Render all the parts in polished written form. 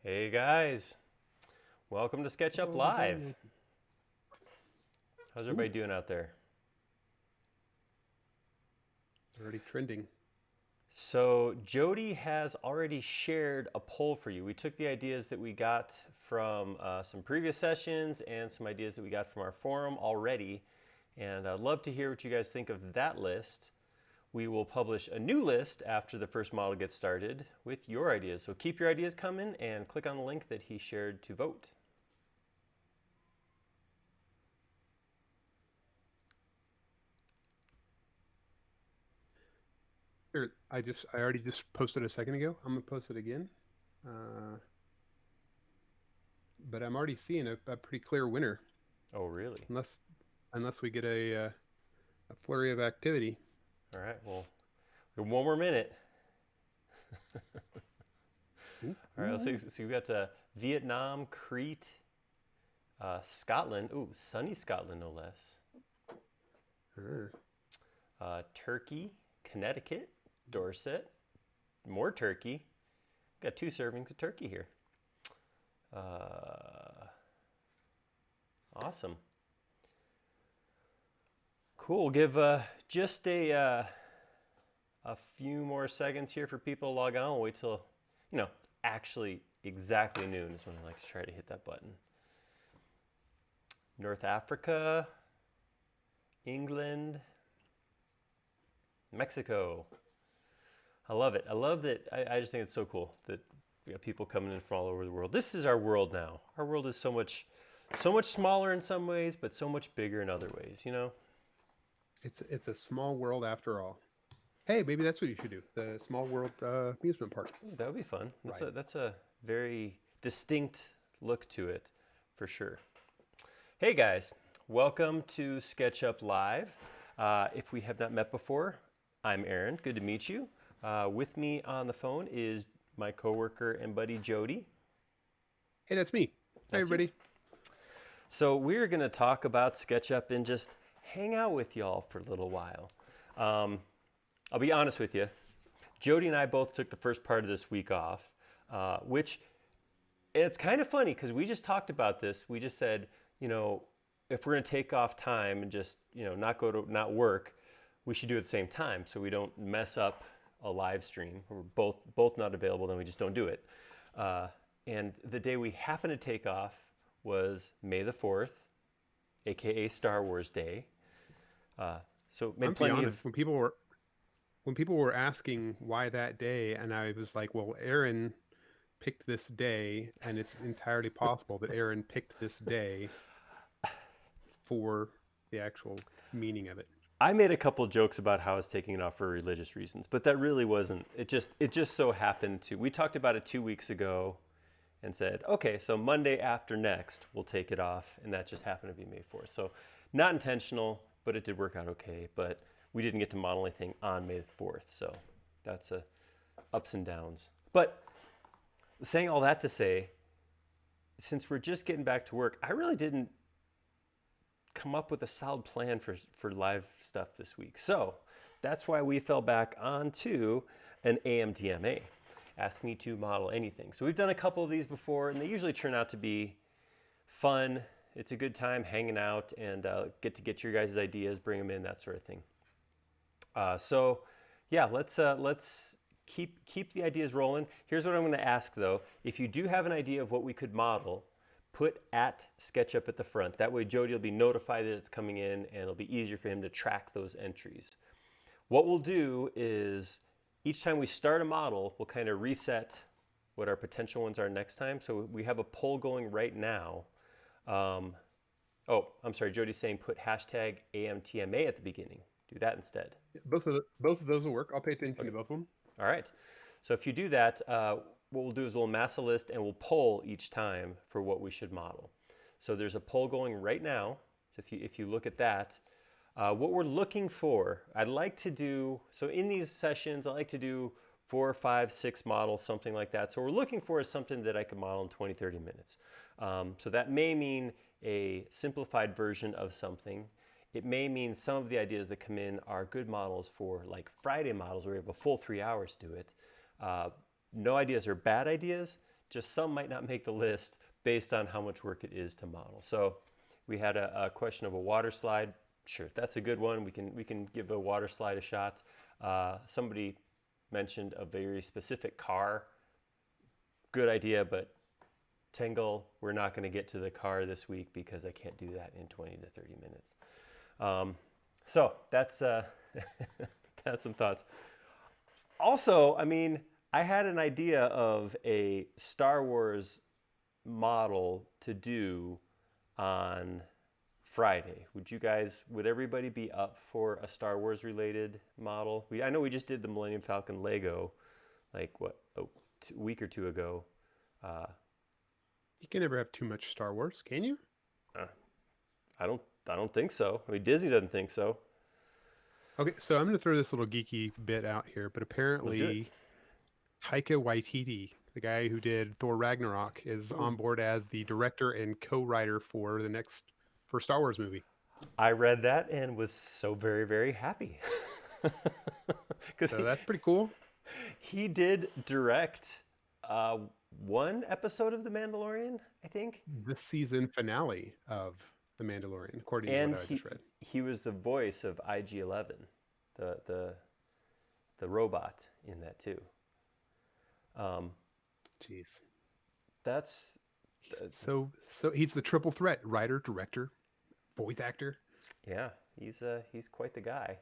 Hey guys, welcome to SketchUp Welcome, Live. welcome. How's Ooh, everybody doing out there? already trending. So Jody has already shared a poll for you. We took the ideas that we got from some previous sessions and some ideas that we got from our forum already, and I'd love to hear what you guys think of that list. We will publish a new list after the first model gets started with your ideas. So keep your ideas coming and click on the link that he shared to vote. Here, I already just posted a second ago. I'm gonna post it again. Uh, but I'm already seeing a pretty clear winner, Oh, really? unless unless we get a flurry of activity. All right, well, one more minute. Ooh, All right, let's see. ooh. So we got Vietnam, Crete, Scotland. Ooh, sunny Scotland, no less. Uh, Turkey, Connecticut, Dorset, more turkey. Got 2 servings of turkey here. Uh, awesome. Cool. We'll give just a few more seconds here for people to log on. We'll wait till, it's actually exactly noon is when I like to try to hit that button. North Africa, England, Mexico. I love it. I love that. I just think it's so cool that we have people coming in from all over the world. This is our world now. Our world is so much smaller in some ways, but so much bigger in other ways. You know. it's a small world after all. Hey, maybe that's what you should do. The small world amusement park Ooh, that would be fun. ride. That's a very distinct look to it, for sure. Hey guys, welcome to SketchUp Live. If we have not met before, I'm Aaron. Good to meet you. With me on the phone is my coworker and buddy Jody. Hey, that's me. Hey, That's you. everybody. So we're going to talk about SketchUp and just hang out with y'all for a little while. I'll be honest with you. Jody and I both took the first part of this week off, which it's kind of funny because we just talked about this. We just said, if we're going to take off time and just, not work, we should do it at the same time so we don't mess up a live stream. We're both not available, then we just don't do it. And the day we happened to take off was May the 4th, aka Star Wars Day. So I'm made be plenty honest. of. When people were asking why that day, and I was like, well, Aaron picked this day, and it's entirely possible that Aaron picked this day for the actual meaning of it. I made a couple jokes about how I was taking it off for religious reasons, but that really wasn't. It just so happened to. We talked about it 2 weeks ago, and said, okay, so Monday after next we'll take it off, and that just happened to be May 4th. So not intentional, but it did work out okay. But we didn't get to model anything on May 4th, so that's a ups and downs. But saying all that to say, since we're just getting back to work, I really didn't come up with a solid plan for live stuff this week. So that's why we fell back onto an AMTMA. Ask me to model anything. So we've done a couple of these before, and they usually turn out to be fun. It's a good time hanging out and get your guys' ideas, bring them in, that sort of thing. So yeah, let's keep the ideas rolling. Here's what I'm going to ask though: if you do have an idea of what we could model, put at SketchUp at the front. That way Jody will be notified that it's coming in and it'll be easier for him to track those entries. What we'll do is each time we start a model, we'll kind of reset what our potential ones are next time. So we have a poll going right now. Oh, I'm sorry, Jody's saying put hashtag AMTMA at the beginning. Do that instead. Both of those will work. I'll pay attention to Okay. both of them. All right. So if you do that, what we'll do is we'll mass a list and we'll poll each time for what we should model. So there's a poll going right now. So if you look at that, what we're looking for, I'd like to do, so in these sessions, I like to do 4, 5, 6 models, something like that. So what we're looking for is something that I can model in 20, 30 minutes. So that may mean a simplified version of something. It may mean some of the ideas that come in are good models for like Friday models where we have a full 3 hours to do it. No ideas are bad ideas, just some might not make the list based on how much work it is to model. So we had a question of a water slide. Sure, that's a good one. We can give a water slide a shot. Somebody mentioned a very specific car. Good idea, but Tangle, we're not going to get to the car this week because I can't do that in 20 to 30 minutes. So that's that's some thoughts. Also, I mean, I had an idea of a Star Wars model to do on Friday. Would everybody be up for a Star Wars related model? I know we just did the Millennium Falcon Lego, like a week or two ago. You can never have too much Star Wars, can you? I don't think so. I mean, Disney doesn't think so. Okay, so I'm going to throw this little geeky bit out here, but apparently Taika Waititi, the guy who did Thor Ragnarok, is on board as the director and co-writer for Star Wars movie. I read that and was so very, very happy. So that's pretty cool. He did direct one episode of The Mandalorian, I think. The season finale of The Mandalorian, according to what I just read. He was the voice of IG-11, the robot in that too. Jeez. That's so he's the triple threat: writer, director, voice actor. Yeah, he's quite the guy.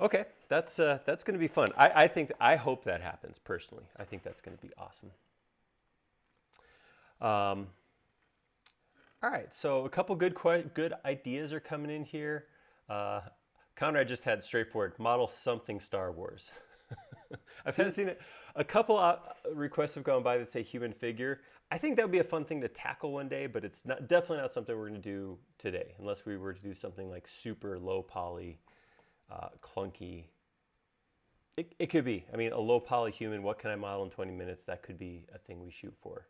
Okay, that's going to be fun. I hope that happens personally. I think that's going to be awesome. All right, so a couple good ideas are coming in here. Conrad just had straightforward model something Star Wars. I've had seen it. A couple requests have gone by that say human figure. I think that would be a fun thing to tackle one day, but it's definitely not something we're going to do today, unless we were to do something like super low poly, clunky. It could be. I mean, a low poly human. What can I model in 20 minutes? That could be a thing we shoot for.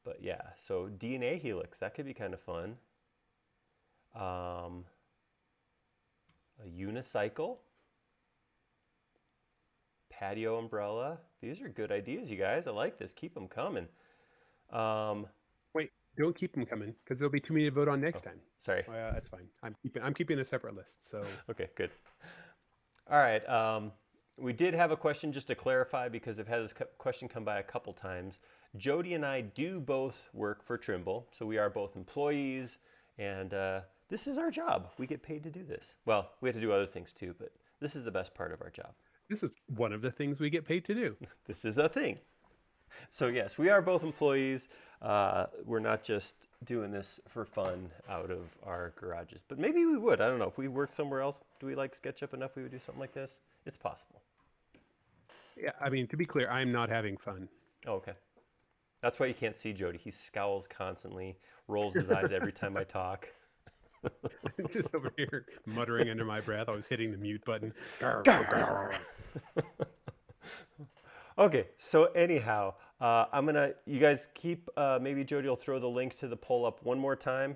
But yeah, so DNA helix, that could be kind of fun. A unicycle, patio umbrella. These are good ideas, you guys. I like this. Keep them coming. Wait, don't keep them coming because there'll be too many to vote on next time. Sorry. That's fine. I'm keeping a separate list. So okay, good. All right. We did have a question just to clarify because I've had this question come by a couple times. Jody and I do both work for Trimble, so we are both employees, and this is our job. We get paid to do this. Well, we have to do other things too, but this is the best part of our job. This is one of the things we get paid to do. This is a thing. So yes, we are both employees. We're not just doing this for fun out of our garages, but maybe we would. I don't know. If we worked somewhere else, do we like SketchUp enough we would do something like this? It's possible. Yeah, I mean, to be clear, I'm not having fun. Oh, okay. That's why you can't see Jody. He scowls constantly, rolls his eyes every time I talk. Just over here muttering under my breath. I was hitting the mute button. Okay, so anyhow, you guys keep, maybe Jody will throw the link to the poll up one more time.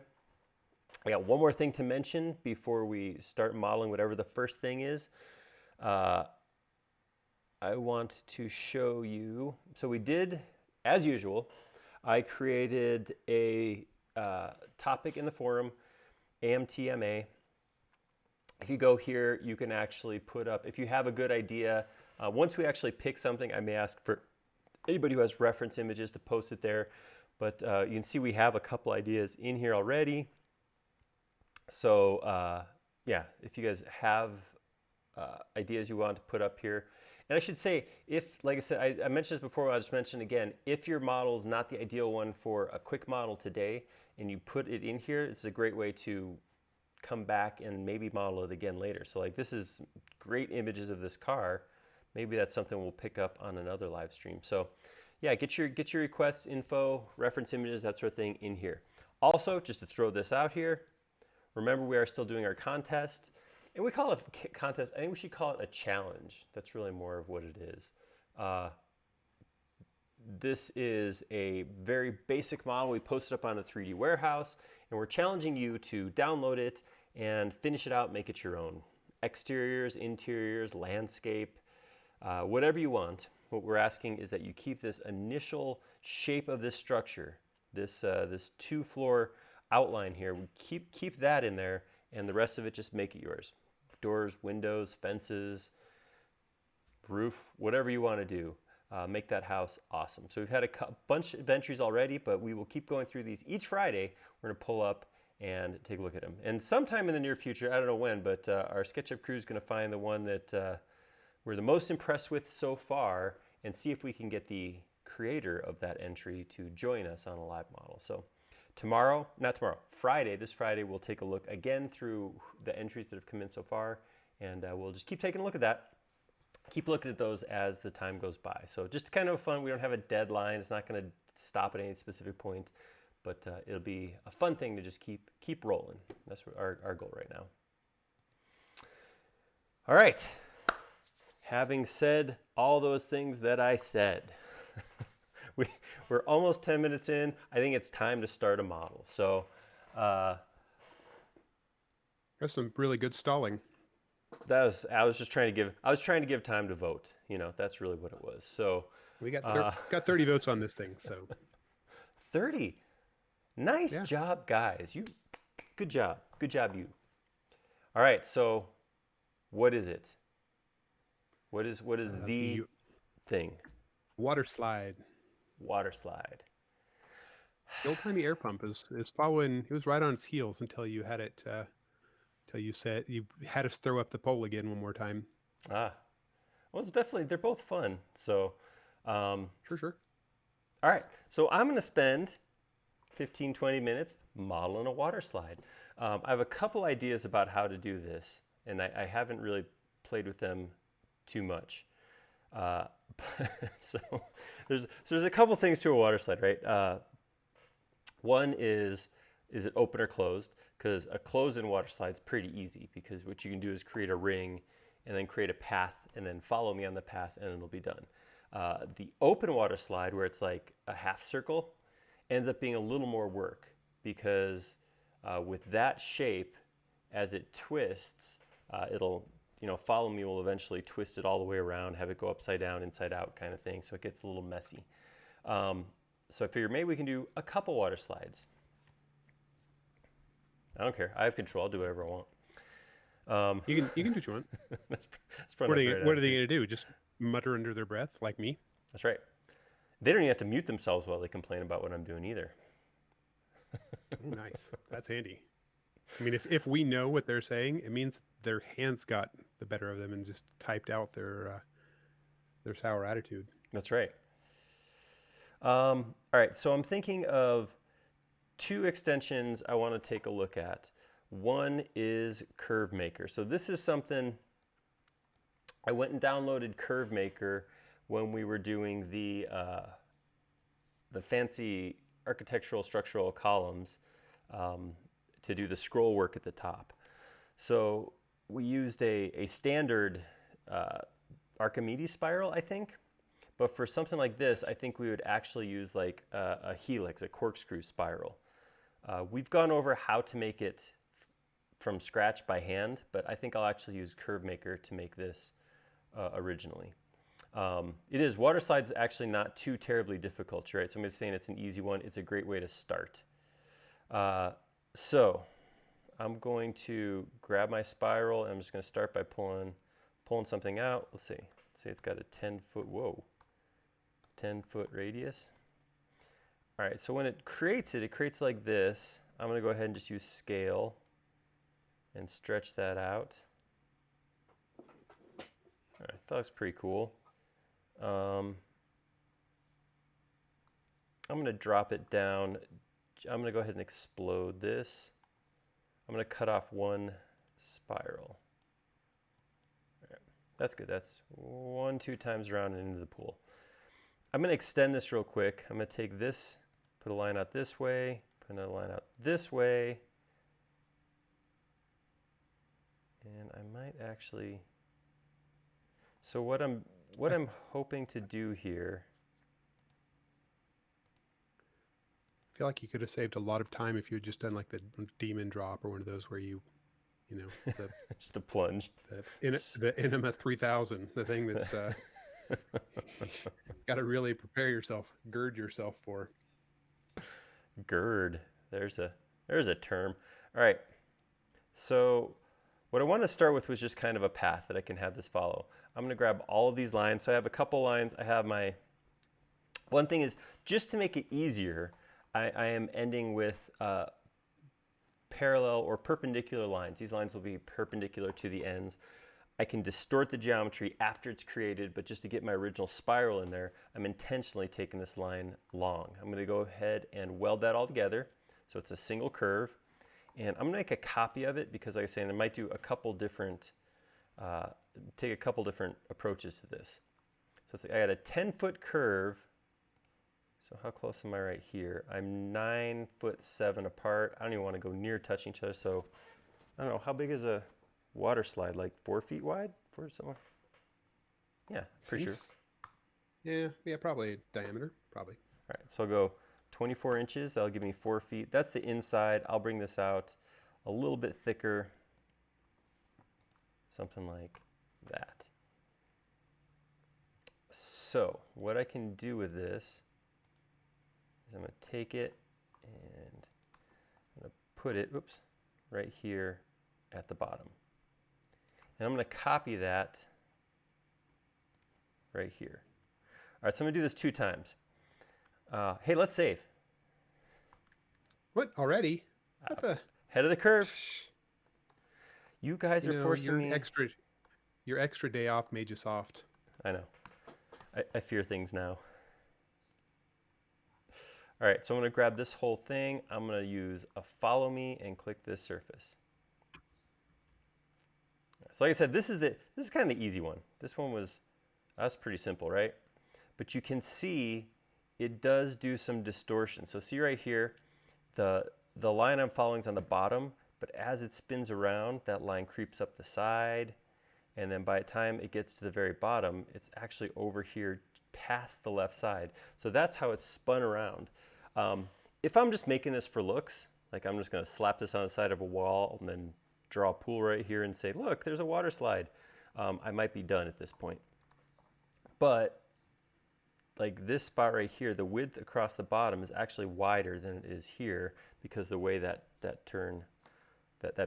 I got one more thing to mention before we start modeling whatever the first thing is. I want to show you, so we did, as usual, I created a topic in the forum, AMTMA. If you go here, you can actually put up, if you have a good idea, once we actually pick something, I may ask for anybody who has reference images to post it there. But you can see we have a couple ideas in here already. So yeah, if you guys have ideas you want to put up here. And I should say, if, like I said, I mentioned this before, I'll just mention again, if your model is not the ideal one for a quick model today, and you put it in here, it's a great way to come back and maybe model it again later. So like this is great images of this car. Maybe that's something we'll pick up on another live stream. So yeah, get your requests, info, reference images, that sort of thing in here. Also, just to throw this out here, remember we are still doing our contest. And we call it a contest. I think we should call it a challenge. That's really more of what it is. This is a very basic model we posted up on a 3D warehouse, and we're challenging you to download it and finish it out, make it your own. Exteriors, interiors, landscape, Whatever you want. What we're asking is that you keep this initial shape of this structure, this 2-floor outline here. We keep that in there, and the rest of it just make it yours. Doors, windows, fences, roof, whatever you want to do. Make that house awesome. So we've had a bunch of entries already, but we will keep going through these each Friday. We're going to pull up and take a look at them. And sometime in the near future, I don't know when, but our SketchUp crew is going to find the one that we're the most impressed with so far and see if we can get the creator of that entry to join us on a live model. So Friday, this Friday, we'll take a look again through the entries that have come in so far, and we'll just keep taking a look at that. Keep looking at those as the time goes by. So just kind of fun. We don't have a deadline. It's not going to stop at any specific point, but it'll be a fun thing to just keep rolling. That's our goal right now. All right. Having said all those things that I said, we're almost 10 minutes in. I think it's time to start a model. So That's some really good stalling. I was trying to give time to vote. That's really what it was. So We got 30 votes on this thing. So 30. Nice job, guys. Good job. Good job, you. All right. So what is it? What is the thing? Water slide. Water slide. The old-timey air pump is following. It was right on its heels until you had it. Till you said you had us throw up the poll again one more time. Well, it's definitely, they're both fun. So, Sure. All right. So I'm going to spend 15, 20 minutes modeling a water slide. I have a couple ideas about how to do this, and I haven't really played with them too much. So there's a couple things to a water slide, right? One is it open or closed? Because a closed-in water slide is pretty easy, because what you can do is create a ring and then create a path and then follow me on the path and it'll be done. The open water slide, where it's like a half circle, ends up being a little more work, because with that shape, as it twists, it'll, follow me will eventually twist it all the way around, have it go upside down, inside out kind of thing. So it gets a little messy. So I figured maybe we can do a couple water slides. I don't care. I have control. I'll do whatever I want. You can do what you want. That's What are they going to do? Just mutter under their breath like me? That's right. They don't even have to mute themselves while they complain about what I'm doing either. Oh, nice. That's handy. I mean, if we know what they're saying, it means their hands got the better of them and just typed out their sour attitude. That's right. All right. So I'm thinking of 2 extensions I want to take a look at. One is Curve Maker. So this is something I went and downloaded Curve Maker when we were doing the fancy architectural structural columns to do the scroll work at the top. So we used a standard Archimedes spiral, I think. But for something like this, I think we would actually use like a helix, a corkscrew spiral. We've gone over how to make it from scratch by hand, but I think I'll actually use Curve Maker to make this originally. Water slides actually not too terribly difficult, right? So I'm just saying it's an easy one. It's a great way to start. So I'm going to grab my spiral, and I'm just going to start by pulling something out. Let's see. Let's say it's got a 10-foot radius. All right, so when it creates like this. I'm going to go ahead and just use scale and stretch that out. All right, that looks pretty cool. I'm going to drop it down. I'm going to go ahead and explode this. I'm going to cut off one spiral. All right, that's good. That's 1-2 times around and into the pool. I'm going to extend this real quick. I'm going to take this, put a line out this way, put another line out this way. And I might actually, so what I'm hoping to do here. I feel like you could have saved a lot of time if you had just done like the demon drop or one of those where you you know, Just a plunge. the Inema 3000, the thing that's got to really prepare yourself, gird yourself for. Gird. There's a term. All right. So what I want to start with was just kind of a path that I can have this follow. I'm going to grab all of these lines. So I have a couple lines. I have my, one thing is just to make it easier, I am ending with parallel or perpendicular lines. These lines will be perpendicular to the ends. I can distort the geometry after it's created, but just to get my original spiral in there, I'm intentionally taking this line long. I'm going to go ahead and weld that all together so it's a single curve. And I'm going to make a copy of it because, like I was saying, I might do a couple different, take a couple different approaches to this. So I got a 10-foot curve. So how close am I right here? I'm 9'7" apart. I don't even want to go near touching each other. So I don't know, how big is a water slide? Like 4 feet wide? For somewhere? Yeah, pretty sure. Yeah, probably diameter, probably. All right, so I'll go 24 inches. That'll give me 4 feet. That's the inside. I'll bring this out a little bit thicker, something like that. So what I can do with this is I'm going to take it and I'm going to put it, oops, right here at the bottom. And I'm going to copy that right here. All right, so I'm going to do this 2 times. Hey, let's save. What, already? What the? Head of the curve. You guys are forcing me. Your extra day off made you soft. I know. I fear things now. All right, so I'm going to grab this whole thing. I'm going to use a follow me and click this surface. So like I said, this is kind of the easy one. This one that's pretty simple, right? But you can see it does do some distortion. So see right here, the line I'm following is on the bottom, but as it spins around, that line creeps up the side. And then by the time it gets to the very bottom, it's actually over here past the left side. So that's how it's spun around. If I'm just making this for looks, like I'm just going to slap this on the side of a wall and then draw a pool right here and say, look, there's a water slide, I might be done at this point. But like this spot right here, the width across the bottom is actually wider than it is here because the way that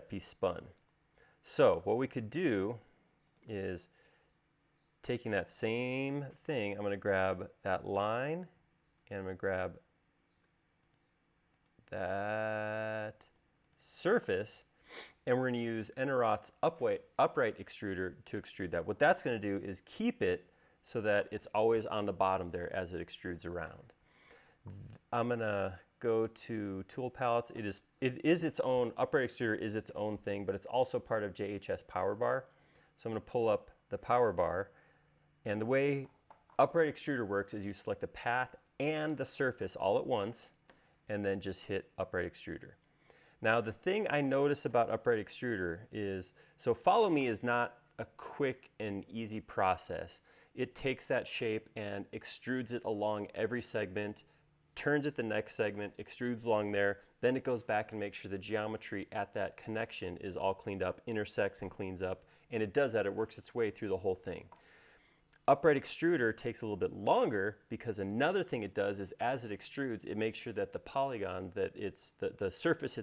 piece spun. So what we could do is taking that same thing, I'm going to grab that line and I'm going to grab that surface and we're going to use Enerot's upright extruder to extrude that. What that's going to do is keep it so that it's always on the bottom there as it extrudes around. I'm going to go to tool palettes. It is its own, upright extruder is its own thing, but it's also part of JHS power bar. So I'm going to pull up the power bar, and the way upright extruder works is you select the path and the surface all at once and then just hit upright extruder. Now the thing I notice about upright extruder is, so follow me is not a quick and easy process. It takes that shape and extrudes it along every segment, turns it the next segment, extrudes along there, then it goes back and makes sure the geometry at that connection is all cleaned up, intersects and cleans up, and it does that, it works its way through the whole thing. Upright extruder takes a little bit longer because another thing it does is as it extrudes, it makes sure that the polygon, that it's the surface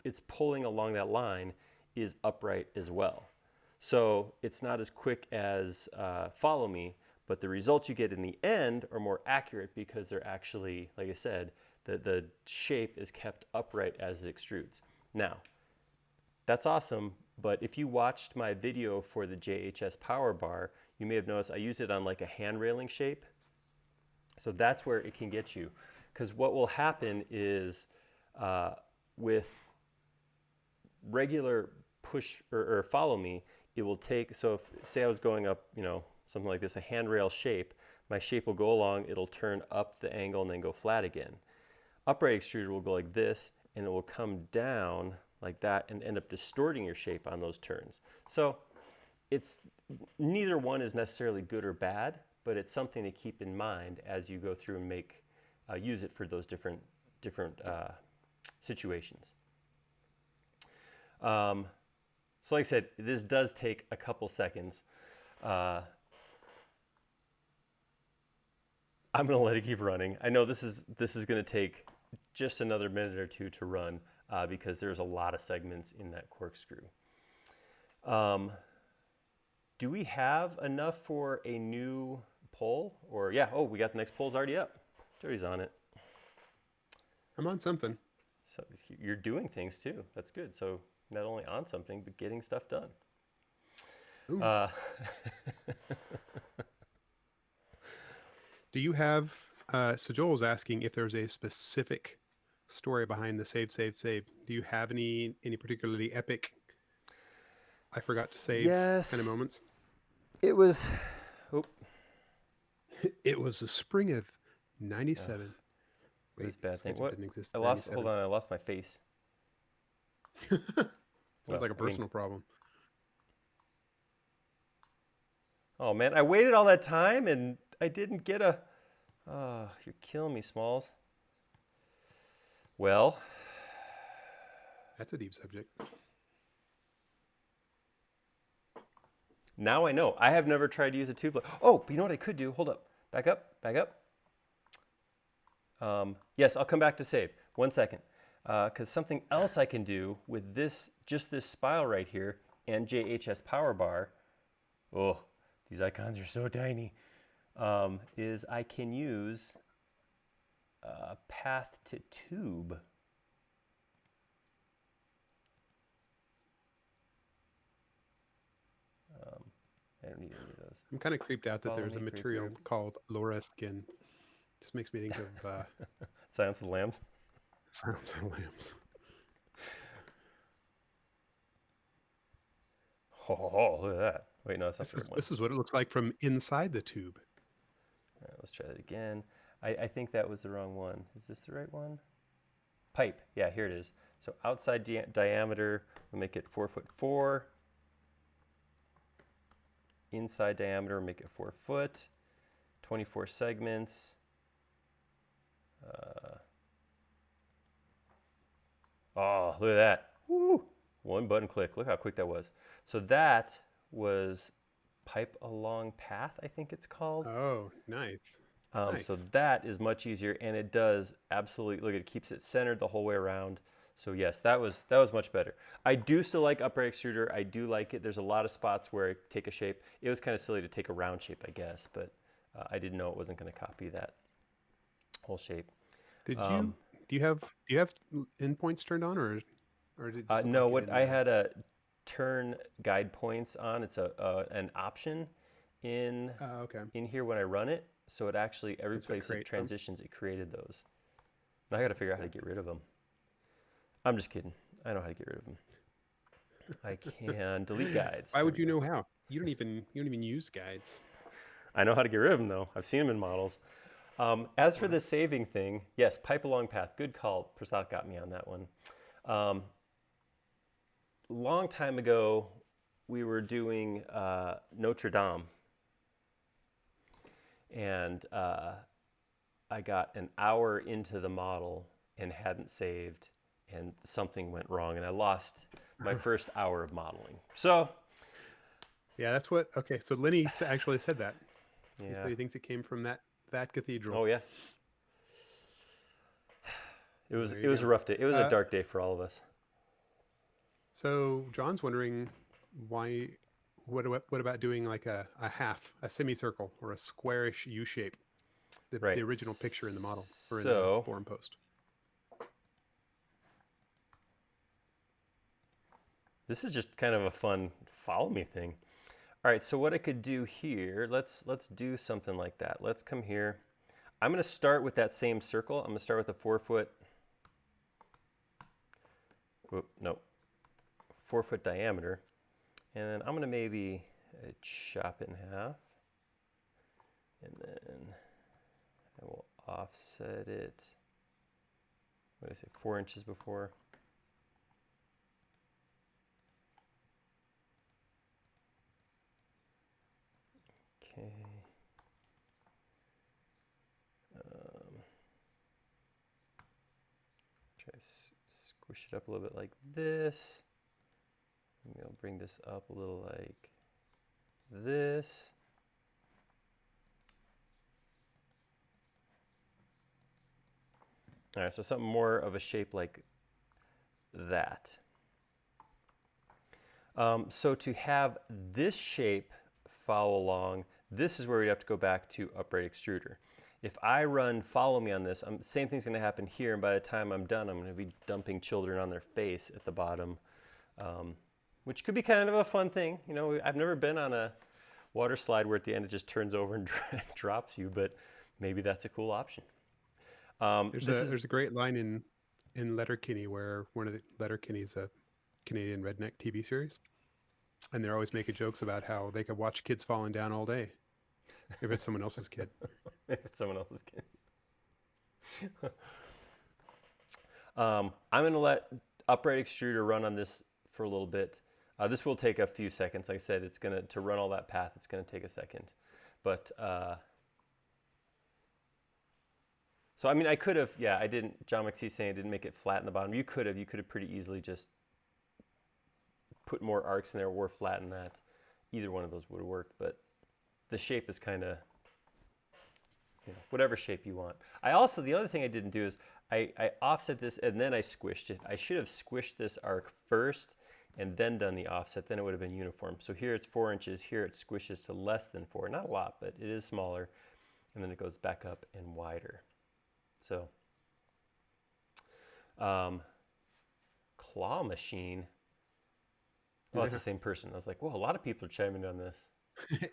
it's pulling along that line is upright as well. So it's not as quick as follow me, but the results you get in the end are more accurate because they're actually, like I said, the shape is kept upright as it extrudes. Now, that's awesome, but if you watched my video for the JHS power bar, you may have noticed I used it on like a hand railing shape. So that's where it can get you. Because what will happen is with regular push or follow me, it will take, so if say I was going up, something like this, a handrail shape, my shape will go along, it'll turn up the angle and then go flat again. Upright extruder will go like this and it will come down like that and end up distorting your shape on those turns. So it's, neither one is necessarily good or bad, but it's something to keep in mind as you go through and use it for those different situations. So like I said, this does take a couple seconds. I'm gonna let it keep running. I know this is gonna take just another minute or two to run because there's a lot of segments in that corkscrew. Do we have enough for a new poll? Or yeah, oh, we got the next poll's already up. Joey's on it. I'm on something. So you're doing things too. That's good. So not only on something, but getting stuff done. Do you have, so Joel's asking if there's a specific story behind the save. Do you have any particularly epic, I forgot to save kind of moments? It was, It was the spring of 97. It was a bad thing. SketchUp what? Didn't exist I in lost, 97. hold on, I lost my face. Sounds like a personal problem. Oh man, I waited all that time and I didn't get a, oh, you're killing me, Smalls. Well. That's a deep subject. Now I know. I have never tried to use a tube. Oh, but you know what I could do? Hold up. Back up. Yes, I'll come back to save. 1 second. Because something else I can do with this, just this spile right here and JHS power bar, oh, these icons are so tiny, is I can use path to tube. I don't need any of those. I'm kind of creeped out that there's a material called Laura skin. Just makes me think of Silence of the Lambs. Silence of the Lambs. Oh, look at that. Wait, no, that's not this is what it looks like from inside the tube. All right, let's try that again. I think that was the wrong one. Is this the right one? Pipe. Yeah, here it is. So outside diameter, we'll make it 4'4". Inside diameter, make it 4 foot. 24 segments. Oh, look at that. Woo! One button click. Look how quick that was. So that was pipe along path, I think it's called. Oh, nice. Nice. So that is much easier, and it does absolutely, look, it keeps it centered the whole way around. So yes, that was much better. I do still like upright extruder. I do like it. There's a lot of spots where I take a shape. It was kind of silly to take a round shape, I guess, but I didn't know it wasn't going to copy that whole shape. Did you do you have endpoints turned on, or did you no? What I had a turn guide points on. It's an option in in here when I run it. So it actually, every place it transitions, it created those. Now I got to figure out how to get rid of them. I'm just kidding. I know how to get rid of them. I can delete guides. Why would you know how? You don't even use guides. I know how to get rid of them though. I've seen them in models. As for the saving thing, yes, pipe along path. Good call. Prasad got me on that one. Long time ago, we were doing Notre Dame. And I got an hour into the model and hadn't saved, and something went wrong, and I lost my first hour of modeling. So, yeah, that's what. Okay, so Lenny actually said that. Yeah. He thinks it came from that cathedral. Oh yeah. It was a rough day. It was a dark day for all of us. So John's wondering why. What about doing like a half, a semicircle, or a squarish U shape? The original picture in the model or in the forum post. This is just kind of a fun follow me thing. All right, so what I could do here, let's do something like that. Let's come here. I'm going to start with that same circle. I'm going to start with a 4 foot. Whoop, no, 4 foot diameter. And then I'm going to maybe chop it in half. And then I will offset it. What did I say, 4 inches before? Okay. Try to squish it up a little bit like this. Maybe I'll bring this up a little like this. All right, so something more of a shape like that. So to have this shape follow along, this is where we have to go back to upright extruder. If I run follow me on this, same thing's going to happen here, and by the time I'm done, I'm going to be dumping children on their face at the bottom, which could be kind of a fun thing. You know, I've never been on a water slide where at the end it just turns over and drops you, but maybe that's a cool option. There's a great line in Letterkenny where one of the Letterkenny's a Canadian redneck TV series, and they're always making jokes about how they could watch kids falling down all day if it's someone else's kid. If it's someone else's kid. I'm going to let upright extruder run on this for a little bit. This will take a few seconds. Like I said, it's going to run all that path, it's going to take a second. But so I mean, I could have, yeah, I didn't. John McSee saying I didn't make it flat in the bottom. You could have pretty easily just put more arcs in there or flatten that. Either one of those would have worked, but the shape is kind of, you know, whatever shape you want. I also, the other thing I didn't do is I offset this and then I squished it. I should have squished this arc first and then done the offset, then it would have been uniform. So here it's 4 inches, here it squishes to less than 4. Not a lot, but it is smaller. And then it goes back up and wider. So, claw machine. Oh, it's the same person. I was like, whoa, a lot of people are chiming in on this.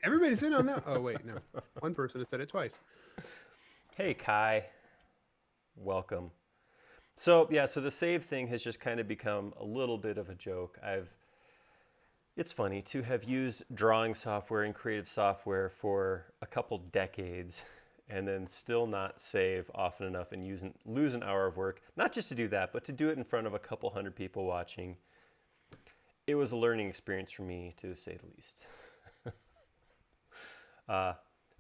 Everybody's in on that. Oh, wait, no. One person had said it twice. Hey, Kai. Welcome. So, yeah, so the save thing has just kind of become a little bit of a joke. It's funny to have used drawing software and creative software for a couple decades and then still not save often enough and lose an hour of work, not just to do that, but to do it in front of a couple hundred people watching. It was a learning experience for me, to say the least.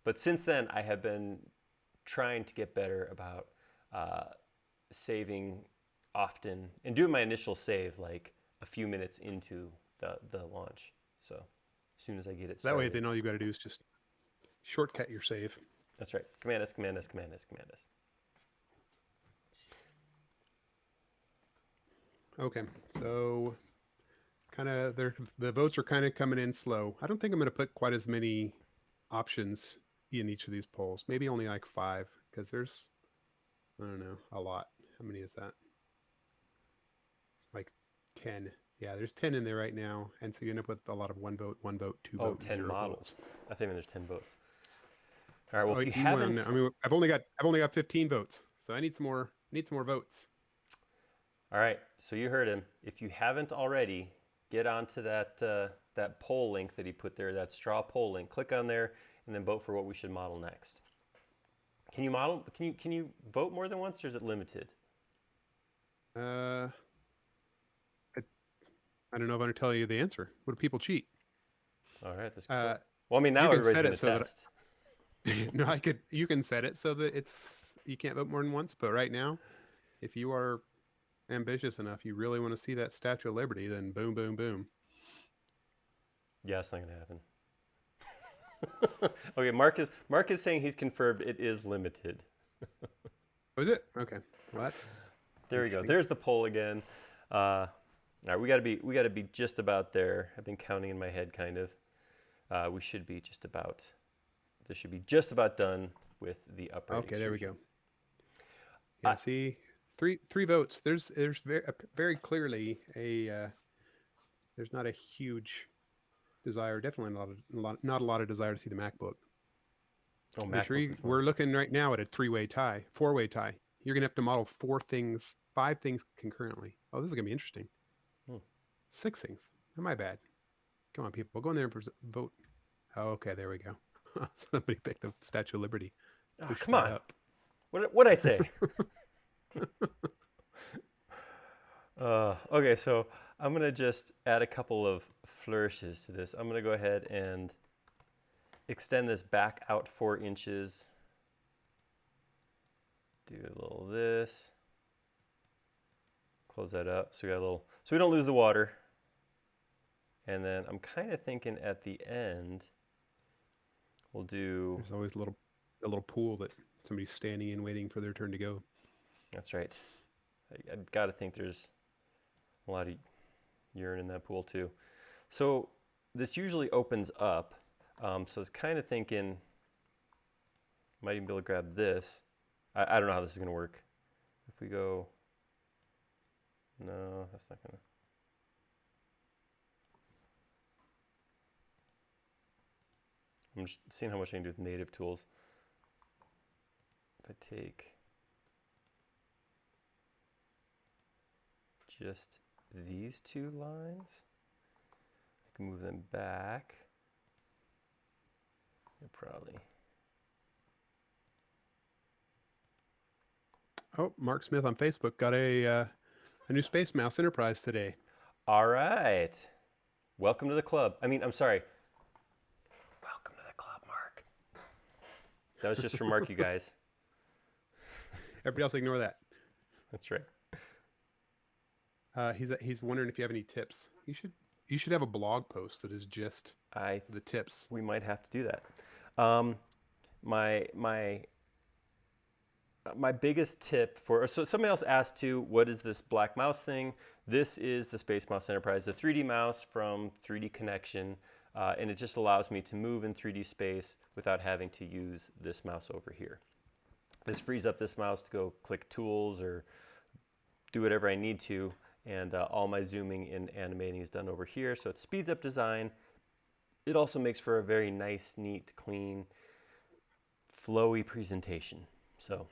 But since then, I have been trying to get better about saving often and doing my initial save like a few minutes into the launch. So as soon as I get it started. That way, then all you got to do is just shortcut your save. That's right. Command S, Command S, Command S, Command S. Okay, so kind of the votes are kind of coming in slow. I don't think I'm going to put quite as many options in each of these polls. Maybe only like 5, because there's, I don't know, a lot. How many is that? Like 10. Yeah, there's 10 in there right now, and so you end up with a lot of 1 vote, 2 vote, 10 0 models. votes. I think there's 10 votes. All right. Well, if you more haven't, I mean, I've only got 15 votes, so I need some more votes. All right. So you heard him. If you haven't already, get onto that poll link that he put there, that straw poll link. Click on there, and then vote for what we should model next. Can you model? Can you vote more than once, or is it limited? I don't know if I'm going to tell you the answer. What do people cheat? All right. That's cool. Well, I mean, now everybody's going to test. No, you can set it so that you can't vote more than once. But right now, if you are ambitious enough, you really want to see that Statue of Liberty, then boom, boom, boom. Yeah, it's not going to happen. Okay, Mark is saying he's confirmed it is limited. Oh, is it? Okay. Well, there we go. There's the poll again. All right, we got to be just about there. I've been counting in my head, kind of. We should be just about. This should be just about done with the upright. Okay, there we go. Yeah, see, three votes. There's very clearly there's not a huge desire. Definitely not a lot of desire to see the MacBook. Oh, MacBook. We're looking right now at a 4-way tie. You're gonna have to model 5 things concurrently. Oh, this is gonna be interesting. 6 things. My bad. Come on, people. Go in there and vote. Oh, okay, there we go. Somebody picked the Statue of Liberty. Oh, come on. What'd I say? Okay, so I'm going to just add a couple of flourishes to this. I'm going to go ahead and extend this back out 4 inches. Do a little this. Close that up. So we got a little, so we don't lose the water. And then I'm kind of thinking at the end, we'll do... There's always a little pool that somebody's standing in waiting for their turn to go. That's right. I've got to think there's a lot of urine in that pool too. So this usually opens up. So I was kind of thinking, might even be able to grab this. I don't know how this is going to work. If we go, no, that's not going to. I'm just seeing how much I can do with native tools. If I take just these two lines, I can move them back. Probably. Oh, Mark Smith on Facebook got a new Space Mouse Enterprise today. All right. Welcome to the club. I'm sorry. Welcome to the club, Mark. That was just for Mark, you guys. Everybody else ignore that. That's right. He's wondering if you have any tips. You should have a blog post that is just the tips. We might have to do that. My biggest tip so somebody else asked too, what is this black mouse thing? This is the Space Mouse Enterprise, the 3D mouse from 3D Connection, and it just allows me to move in 3D space without having to use this mouse over here. This frees up this mouse to go click tools or do whatever I need to, and all my zooming and animating is done over here, so it speeds up design. It also makes for a very nice, neat, clean, flowy presentation. So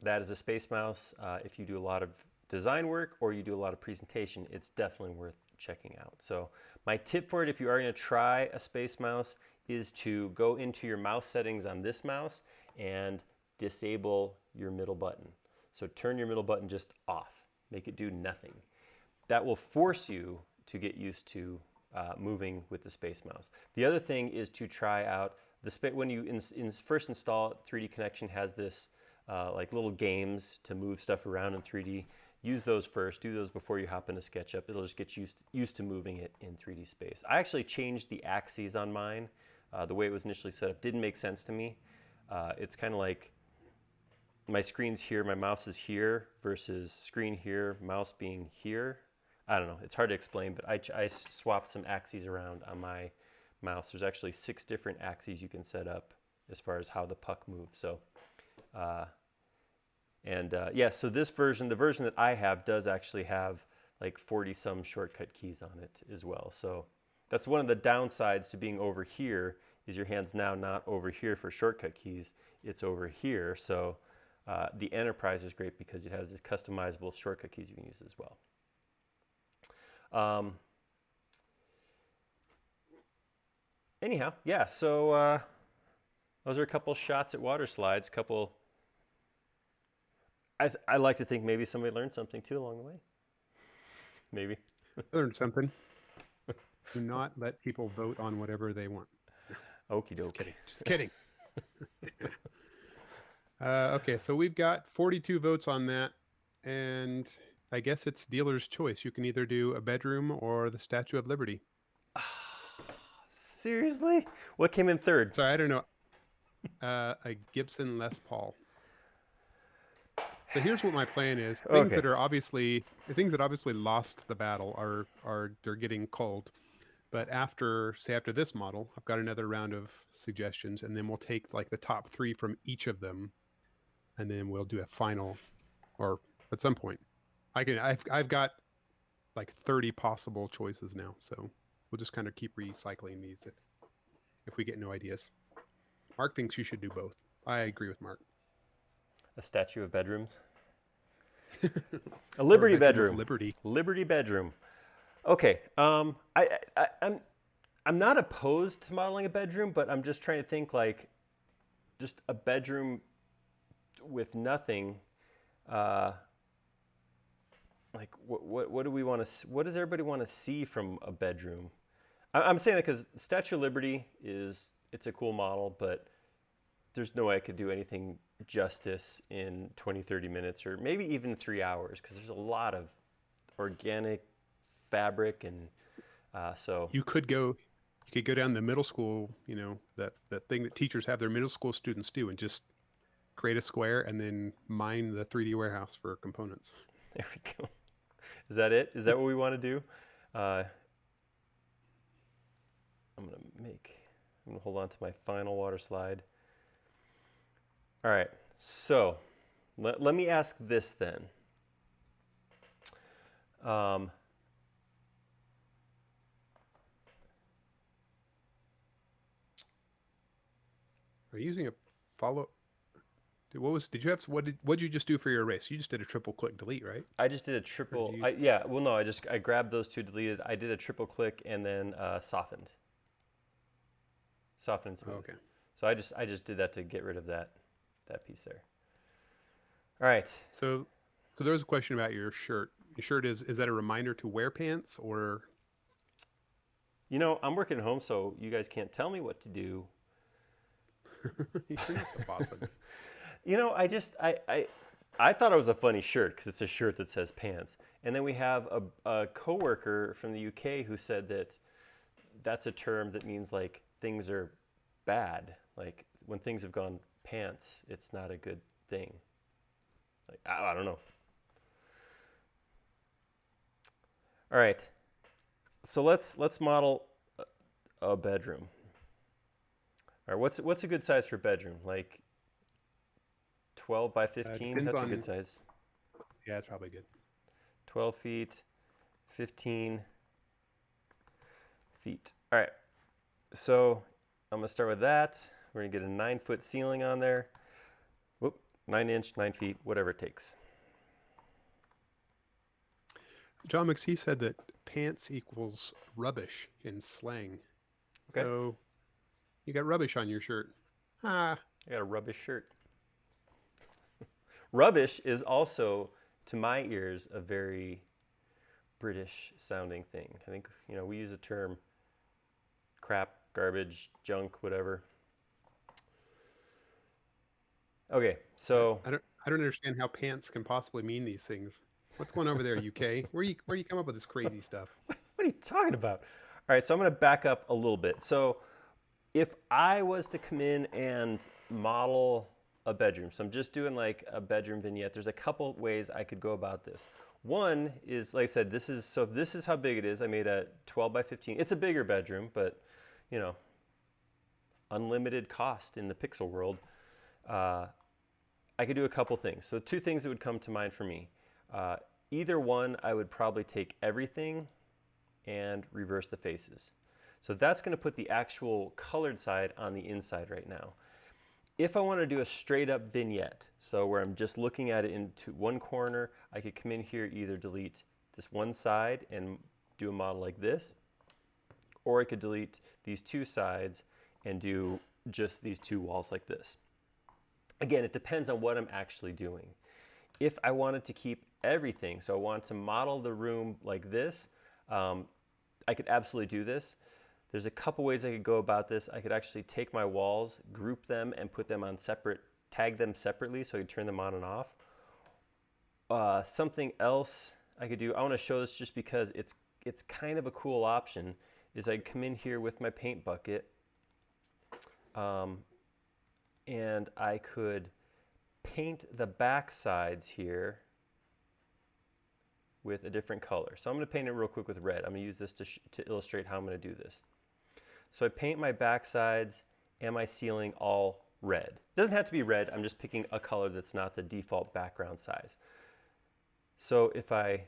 that is a Space Mouse. If you do a lot of design work or you do a lot of presentation, it's definitely worth checking out. So my tip for it, if you are going to try a Space Mouse, is to go into your mouse settings on this mouse and disable your middle button. So turn your middle button just off. Make it do nothing. That will force you to get used to moving with the Space Mouse. The other thing is to try out when you first install it. 3D Connection has this like little games to move stuff around in 3D. Use those first. Do those before you hop into SketchUp. It'll just get used to moving it in 3D space. I actually changed the axes on mine. The way it was initially set up didn't make sense to me. It's kind of like my screen's here, my mouse is here, versus screen here, mouse being here. I don't know, it's hard to explain, but I swapped some axes around on my mouse. There's actually 6 different axes you can set up as far as how the puck moves. So, yeah, so this version, the version that I have, does actually have like 40 some shortcut keys on it as well. So that's one of the downsides to being over here, is your hand's now not over here for shortcut keys, it's over here. So the Enterprise is great because it has these customizable shortcut keys you can use as well. Anyhow, yeah, so those are a couple shots at water slides, I like to think maybe somebody learned something too along the way. Maybe. Learned something. Do not let people vote on whatever they want. Okie doke. Just kidding. Just kidding. Okay, so we've got 42 votes on that, and I guess it's dealer's choice. You can either do a bedroom or the Statue of Liberty. Seriously? What came in third? Sorry, I don't know. A Gibson Les Paul. So here's what my plan is. Things that obviously lost the battle are they're getting culled. But after this model, I've got another round of suggestions, and then we'll take like the top 3 from each of them, and then we'll do a final, or at some point. I've got like 30 possible choices now, so we'll just kind of keep recycling these if we get no ideas. Mark thinks you should do both. I agree with Mark. A statue of bedrooms. A Liberty bedroom. Liberty bedroom. Okay. I'm not opposed to modeling a bedroom, but I'm just trying to think like just a bedroom with nothing. Like what do we want to? What does everybody want to see from a bedroom? I'm saying that because Statue of Liberty it's a cool model, but there's no way I could do anything justice in 20, 30 minutes, or maybe even 3 hours, because there's a lot of organic fabric and So You could go down the middle school, that thing that teachers have their middle school students do, and just create a square and then mine the 3D warehouse for components. there we go. Is that it? Is that what we want to do? I'm gonna hold on to my final water slide. All right, so let me ask this then. Are you using a follow? Did you have, what did you just do for your erase? You just did a triple click delete, right? I just did a triple, I grabbed those two, deleted. I did a triple click and then softened and smooth. Oh, okay. So I just did that to get rid of that piece there. All right. So there was a question about your shirt. Your shirt is that a reminder to wear pants, or? I'm working at home, so you guys can't tell me what to do. You're not the boss of it. I thought it was a funny shirt because it's a shirt that says pants. And then we have a coworker from the UK who said that that's a term that means like things are bad. Like when things have gone pants, it's not a good thing. Like I don't know. All right. So let's model a bedroom. All right, what's a good size for a bedroom? Like 12 by 15? That's a good size. Yeah, it's probably good. 12 feet, 15 feet. All right, so I'm gonna start with that. We're gonna get a 9-foot ceiling on there. 9 inch, 9 feet, whatever it takes. John McSee said that pants equals rubbish in slang. Okay. So you got rubbish on your shirt. I got a rubbish shirt. Rubbish is also, to my ears, a very British sounding thing. I think, we use the term crap, garbage, junk, whatever. Okay, so I don't understand how pants can possibly mean these things. What's going on over there, UK? Where you come up with this crazy stuff? What are you talking about? All right, so I'm going to back up a little bit. So if I was to come in and model a bedroom, so I'm just doing like a bedroom vignette, there's a couple ways I could go about this. One is, like I said, this is how big it is. I made a 12 by 15. It's a bigger bedroom, but unlimited cost in the pixel world. I could do a couple things. So 2 things that would come to mind for me. Either one, I would probably take everything and reverse the faces. So that's going to put the actual colored side on the inside right now. If I want to do a straight up vignette, so where I'm just looking at it into one corner, I could come in here, either delete this one side and do a model like this, or I could delete these 2 sides and do just these 2 walls like this. Again, it depends on what I'm actually doing. If I wanted to keep everything, so I want to model the room like this, I could absolutely do this. There's a couple ways I could go about this. I could actually take my walls, group them, and put them on tag them separately so I could turn them on and off. Something else I could do, I want to show this just because it's kind of a cool option, is I'd come in here with my paint bucket, and I could paint the back sides here with a different color. So I'm going to paint it real quick with red. I'm going to use this to illustrate how I'm going to do this. So I paint my back sides and my ceiling all red. It doesn't have to be red. I'm just picking a color that's not the default background size. So if I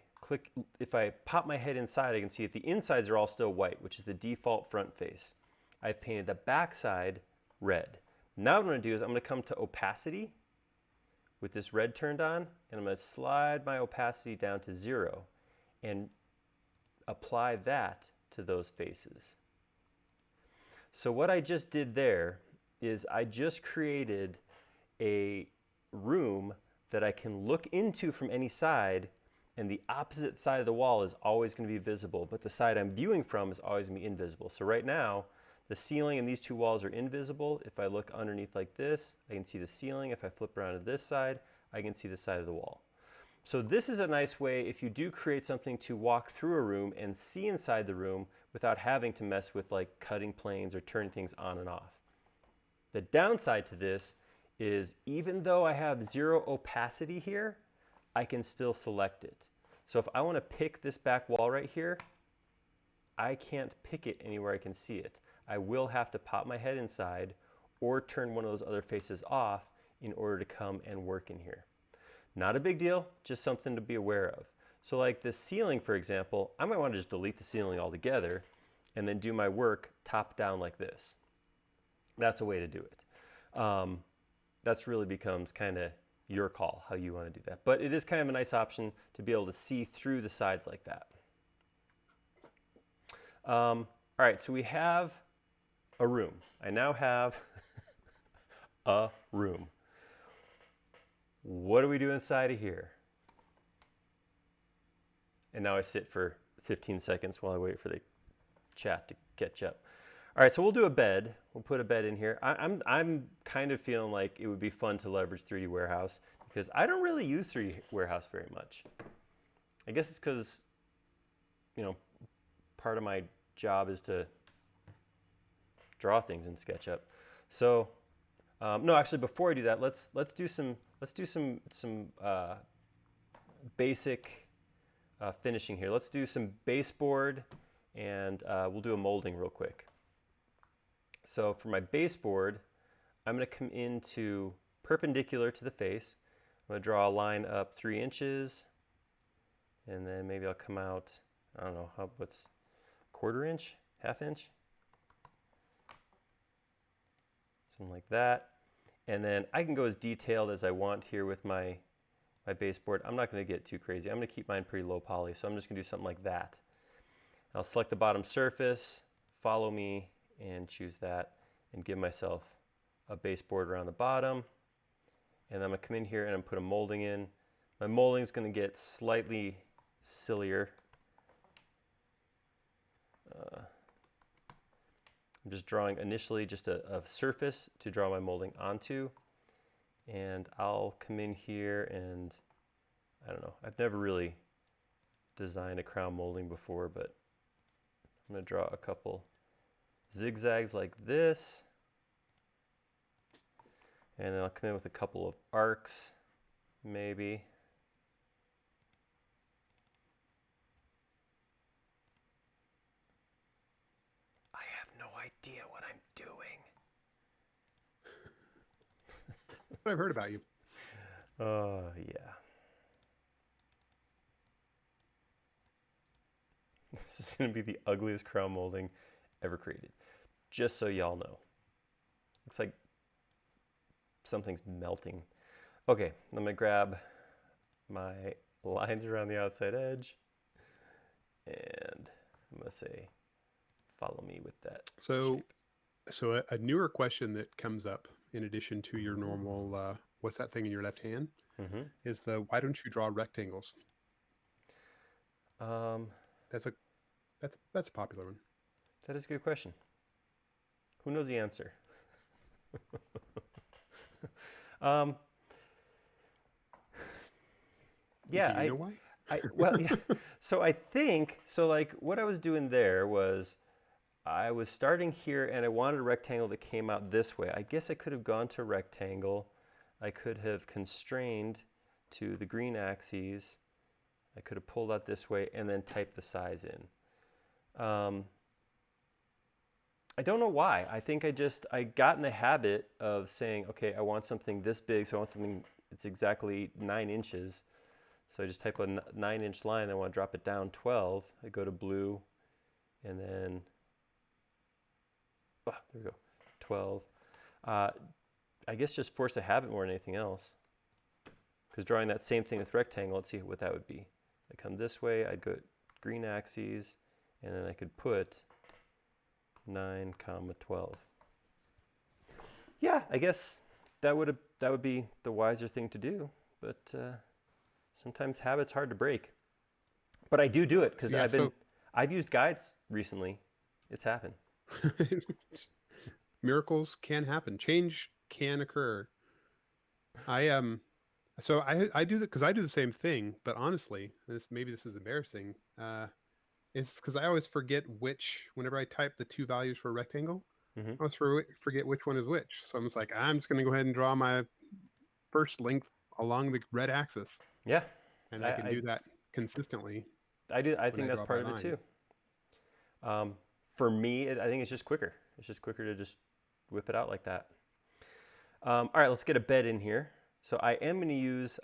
pop my head inside, I can see that the insides are all still white, which is the default front face. I've painted the back side red. Now what I'm going to do is I'm going to come to opacity with this red turned on, and I'm going to slide my opacity down to 0 and apply that to those faces. So what I just did there is I just created a room that I can look into from any side, and the opposite side of the wall is always going to be visible, but the side I'm viewing from is always going to be invisible. So right now, the ceiling and these 2 walls are invisible. If I look underneath like this, I can see the ceiling. If I flip around to this side, I can see the side of the wall. So this is a nice way if you do create something to walk through a room and see inside the room without having to mess with like cutting planes or turning things on and off. The downside to this is even though I have 0 opacity here, I can still select it. So if I want to pick this back wall right here, I can't pick it anywhere I can see it. I will have to pop my head inside or turn one of those other faces off in order to come and work in here. Not a big deal, just something to be aware of. So like this ceiling, for example, I might want to just delete the ceiling altogether and then do my work top down like this. That's a way to do it. That's really becomes kind of your call, how you want to do that. But it is kind of a nice option to be able to see through the sides like that. All right, so we have a room. I now have a room. What do we do inside of here? And now I sit for 15 seconds while I wait for the chat to catch up. All right, so we'll do a bed. We'll put a bed in here. I'm kind of feeling like it would be fun to leverage 3D Warehouse because I don't really use 3D Warehouse very much. I guess it's because, you know, part of my job is to draw things in SketchUp. So, no, actually, before I do that, let's do some basic finishing here. Let's do some baseboard, and we'll do a molding real quick. So for my baseboard, I'm going to come into perpendicular to the face. I'm going to draw a line up 3 inches, and then maybe I'll come out, I don't know, what's 1/4 inch, 1/2 inch? Something like that. And then I can go as detailed as I want here with my baseboard. I'm not going to get too crazy. I'm going to keep mine pretty low poly, so I'm just going to do something like that. I'll select the bottom surface, follow me, and choose that, and give myself a baseboard around the bottom. And then I'm going to come in here and I'm going to put a molding in. My molding is going to get slightly sillier. I'm just drawing initially just a surface to draw my molding onto. And I'll come in here and, I don't know, I've never really designed a crown molding before, but I'm going to draw a couple zigzags like this. And then I'll come in with a couple of arcs, maybe. I have no idea what I'm doing. I've heard about you. Yeah. This is going to be the ugliest crown molding ever created. Just so y'all know. Looks like something's melting. Okay, I'm going to grab my lines around the outside edge. And I'm going to say, follow me with that shape. So a newer question that comes up in addition to your normal, what's that thing in your left hand, is why don't you draw rectangles? That's a popular one. That is a good question. Who knows the answer? Yeah, do you know why? Well, yeah. So I think, so like what I was doing there was I was starting here and I wanted a rectangle that came out this way. I guess I could have gone to rectangle. I could have constrained to the green axes. I could have pulled out this way and then typed the size in. I don't know why. I think I got in the habit of saying, okay, I want something this big, so I want something that's exactly 9 inches. So I just type a 9-inch line. I want to drop it down 12. I go to blue, and then, there we go, 12. I guess just force a habit more than anything else. Because drawing that same thing with rectangle, let's see what that would be. I come this way, I'd go green axes, and then I could put 9, 12. Yeah, I guess that would be the wiser thing to do, but sometimes habit's hard to break. But I do it because I've used guides recently. It's happened. Miracles can happen. Change can occur. So I do that because I do the same thing, but honestly, maybe this is embarrassing. It's because I always forget whenever I type the two values for a rectangle, Hmm. I always forget which one is which. So I'm just like, I'm just going to go ahead and draw my first length along the red axis, Yeah, and I, I can I do that consistently I do. I when think I that's draw by part of it line. too. Um, for me, I think it's just quicker. It's just quicker to just whip it out like that. All right, let's get a bed in here. So I am going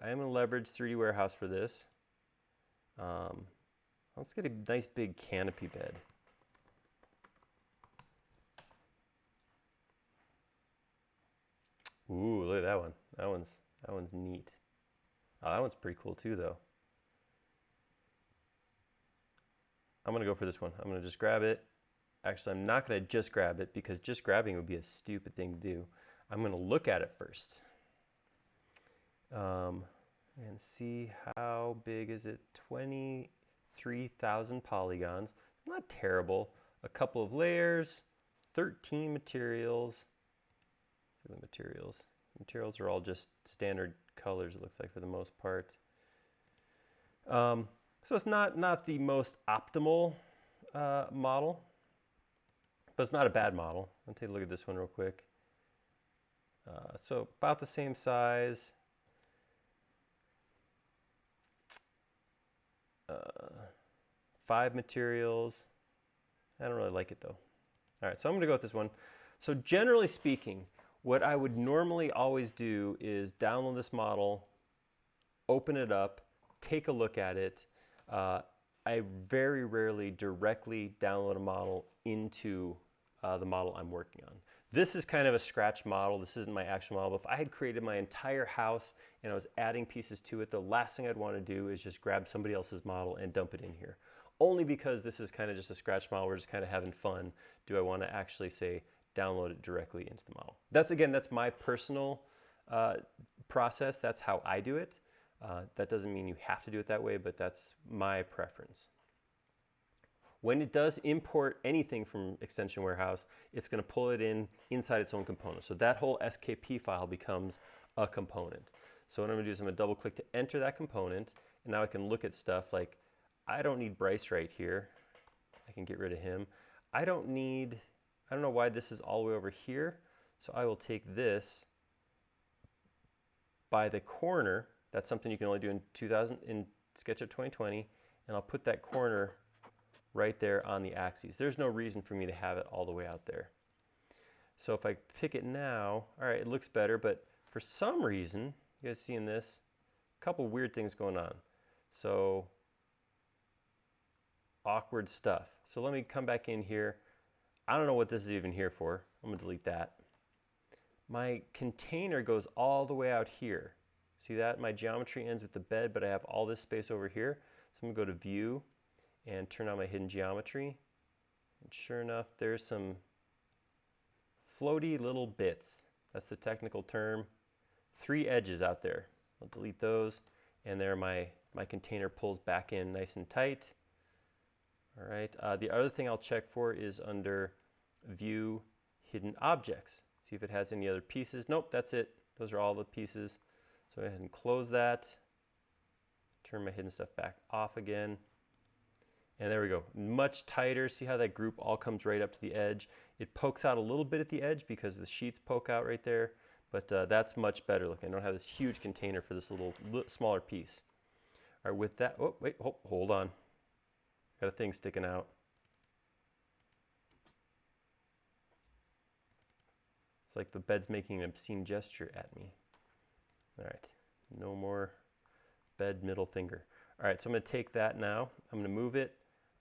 to leverage 3D Warehouse for this. Um, let's get a nice big canopy bed. Ooh, look at that one. That one's neat. Oh, that one's pretty cool too, though. I'm gonna go for this one. I'm gonna just grab it. Actually, I'm not gonna just grab it because just grabbing would be a stupid thing to do. I'm gonna look at it first. And see how big is it? 23,000 polygons. Not terrible. A couple of layers, 13 materials. Let's see the materials. Materials are all just standard colors, it looks like, for the most part. So it's not the most optimal model, but it's not a bad model. I'll take a look at this one real quick. So about the same size. 5 materials. I don't really like it though. All right, so I'm gonna go with this one. So generally speaking, what I would normally always do is download this model, open it up, take a look at it. I very rarely directly download a model into the model I'm working on. This is kind of a scratch model. This isn't my actual model. But if I had created my entire house and I was adding pieces to it, the last thing I'd want to do is just grab somebody else's model and dump it in here. Only because this is kind of just a scratch model. We're just kind of having fun. Do I want to actually say download it directly into the model? That's my personal process. That's how I do it. That doesn't mean you have to do it that way, but that's my preference. When it does import anything from Extension Warehouse, it's going to pull it inside its own component. So that whole SKP file becomes a component. So what I'm going to do is I'm going to double click to enter that component, and now I can look at stuff like, I don't need Bryce right here. I can get rid of him. I don't know why this is all the way over here. So I will take this by the corner. That's something you can only do in SketchUp 2020, and I'll put that corner right there on the axes. There's no reason for me to have it all the way out there. So if I pick it now, all right, it looks better, but for some reason, you guys seeing this? A couple weird things going on. So awkward stuff. So let me come back in here. I don't know what this is even here for. I'm gonna delete that. My container goes all the way out here. See that? My geometry ends with the bed, but I have all this space over here. So I'm gonna go to View and turn on my hidden geometry. And sure enough, there's some floaty little bits. That's the technical term. 3 edges out there. I'll delete those. And there my container pulls back in nice and tight. All right, the other thing I'll check for is under View, Hidden Objects. See if it has any other pieces. Nope, that's it. Those are all the pieces. So go ahead and close that. Turn my hidden stuff back off again. And there we go, much tighter. See how that group all comes right up to the edge? It pokes out a little bit at the edge because the sheets poke out right there, but that's much better looking. I don't have this huge container for this little smaller piece. All right, with that, oh, wait, hold on. Got a thing sticking out. It's like the bed's making an obscene gesture at me. All right, no more bed middle finger. All right, so I'm gonna take that now. I'm gonna move it.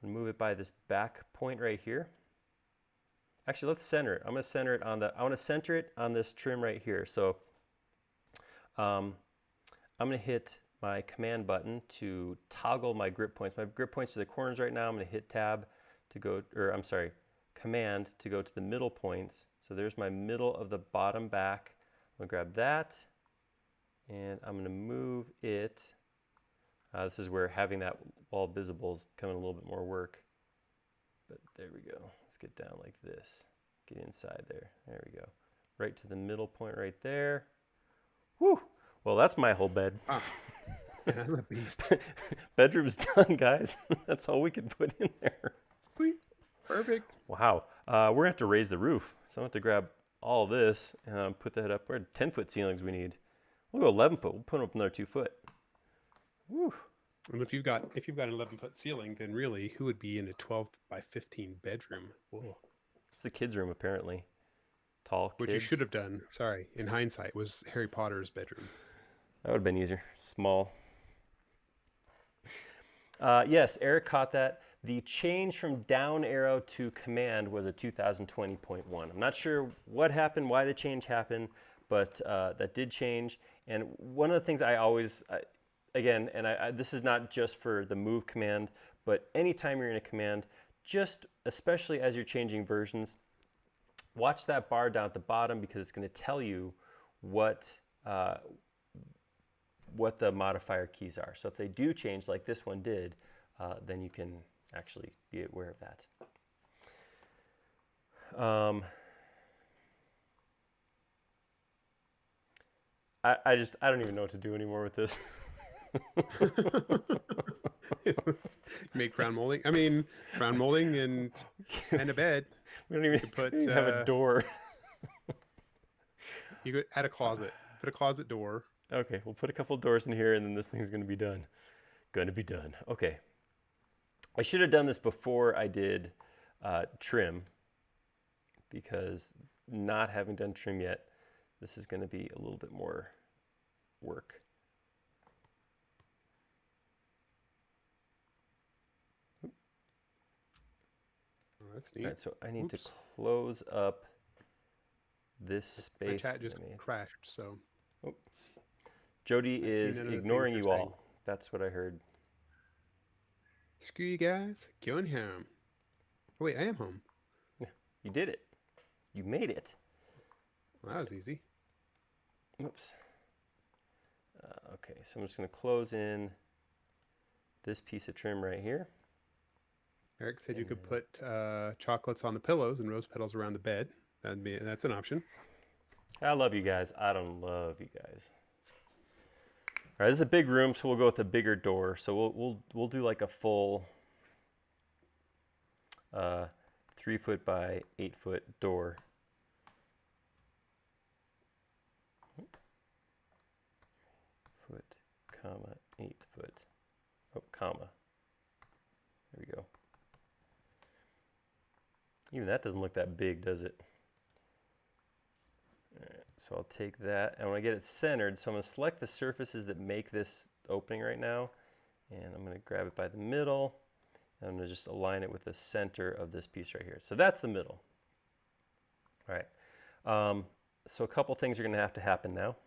I'm gonna move it by this back point right here. Actually, let's center it. I want to center it on this trim right here. So I'm gonna hit my command button to toggle my grip points. My grip points to the corners right now. I'm gonna hit tab to go, command to go to the middle points. So there's my middle of the bottom back. I'm gonna grab that and I'm gonna move it. This is where having that wall visible is becoming a little bit more work. But there we go. Let's get down like this. Get inside there. There we go. Right to the middle point right there. Whew. Well, that's my whole bed. Ah, man, I'm a beast. Bedroom's done, guys. That's all we can put in there. Sweet. Perfect. Wow. We're going to have to raise the roof. So I'm going to have to grab all this and put that up. We're at 10-foot ceilings we need. We'll go 11 foot. We'll put up another 2 foot. Woo. And if you've got an 11-foot ceiling, then really, who would be in a 12 by 15 bedroom? Whoa. It's the kids' room, apparently. Tall kids. What you should have done, sorry, in hindsight, was Harry Potter's bedroom. That would have been easier. Small. Yes, Eric caught that. The change from down arrow to command was a 2020.1. I'm not sure what happened, why the change happened, but that did change. And one of the things I always, again, and this is not just for the move command, but anytime you're in a command, just especially as you're changing versions, watch that bar down at the bottom because it's going to tell you what the modifier keys are. So if they do change like this one did, then you can actually be aware of that. I don't even know what to do anymore with this. Make crown molding. I mean, crown molding and a bed. We don't even, put, we don't even have a door. You could add a closet. Put a closet door. Okay, we'll put a couple doors in here and then this thing's going to be done. Going to be done. Okay. I should have done this before I did trim because not having done trim yet, this is going to be a little bit more work. Oh, that's neat. All right, so I need to close up this space. My chat just crashed, so. Oh. Jody is ignoring you all. That's what I heard. Screw you guys. Going home. Oh, wait, I am home. Yeah, you did it. You made it. Well, that was easy. Whoops. Okay, so I'm just going to close in this piece of trim right here. Eric said you could put chocolates on the pillows and rose petals around the bed. That's an option. I love you guys. I don't love you guys. All right, this is a big room, so we'll go with a bigger door. So we'll do like a full 3 foot by 8 foot door. Foot, comma, 8 foot. Oh, comma. There we go. Even that doesn't look that big, does it? All right, so I'll take that, and when I get it centered, so I'm going to select the surfaces that make this opening right now, and I'm going to grab it by the middle, and I'm going to just align it with the center of this piece right here. So that's the middle. All right. So a couple things are going to have to happen now.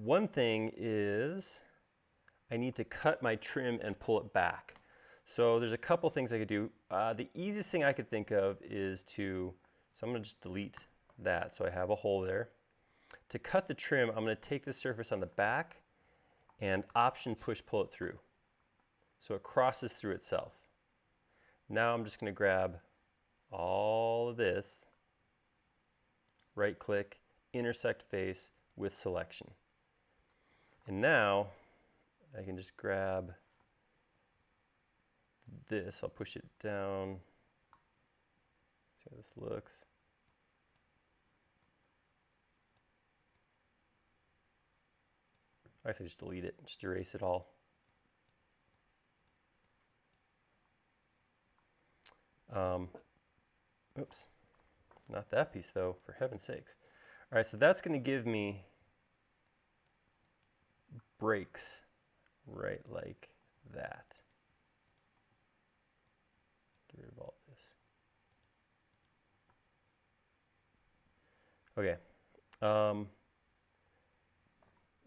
One thing is I need to cut my trim and pull it back. So there's a couple things I could do. The easiest thing I could think of is so I'm going to just delete that so I have a hole there. To cut the trim, I'm going to take the surface on the back and option push pull it through. So it crosses through itself. Now I'm just going to grab all of this, right click, intersect face with selection. And now I can just grab this, I'll push it down, see how this looks. Actually just delete it, just erase it all. Oops, not that piece though, for heaven's sakes. All right, so that's going to give me breaks right like that. Get rid of all this. Okay.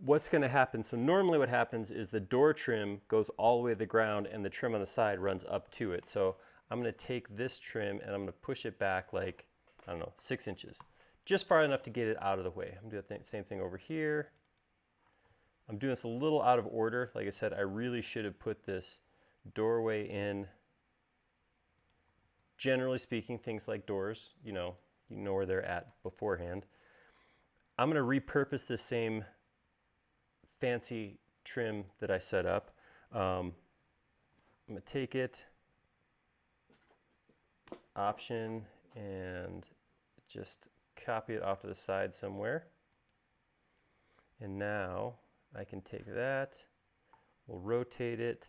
What's going to happen? So normally what happens is the door trim goes all the way to the ground and the trim on the side runs up to it. So I'm going to take this trim and I'm going to push it back like, I don't know, 6 inches. Just far enough to get it out of the way. I'm doing the same thing over here. I'm doing this a little out of order. Like I said, I really should have put this doorway in. Generally speaking, things like doors, you know where they're at beforehand. I'm going to repurpose the same fancy trim that I set up. I'm going to take it, Option, and just copy it off to the side somewhere. And now I can take that, we'll rotate it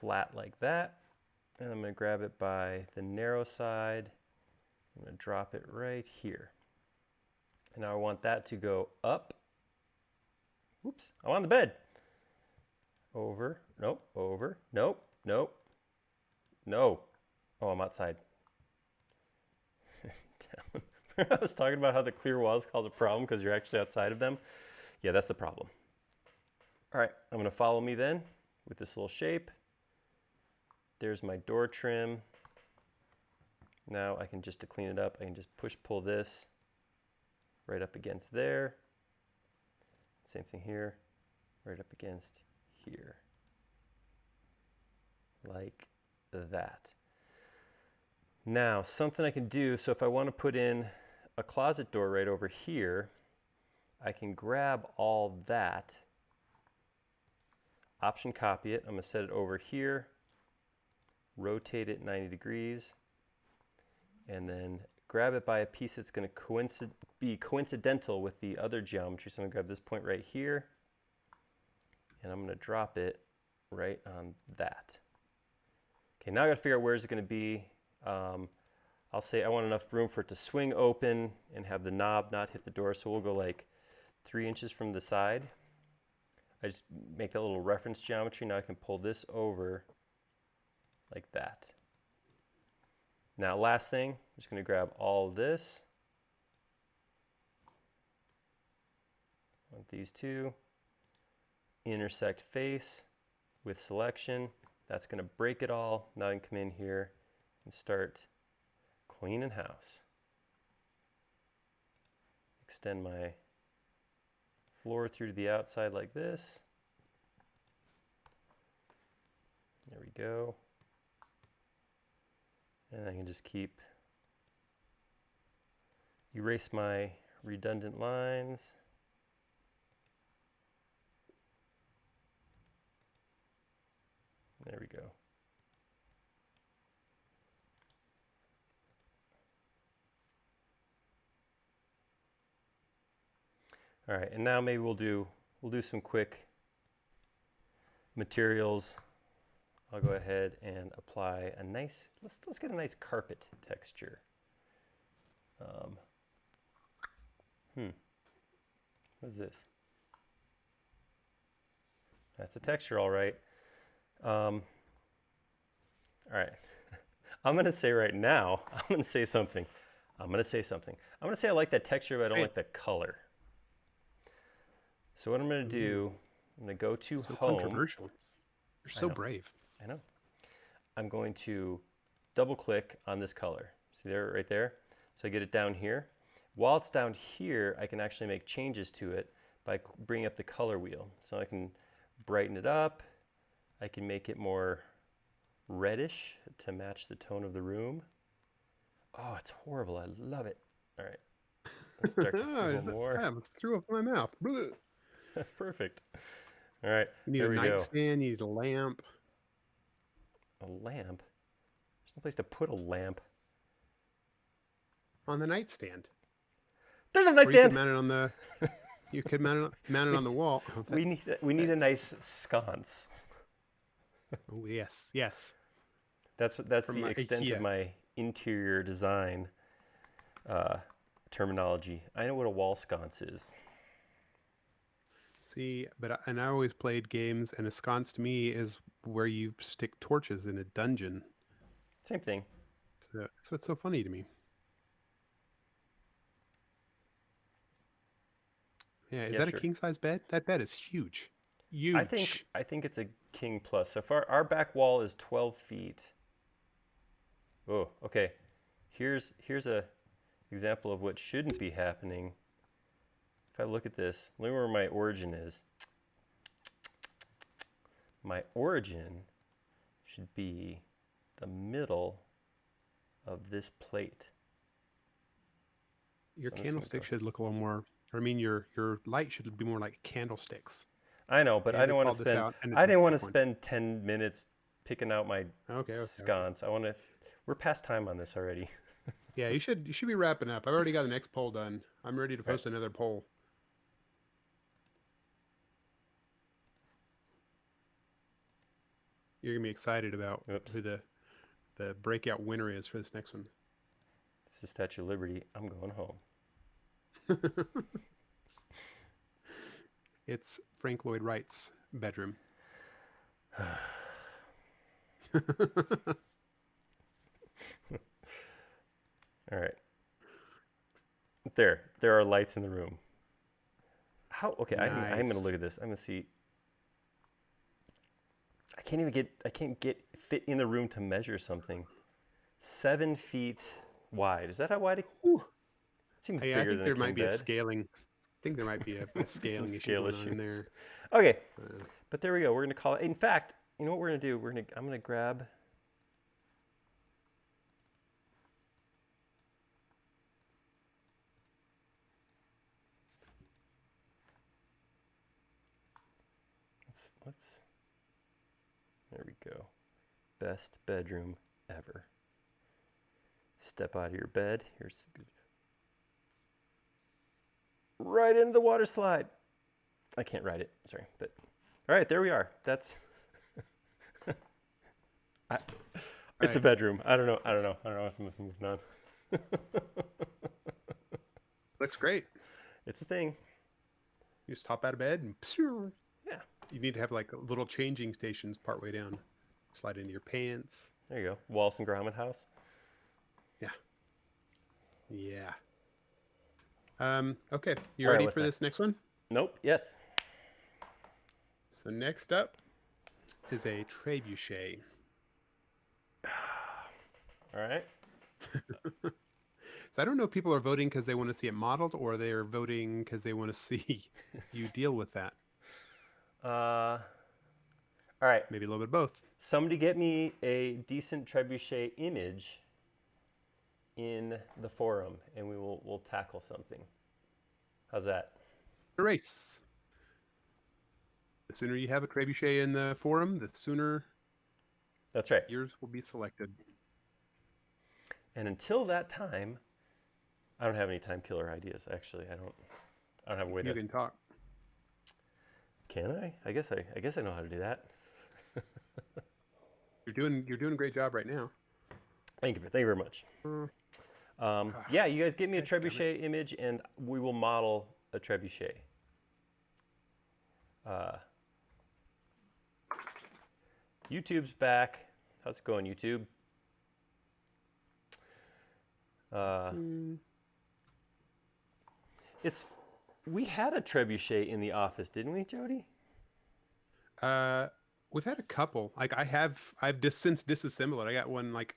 flat like that, and I'm going to grab it by the narrow side. I'm going to drop it right here. And now I want that to go up. Oops, I'm on the bed. Over, nope, over, nope, nope, no. Oh, I'm outside. Down. I was talking about how the clear walls cause a problem because you're actually outside of them. Yeah, that's the problem. All right, I'm going to follow me then with this little shape. There's my door trim. Now I can just, to clean it up, I can just push pull this right up against there. Same thing here, right up against here. Like that. Now, something I can do, so if I want to put in a closet door right over here, I can grab all that, Option copy it, I'm going to set it over here, rotate it 90 degrees, and then grab it by a piece that's going to be coincidental with the other geometry. So I'm going to grab this point right here, and I'm going to drop it right on that. Okay, now I got to figure out where is it going to be. I'll say I want enough room for it to swing open and have the knob not hit the door, so we'll go like 3 inches from the side. I just make that little reference geometry. Now I can pull this over like that. Now last thing, I'm just going to grab all of this. I want these two. Intersect face with selection. That's going to break it all. Now I can come in here and start cleaning house. Extend my floor through to the outside like this. There we go. And I can just keep, erase my redundant lines. There we go. All right, and now maybe we'll do some quick materials. I'll go ahead and apply a nice, let's get a nice carpet texture. What is this? That's a texture, all right. All right. I'm going to say right now, I'm going to say something. I'm going to say I like that texture, but I don't like the color. So what I'm going to do, I'm going to go to so Home. Controversial. You're so brave. I know. I'm going to double click on this color. See there, right there? So I get it down here. While it's down here, I can actually make changes to it by bringing up the color wheel. So I can brighten it up. I can make it more reddish to match the tone of the room. Oh, it's horrible. I love it. All right. Let's start a little more. I threw up in my mouth. That's perfect. All right. You need there a we nightstand, you need a lamp. A lamp? There's no place to put a lamp. On the nightstand. There's a nightstand. Or you could mount it on the you could mount it on the wall. Oh, we need a nice sconce. Oh yes, yes. That's the extent IKEA. of my interior design terminology. I know what a wall sconce is. See, and I always played games, and a sconce to me is where you stick torches in a dungeon. Same thing. So that's what's so funny to me. Yeah, is that a king size bed? That bed is huge. Huge. I think it's a king plus. So far, our back wall is 12 feet. Oh, okay. Here's a example of what shouldn't be happening. If I look at this, look where my origin is. My origin should be the middle of this plate. Your candlestick should look a little more Or I mean, your light should be more like candlesticks. I know, but I Andrew don't want to called this spend. out, and I it's a didn't want to good one. spend 10 minutes picking out my Okay. sconce. I want to. We're past time on this already. Yeah, you should be wrapping up. I've already got the next poll done. I'm ready to Right. post another poll. You're gonna be excited about Oops. who the breakout winner is for this next one. This is Statue of Liberty. I'm going home. It's Frank Lloyd Wright's bedroom. All right. There are lights in the room. How? Okay, I'm going to Nice. look at this. I'm going to see. I can't fit in the room to measure something. 7 feet wide. Is that how wide it? Whew. It seems Hey, bigger I think than there a king might be a bed. scaling. I think there might be a Some scaling issue scale going on in issues. there. Okay, but there we go. We're going to call it. In fact, you know what we're going to do? I'm going to grab. Let's. There we go. Best bedroom ever. Step out of your bed. Here's right into the water slide. I can't ride it. Sorry, but all right, there we are. That's. It's a bedroom. I don't know if I'm moving on. Looks great. It's a thing. You just hop out of bed and Yeah. you need to have like little changing stations partway down. Slide into your pants. There you go. Wallace and Gromit house. Yeah. Okay. You All right, ready what's for next? this next one? Nope. Yes. So next up is a trebuchet. All right. So I don't know if people are voting because they want to see it modeled or they're voting because they want to see you deal with that. All right. Maybe a little bit of both. Somebody get me a decent trebuchet image in the forum, and we'll tackle something. How's that? A race. The sooner you have a trebuchet in the forum, the sooner That's right. yours will be selected. And until that time, I don't have any time killer ideas. Actually, I don't have a way to. You can talk. Can I? I guess I know how to do that. You're doing a great job right now. Thank you very much. Yeah, you guys get me a trebuchet image, and we will model a trebuchet. YouTube's back. How's it going, YouTube? We had a trebuchet in the office, didn't we, Jody? We've had a couple. Like I've just since disassembled it. I got one like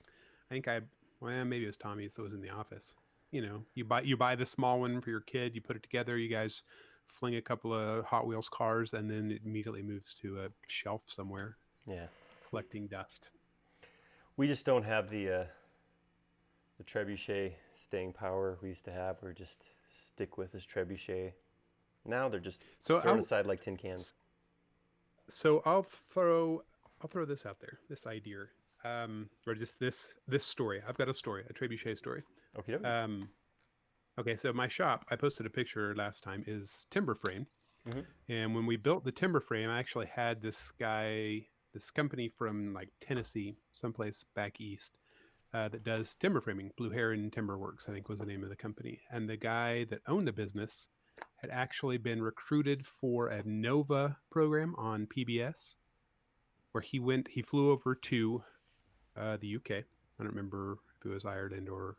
maybe it was Tommy's that was in the office. You know, you buy the small one for your kid, you put it together, you guys fling a couple of Hot Wheels cars, and then it immediately moves to a shelf somewhere. Yeah. Collecting dust. We just don't have the trebuchet staying power we used to have. We just stick with this trebuchet. Now they're just thrown aside like tin cans. So I'll throw this out there, this idea, or just this story. I've got a story, a trebuchet story. Okay. Okay. So my shop, I posted a picture last time, is timber frame, and when we built the timber frame, I actually had this company from like Tennessee, someplace back east, that does timber framing. Blue Heron Timber Works, I think, was the name of the company, and the guy that owned the business had actually been recruited for a NOVA program on PBS, where he flew over to the UK. I don't remember if it was Ireland or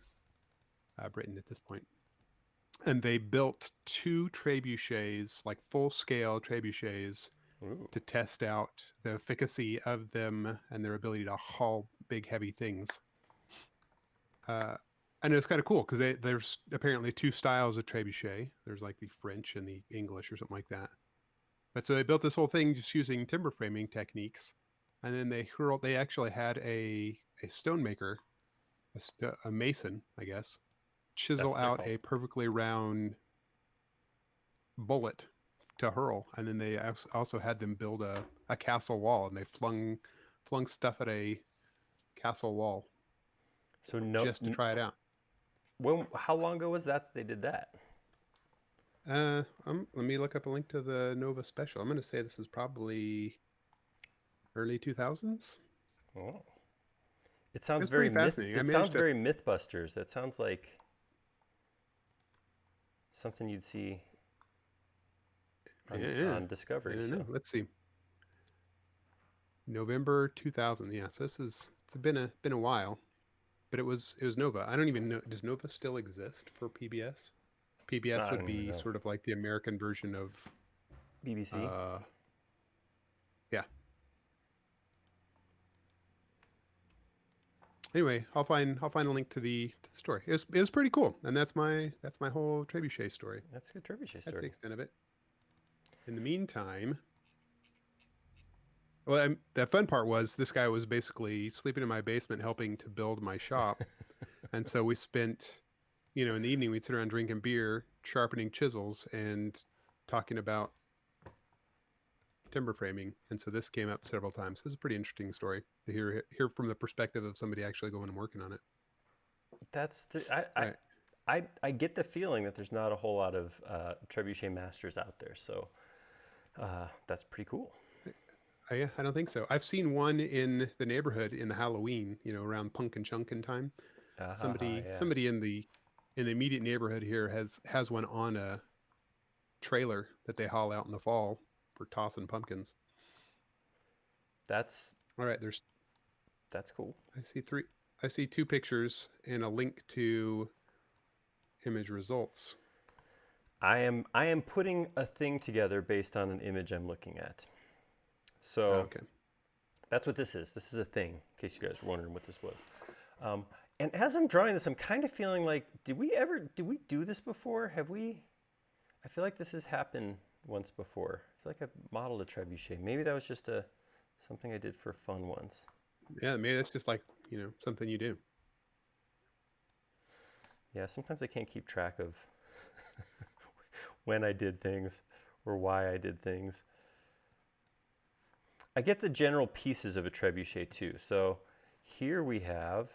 Britain at this point. And they built 2 trebuchets, like full-scale trebuchets, to test out the efficacy of them and their ability to haul big, heavy things. And it's kind of cool because there's apparently 2 styles of trebuchet. There's like the French and the English or something like that. But so they built this whole thing just using timber framing techniques. And then they actually had a stonemaker, a mason, I guess, chisel out a perfectly round bullet to hurl, and then they also had them build a castle wall, and they flung stuff at a castle wall So just to try it out. how long ago was that they did that? Let me look up a link to the Nova special. I'm going to say this is probably early 2000s. Oh. It sounds It's pretty very fascinating. It I sounds managed to. very Mythbusters. That sounds like something you'd see on I Discovery. don't know. So Let's see. November 2000. Yeah, so it's been a while, but it was Nova. I don't even know. Does Nova still exist for PBS? PBS I would don't even be know. sort of like the American version of BBC. uh yeah. Anyway, I'll find a link to the story. It was pretty cool, and that's my whole Trebuchet story. That's a good Trebuchet That's the story. extent of it. In the meantime, well, the fun part was this guy was basically sleeping in my basement helping to build my shop. And so we spent, in the evening, we'd sit around drinking beer, sharpening chisels, and talking about timber framing. And so this came up several times. It was a pretty interesting story to hear from the perspective of somebody actually going and working on it. Right. I get the feeling that there's not a whole lot of Trebuchet masters out there. So that's pretty cool. I don't think so. I've seen one in the neighborhood in the Halloween, around Pumpkin Chunkin time. Yeah. Somebody in the immediate neighborhood here has one on a trailer that they haul out in the fall for tossing pumpkins. That's All right, that's cool. I see two pictures and a link to image results. I am putting a thing together based on an image I'm looking at. So Okay. that's what this is. This is a thing, in case you guys were wondering what this was. And as I'm drawing this, I'm kind of feeling like, did we do this before? I feel like this has happened once before. I feel like I've modeled a trebuchet. Maybe that was just something I did for fun once. Yeah, maybe that's just like, something you do. Yeah, sometimes I can't keep track of when I did things or why I did things. I get the general pieces of a trebuchet too. So here we have,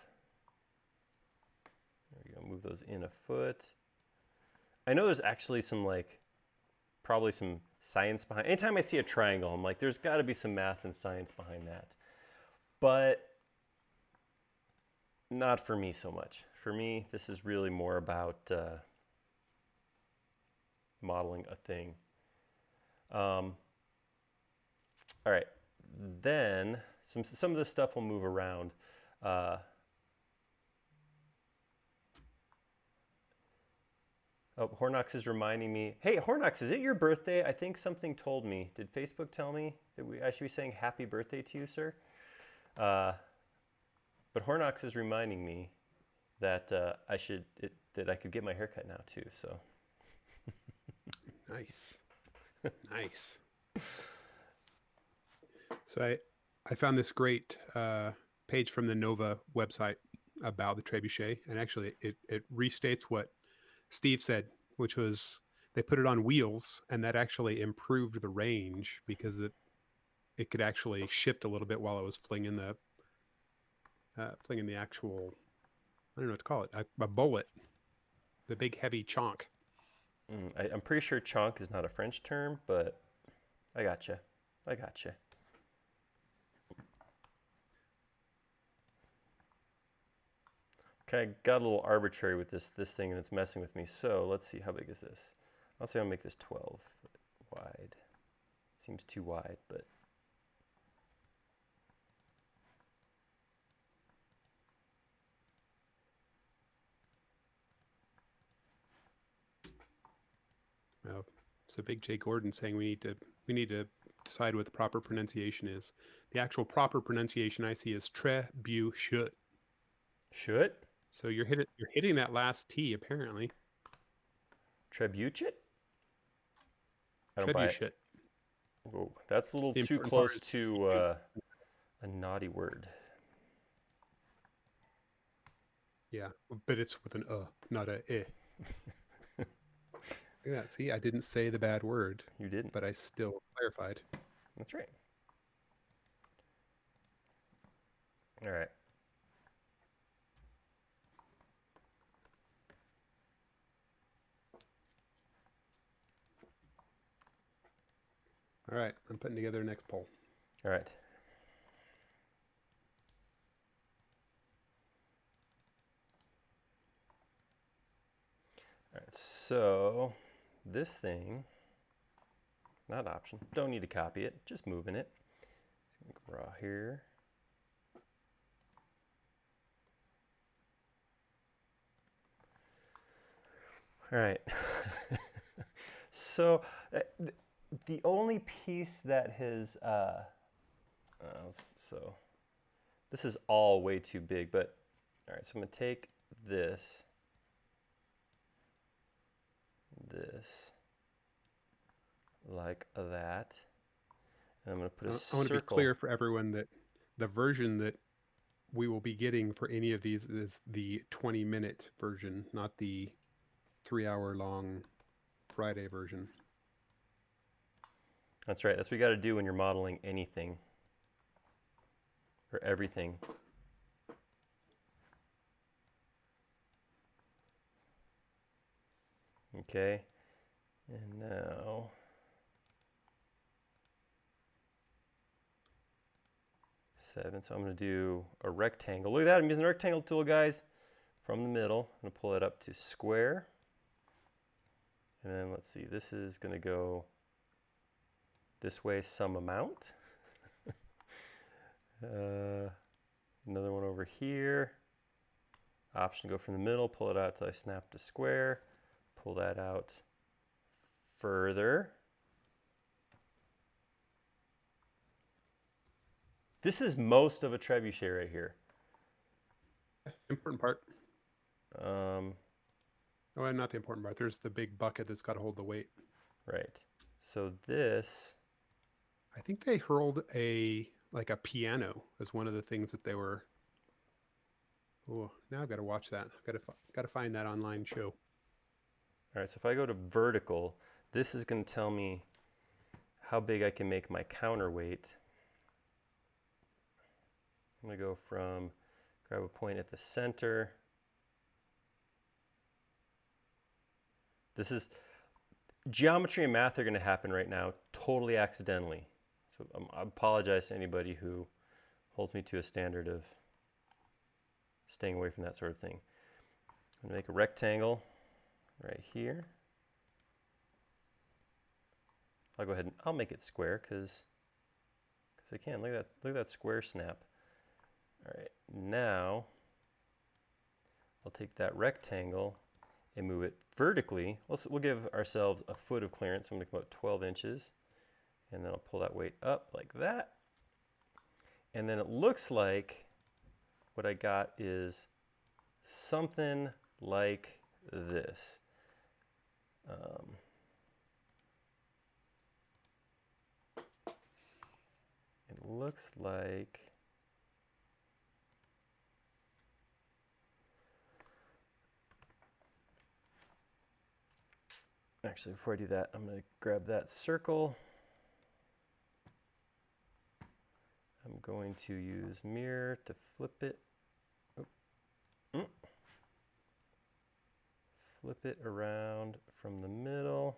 there we go, move those in a foot. I know there's actually probably some science behind. Anytime I see a triangle, I'm like, there's got to be some math and science behind that. But not for me so much. For me, this is really more about modeling a thing. All right, then some of this stuff will move around. Oh, Hornox is reminding me. Hey, Hornox, is it your birthday? I think something told me. Did Facebook tell me that I should be saying happy birthday to you, sir? But Hornox is reminding me that that I could get my haircut now too. So Nice. Nice. So I found this great page from the Nova website about the trebuchet, and actually it restates what Steve said, which was they put it on wheels, and that actually improved the range because it could actually shift a little bit while it was flinging the actual, I don't know what to call it, a bullet, the big heavy chonk. I'm pretty sure chonk is not a French term, but I gotcha. I gotcha. Okay, I got a little arbitrary with this thing, and it's messing with me. So let's see, how big is this? I'll say I'll make this 12 wide. Seems too wide, but So Big J Gordon saying we need to decide what the proper pronunciation is. The actual proper pronunciation I see is Trebuchet. should So you're hitting that last T apparently. Trebuchet? I don't buy it. Trebuchet. Whoa, that's a little The too important part close is to a naughty word. yeah, but it's with an not a. Yeah, see, I didn't say the bad word, You didn't. but I still clarified. That's right. All right. All right, I'm putting together the next poll. All right. All right, so this thing, not option, don't need to copy it, just moving it. It's gonna go raw here. All right. So the only piece that has, so this is all way too big, but all right, so I'm gonna take this, like that, and I'm gonna put a I want to be circle. clear for everyone that the version that we will be getting for any of these is the 20-minute version, not the 3-hour long Friday version. That's right, that's what you gotta do when you're modeling anything, or everything. Okay, and now seven. So I'm going to do a rectangle. Look at that, I'm using the rectangle tool, guys, from the middle. I'm going to pull it up to square. And then let's see, this is going to go this way some amount. Another one over here. Option to go from the middle, pull it out till I snap to square. Pull that out further. This is most of a trebuchet right here. Important part. Um, Oh, and not the important part. There's the big bucket that's got to hold the weight. right. So this, I think they hurled a piano as one of the things that they were. Oh, now I've got to watch that. Got to find that online show. all right, so if I go to vertical, this is going to tell me how big I can make my counterweight. I'm going to go from, grab a point at the center. This is, geometry and math are going to happen right now totally accidentally. So I apologize to anybody who holds me to a standard of staying away from that sort of thing. I'm going to make a rectangle right here. I'll go ahead and I'll make it square because I can. Look at that square snap. All right, now I'll take that rectangle and move it vertically. We'll give ourselves a foot of clearance. I'm going to come about 12 inches, and then I'll pull that weight up like that. And then it looks like what I got is something like this. It looks like actually, before I do that, I'm going to grab that circle. I'm going to use mirror to flip it. Flip it around from the middle.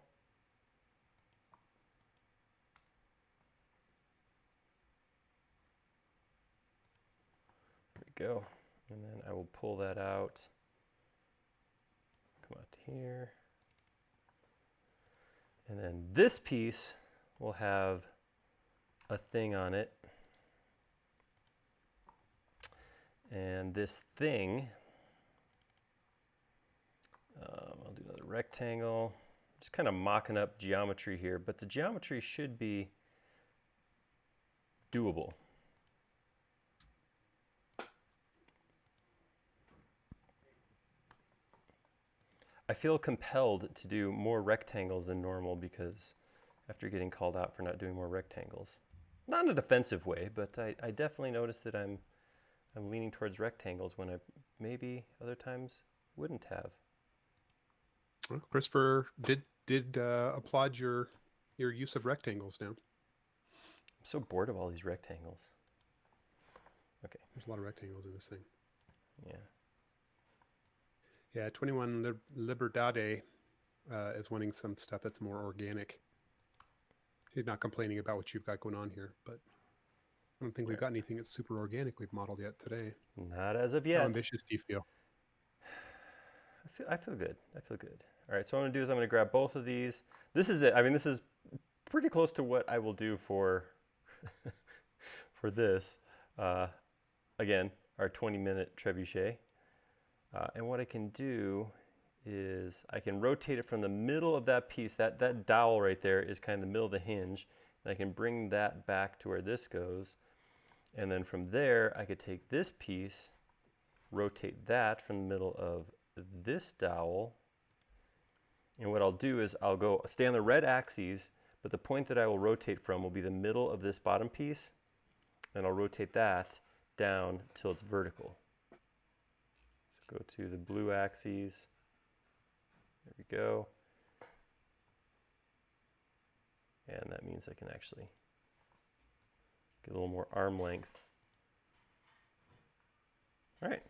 There we go. And then I will pull that out. Come out to here. And then this piece will have a thing on it. And this thing, I'll do another rectangle. Just kind of mocking up geometry here, but the geometry should be doable. I feel compelled to do more rectangles than normal because after getting called out for not doing more rectangles. Not in a defensive way, but I definitely notice that I'm leaning towards rectangles when I maybe other times wouldn't have. Well, Christopher did did applaud your use of rectangles now. I'm so bored of all these rectangles. Okay. There's a lot of rectangles in this thing. Yeah. Yeah, 21 Liberdade is wanting some stuff that's more organic. He's not complaining about what you've got going on here, but I don't think we've got anything that's super organic we've modeled yet today. Not as of yet. How ambitious do you feel? I feel good. I feel good. All right, so what I'm going to do is I'm going to grab both of these. This is it. I mean, this is pretty close to what I will do for for this. Again, our 20-minute trebuchet. And what I can do is I can rotate it from the middle of that piece. That dowel right there is kind of the middle of the hinge. And I can bring that back to where this goes. And then from there, I could take this piece, rotate that from the middle of this dowel. And what I'll do is I'll stay on the red axes, but the point that I will rotate from will be the middle of this bottom piece. And I'll rotate that down till it's vertical. So go to the blue axes. There we go. And that means I can actually get a little more arm length. All right,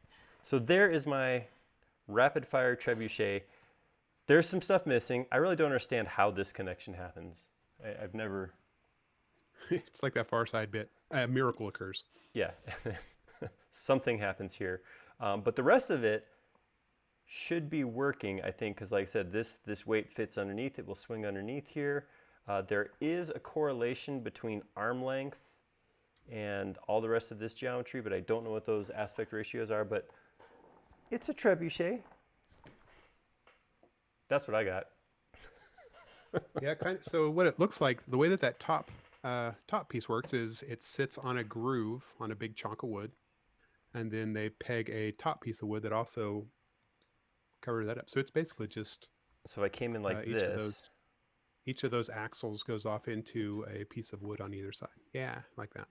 so there is my rapid fire trebuchet. There's some stuff missing. I really don't understand how this connection happens. I've never... It's like that Far Side bit. A miracle occurs. Yeah, something happens here. But the rest of it should be working, I think, because like I said, this weight fits underneath. It will swing underneath here. There is a correlation between arm length and all the rest of this geometry, but I don't know what those aspect ratios are, but it's a trebuchet. That's what I got. Yeah, kind of. So what it looks like, the way that top piece works is it sits on a groove on a big chunk of wood, and then they peg a top piece of wood that also covers that up. So it's basically just... So I came in like this. Each of those axles goes off into a piece of wood on either side. Yeah, like that.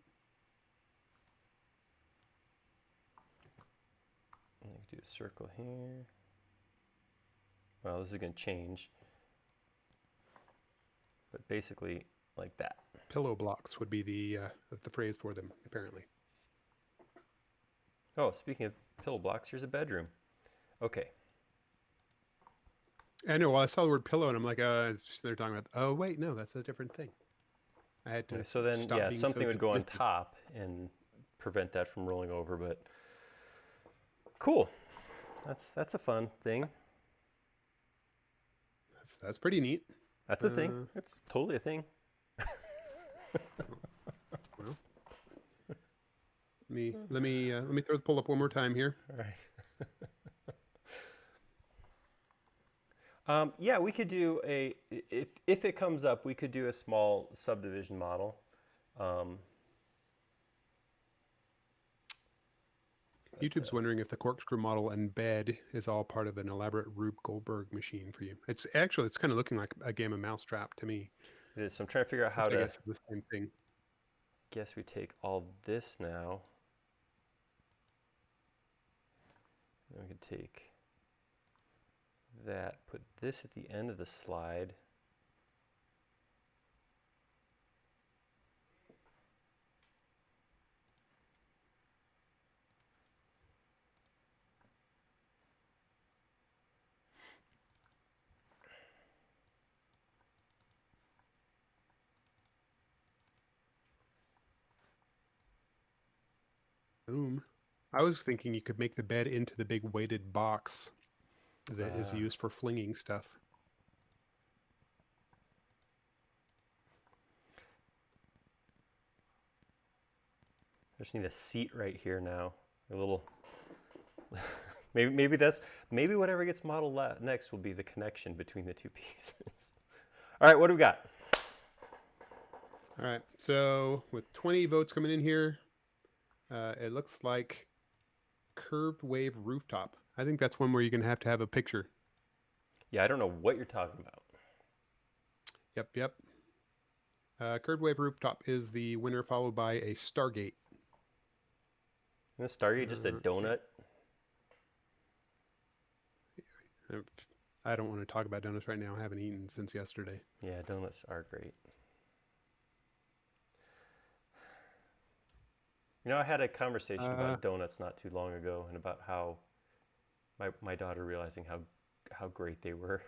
I can do a circle here. Well, this is going to change. But basically like that. Pillow blocks would be the phrase for them, apparently. Oh, speaking of pillow blocks, here's a bedroom. Okay. I know. Well, I saw the word pillow, and I'm like, they're talking about... Oh, wait, no, that's a different thing. I had to. So then, yeah, something would go on top and prevent that from rolling over. But cool. That's a fun thing. That's pretty neat. That's a thing. That's totally a thing. Well, let me throw the pull up one more time here. All right. Yeah, we could do if it comes up, we could do a small subdivision model. YouTube's wondering if the corkscrew model and bed is all part of an elaborate Rube Goldberg machine for you. It's kind of looking like a game of Mousetrap to me. It is. So I'm trying to figure out how to... I guess the same thing. I guess we take all this now. Then we could take that, put this at the end of the slide. Boom. I was thinking you could make the bed into the big weighted box that is used for flinging stuff. I just need a seat right here now. A little. maybe whatever gets modeled next will be the connection between the two pieces. All right, what do we got? All right, so with 20 votes coming in here, it looks like curved wave rooftop. I think that's one where you're going to have a picture. Yeah, I don't know what you're talking about. Yep. Curved wave rooftop is the winner, followed by a Stargate. Isn't a Stargate just a donut? I don't want to talk about donuts right now. I haven't eaten since yesterday. Yeah, donuts are great. You know, I had a conversation Uh, about donuts not too long ago, and about how my daughter realizing how great they were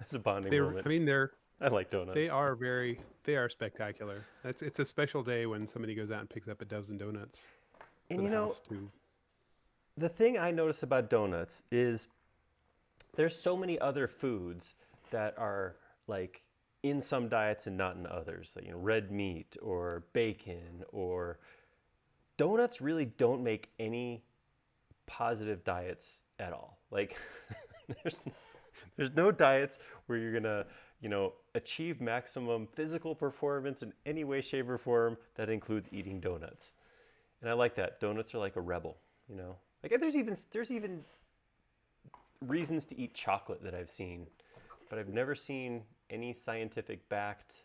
as a bonding moment. I mean, I like they donuts. are they are spectacular. It's a special day when somebody goes out and picks up a dozen donuts And for you the know, house too. the thing I notice about donuts is there's so many other foods that are like in some diets and not in others. Like, you know, red meat or bacon, or donuts really don't make any positive diets at all. Like there's there's no diets where you're gonna, you know, achieve maximum physical performance in any way, shape, or form that includes eating donuts. And I like that. Donuts are like a rebel, you know. Like there's even reasons to eat chocolate that I've seen, but I've never seen any scientific backed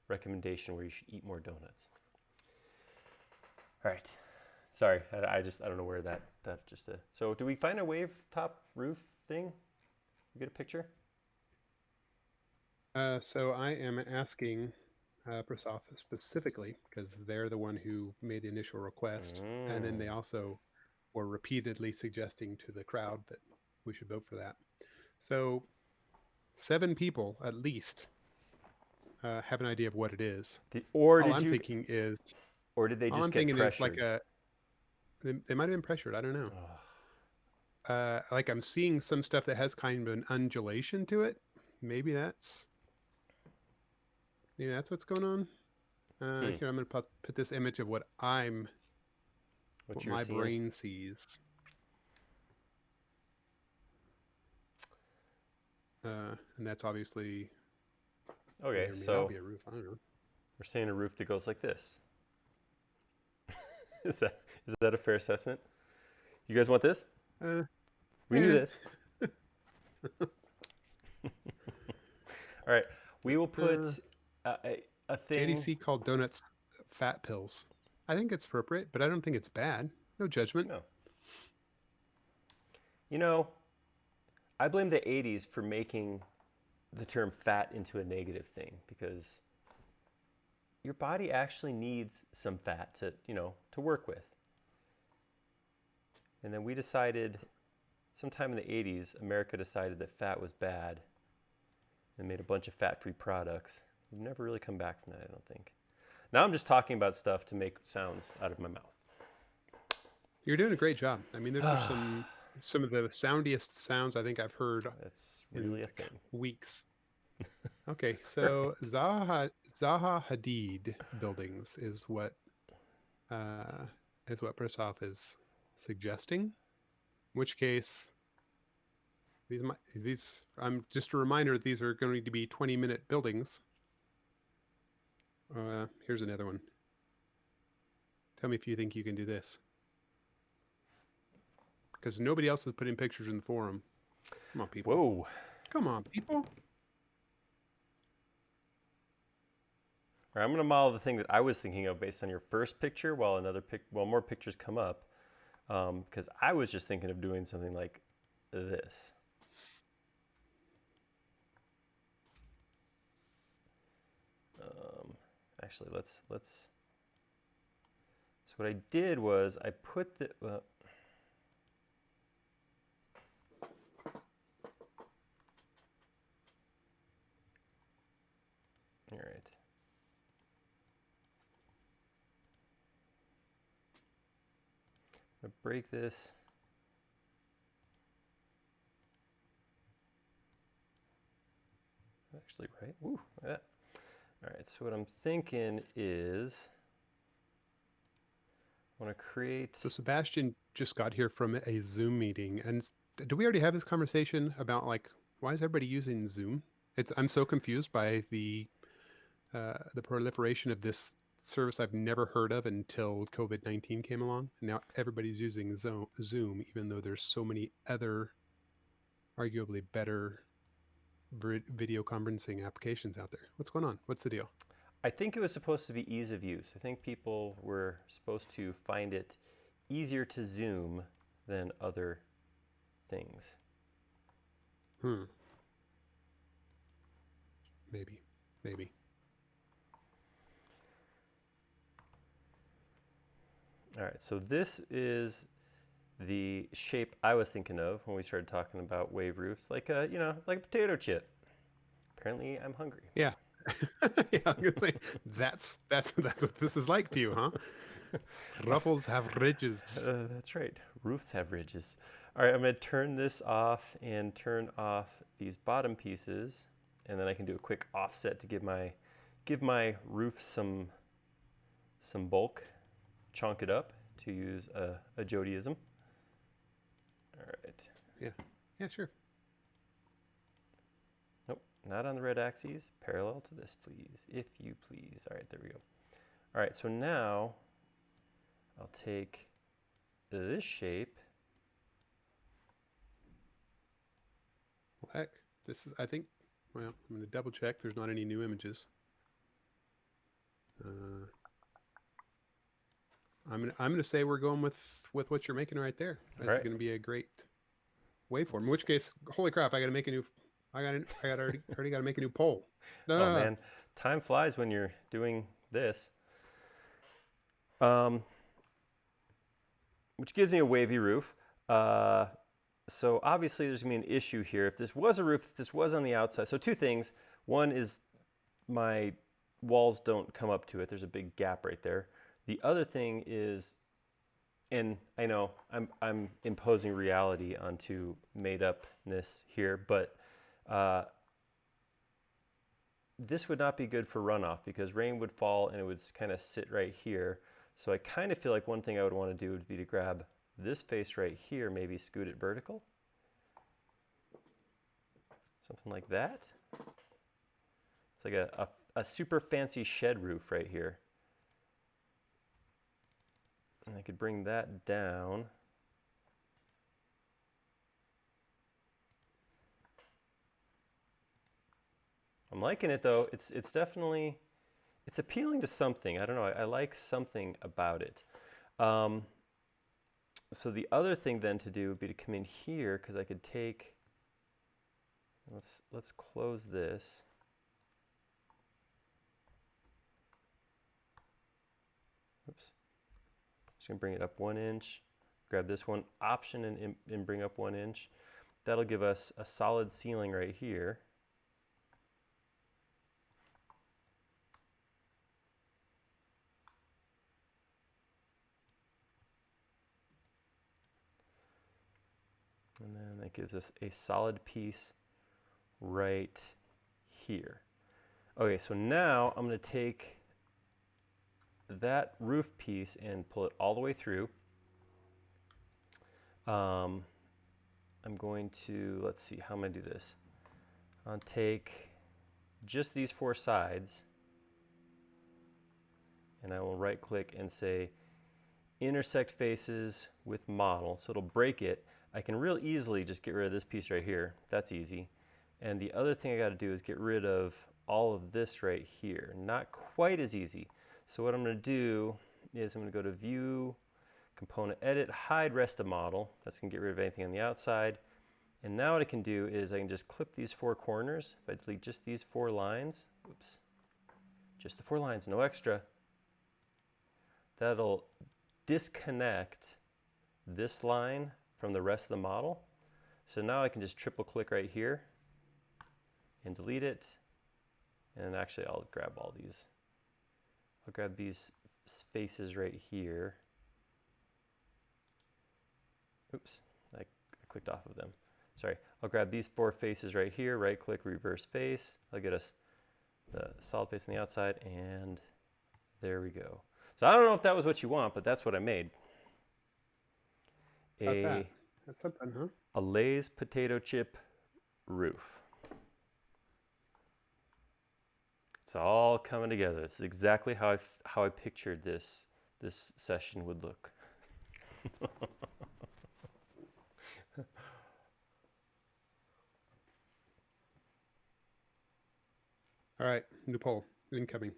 recommendation where you should eat more donuts. All right. Sorry, I don't know where that just. So do we find a wave top roof thing? You get a picture? So I am asking Prasoth specifically because they're the one who made the initial request, and then they Mm. also were repeatedly suggesting to the crowd that we should vote for that. So 7 people at least have an idea of what it is. Did, or All did I'm you? thinking is, Or did they all just I'm get thinking is like pressured? they might have been pressured. I don't know. Ugh. Like I'm seeing some stuff that has kind of an undulation to it. Maybe that's what's going on. Hmm. Here I'm going to put this image of what What you're my seeing? brain sees. And that's obviously may Okay, or may not so be a roof. I don't know. we're saying a roof that goes like this. Is that a fair assessment? You guys want this? Uh, We knew eh. this. All right, we will Uh, put a thing. JDC called donuts fat pills. I think it's appropriate, but I don't think it's bad. No judgment. No, you know, I blame the '80s for making the term fat into a negative thing, because your body actually needs some fat to, you know, to work with. And then we decided, sometime in the '80s, America decided that fat was bad and made a bunch of fat-free products. We've never really come back from that, I don't think. Now I'm just talking about stuff to make sounds out of my mouth. You're doing a great job. I mean, those are some of the soundiest sounds I think I've heard That's in really a thing. weeks. Okay, so Zaha Hadid buildings uh, is what Prasoth is suggesting. In which case, these I'm just a reminder, these are going to be 20-minute buildings. Here's another one. Tell me if you think you can do this, because nobody else is putting pictures in the forum. Come on, people. Whoa. Come on, people. All right, I'm going to model the thing that I was thinking of based on your first picture, while more pictures come up, because I was just thinking of doing something like this. Actually, let's. So what I did was I put the. All right. I'm gonna break this. Actually, right? Ooh, look at that. All right, so what I'm thinking is I want to create. So Sebastian just got here from a Zoom meeting, and do we already have this conversation about like why is everybody using Zoom? I'm so confused by the proliferation of this service I've never heard of until COVID-19 came along. And now everybody's using Zoom, even though there's so many other arguably better video conferencing applications out there. What's going on? What's the deal? I think it was supposed to be ease of use. I think people were supposed to find it easier to Zoom than other things. Maybe. All right, so this is the shape I was thinking of when we started talking about wave roofs, like a, like a potato chip. Apparently, I'm hungry. Yeah. Yeah, I'm gonna say that's what this is like to you, huh? Ruffles have ridges. That's right. Roofs have ridges. All right, I'm going to turn this off and turn off these bottom pieces, and then I can do a quick offset to give my roof some bulk, chonk it up, to use a Jodyism. All right. Yeah, sure. Nope, not on the red axes. Parallel to this, please, if you please. All right, there we go. All right, so now I'll take this shape. Well, heck, this is, I think, well, I'm going to double check. There's not any new images. I'm gonna say we're going with what you're making right there. That's right. going to be a great waveform. In which case, holy crap, I got to make a new. already got to make a new poll. Oh man, time flies when you're doing this. Which gives me a wavy roof. So obviously there's gonna be an issue here. If this was a roof, if this was on the outside. So two things. One is my walls don't come up to it. There's a big gap right there. The other thing is, and I know I'm imposing reality onto made upness here, but this would not be good for runoff because rain would fall and it would kind of sit right here. So I kind of feel like one thing I would want to do would be to grab this face right here, maybe scoot it vertical. Something like that. It's like a super fancy shed roof right here. And I could bring that down. I'm liking it though. It's definitely, it's appealing to something. I don't know. I like something about it. So the other thing then to do would be to come in here because I could take. Let's close this. Oops. Just gonna bring it up 1 inch. Grab this one option and bring up 1 inch. That'll give us a solid ceiling right here. And then that gives us a solid piece right here. Okay, so now I'm going to take that roof piece and pull it all the way through. I'm going to, let's see, how am I going to do this? I'll take just these 4 sides and I will right click and say Intersect Faces with Model. So it'll break it. I can real easily just get rid of this piece right here. That's easy. And the other thing I got to do is get rid of all of this right here. Not quite as easy. So what I'm going to do is I'm going to go to View, Component Edit, Hide Rest of Model. That's going to get rid of anything on the outside. And now what I can do is I can just clip these 4 corners. If I delete just these 4 lines, oops, just the 4 lines, no extra. That'll disconnect this line from the rest of the model. So now I can just triple click right here and delete it. And actually I'll grab all these. I'll grab these faces right here. Oops, I clicked off of them. Sorry, I'll grab these 4 faces right here, right click, reverse face. I'll get us the solid face on the outside and there we go. So I don't know if that was what you want, but that's what I made. That's something, huh? A Lay's potato chip roof. It's all coming together. It's exactly how I pictured this session would look. All right, new poll incoming.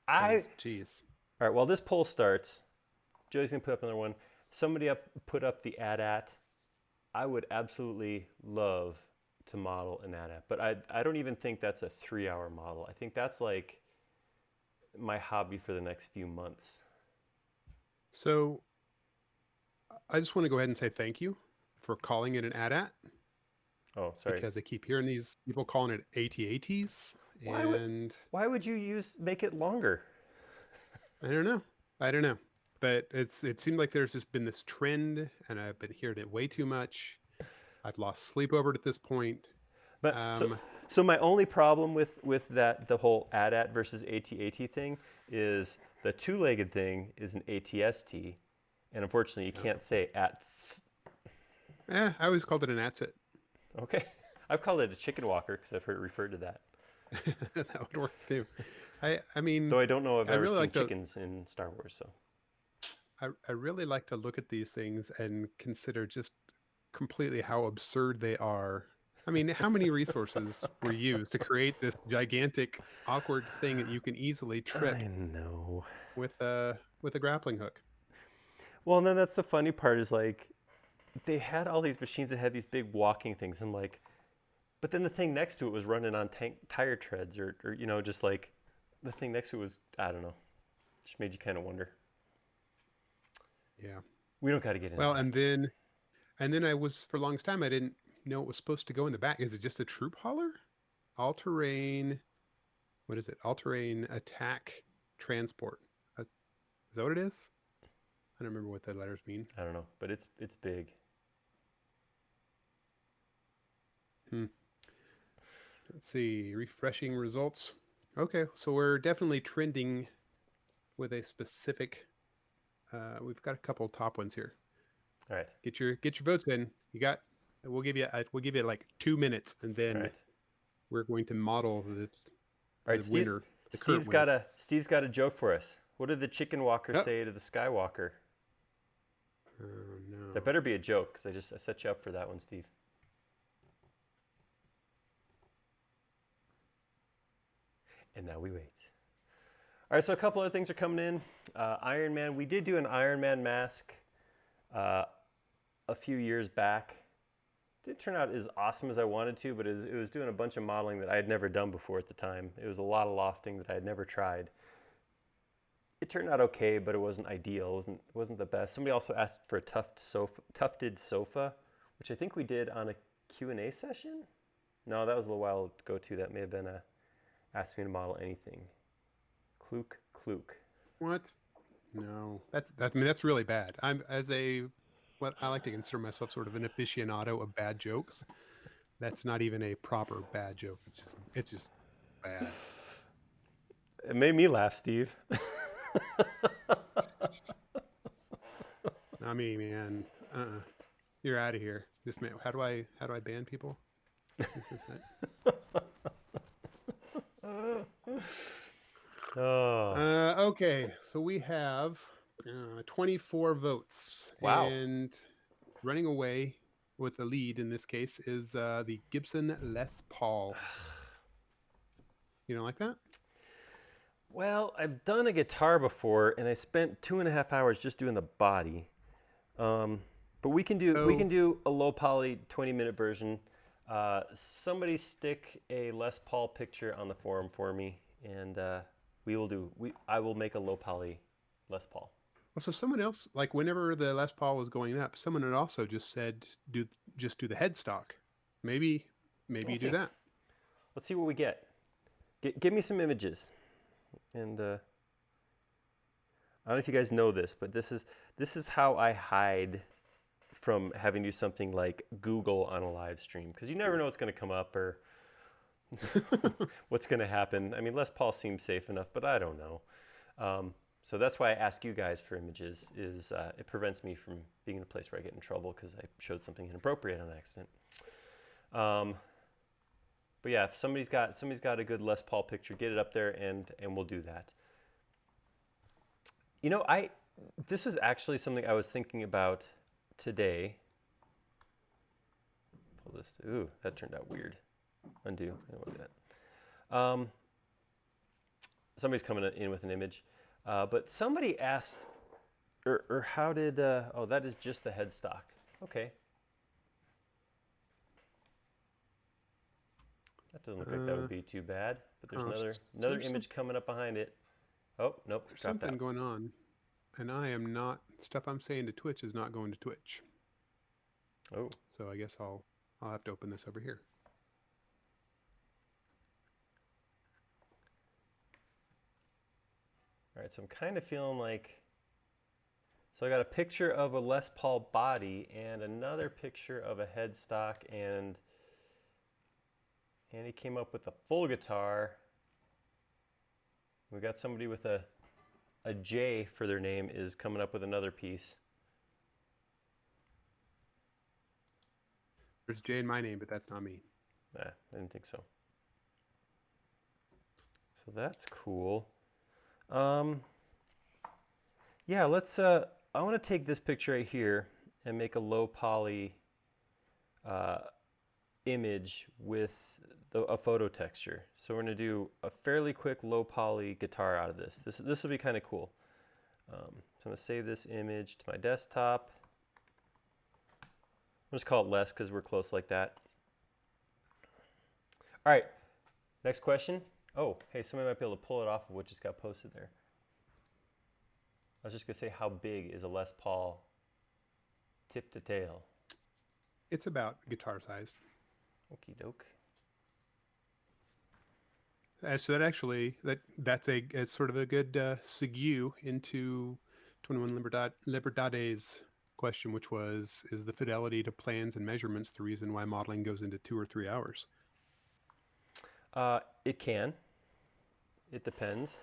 Jeez. All right, while this poll starts, Joey's gonna put up another one. Somebody put up the AT-AT. I would absolutely love to model an AT-AT, but I don't even think that's a 3-hour model. I think that's like my hobby for the next few months. So I just want to go ahead and say thank you for calling it an AT-AT. Oh, sorry. Because I keep hearing these people calling it AT-ATs. Why would you make it longer? I don't know. But it seemed like there's just been this trend, and I've been hearing it way too much. I've lost sleep over it at this point. But so my only problem with that, the whole AT-AT versus AT-AT thing, is the two-legged thing is an ATST, and unfortunately you can't say ATS. I always called it an ATST. Okay, I've called it a chicken walker because I've heard it referred to that. That would work too. I mean, though I don't know if I've ever really seen chickens in Star Wars, so. I really like to look at these things and consider just completely how absurd they are. I mean, how many resources were used to create this gigantic, awkward thing that you can easily trip I know. with a grappling hook? Well, and then that's the funny part is like, they had all these machines that had these big walking things, and like, but then the thing next to it was running on tire treads, or just like, the thing next to it was, I don't know, just made you kind of wonder. Yeah. We don't got to get into Well, that. and then I was, for the longest time, I didn't know it was supposed to go in the back. Is it just a troop hauler? All-terrain, what is it? All-terrain attack transport. Is that what it is? I don't remember what the letters mean. I don't know, but it's big. Let's see, refreshing results. Okay, so we're definitely trending with a specific. We've got a couple top ones here. All right. Get your votes in. We'll give you like 2 minutes, and then we're going to model the winner. Steve's got a joke for us. What did the chicken walker say to the Skywalker? Oh no! That better be a joke, because I set you up for that one, Steve. And now we wait. All right, so a couple other things are coming in. Ironman, we did do an Ironman Mask a few years back. Didn't turn out as awesome as I wanted to, but it was doing a bunch of modeling that I had never done before at the time. It was a lot of lofting that I had never tried. It turned out okay, but it wasn't ideal. It wasn't the best. Somebody also asked for a tufted sofa, which I think we did on a Q&A session. No, that was a little while ago too. That may have been asked me to model anything. Klook. What? No, that's really bad. I'm what I like to consider myself sort of an aficionado of bad jokes. That's not even a proper bad joke. It's just bad. It made me laugh, Steve. Not me, man. You're out of here. This man. How do I ban people? This is it. Okay, so we have 24 votes. Wow. And running away with the lead in this case is the Gibson Les Paul. You don't like that? Well, I've done a guitar before, and I spent 2.5 hours just doing the body. But we can do a low poly 20-minute version. Somebody stick a Les Paul picture on the forum for me, and I will make a low poly Les Paul. Well, so someone else, like whenever the Les Paul was going up, someone had also just said do the headstock. Maybe you do that. Let's see what we get. Give me some images. And I don't know if you guys know this, but this is how I hide from having to do something like Google on a live stream, because you never know what's going to come up or what's going to happen. I mean, Les Paul seems safe enough, but I don't know. So that's why I ask you guys for images. It prevents me from being in a place where I get in trouble because I showed something inappropriate on accident. But yeah, if somebody's got a good Les Paul picture, get it up there, and we'll do that. You know, this was actually something I was thinking about today. Pull this. Ooh, that turned out weird. Undo. I don't want to do that. Somebody's coming in with an image, but somebody asked, or how did? Oh, that is just the headstock. Okay. Doesn't look like that would be too bad, but there's another there's image coming up behind it. Oh, nope, There's dropped something out. going on, and I am not, stuff I'm saying to Twitch is not going to Twitch. Oh. So I guess I'll have to open this over here. All right, so I'm kind of feeling like, so I got a picture of a Les Paul body and another picture of a headstock, and he came up with a full guitar. We got somebody with a J for their name is coming up with another piece. There's J in my name, but that's not me. Nah, I didn't think so. So that's cool. Yeah, let's, I want to take this picture right here and make a low poly image with a photo texture. So we're going to do a fairly quick low poly guitar out of this. This will be kind of cool. So I'm going to save this image to my desktop. I'll just call it Les because we're close like that. All right, next question. Oh, hey, somebody might be able to pull it off of what just got posted there. I was just going to say, how big is a Les Paul tip to tail? It's about guitar sized. Okie doke. So that actually, that's it's sort of a good segue into 21 Liberdade's question, which was, is the fidelity to plans and measurements the reason why modeling goes into 2 or 3 hours? It can. It depends.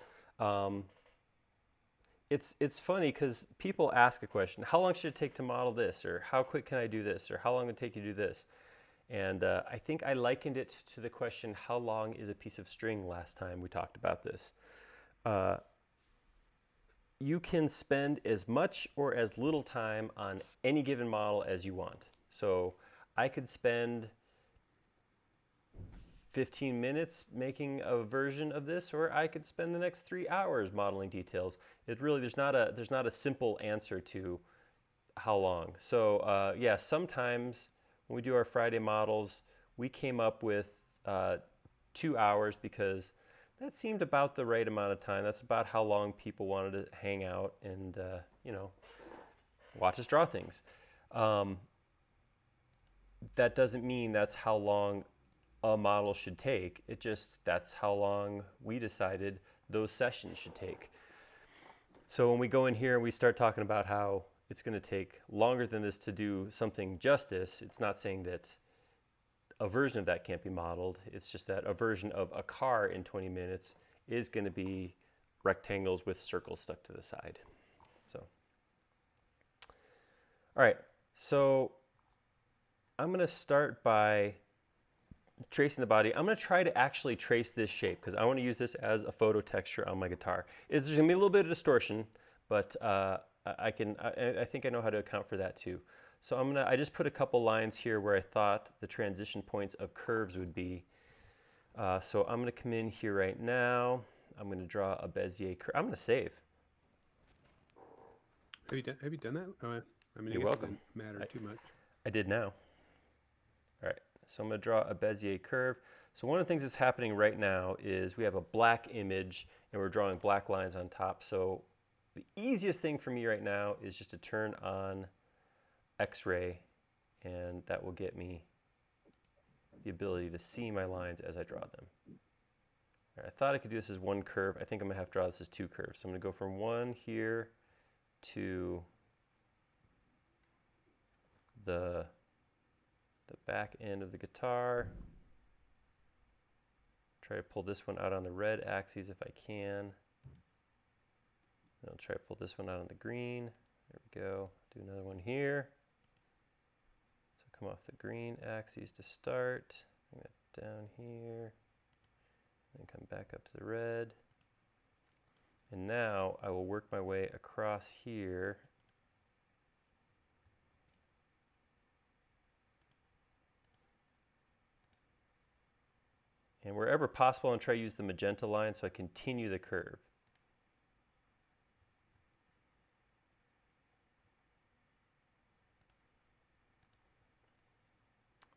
It's funny because people ask a question, how long should it take to model this? Or how quick can I do this? Or how long would it take you to do this? And I think I likened it to the question, how long is a piece of string last time we talked about this? You can spend as much or as little time on any given model as you want. So I could spend 15 minutes making a version of this, or I could spend the next 3 hours modeling details. It really, there's not a simple answer to how long. So yeah, sometimes when we do our Friday models, we came up with 2 hours because that seemed about the right amount of time. That's about how long people wanted to hang out and you know, watch us draw things. That doesn't mean that's how long a model should take. It just, that's how long we decided those sessions should take. So when we go in here and we start talking about how it's going to take longer than this to do something justice, it's not saying that a version of that can't be modeled. It's just that a version of a car in 20 minutes is going to be rectangles with circles stuck to the side. So, all right, so I'm going to start by tracing the body. I'm going to try to actually trace this shape because I want to use this as a photo texture on my guitar. There's going to be a little bit of distortion, but I think I know how to account for that too. So I just put a couple lines here where I thought the transition points of curves would be. So I'm going to come in here right now. I'm going to draw a Bezier curve. I'm going to save. Have you done that? Oh, I mean, You're I guess welcome. It didn't matter too much. I did now. All right, so I'm going to draw a Bezier curve. So one of the things that's happening right now is we have a black image and we're drawing black lines on top. So the easiest thing for me right now is just to turn on X-ray, and that will get me the ability to see my lines as I draw them. All right, I thought I could do this as one curve. I think I'm going to have to draw this as 2 curves. So I'm going to go from one here to the back end of the guitar. Try to pull this one out on the red axis if I can. I'll try to pull this one out on the green. There we go. Do another one here. So come off the green axis to start. Bring that down here. Then come back up to the red. And now I will work my way across here. And wherever possible, I'm trying to use the magenta line so I continue the curve.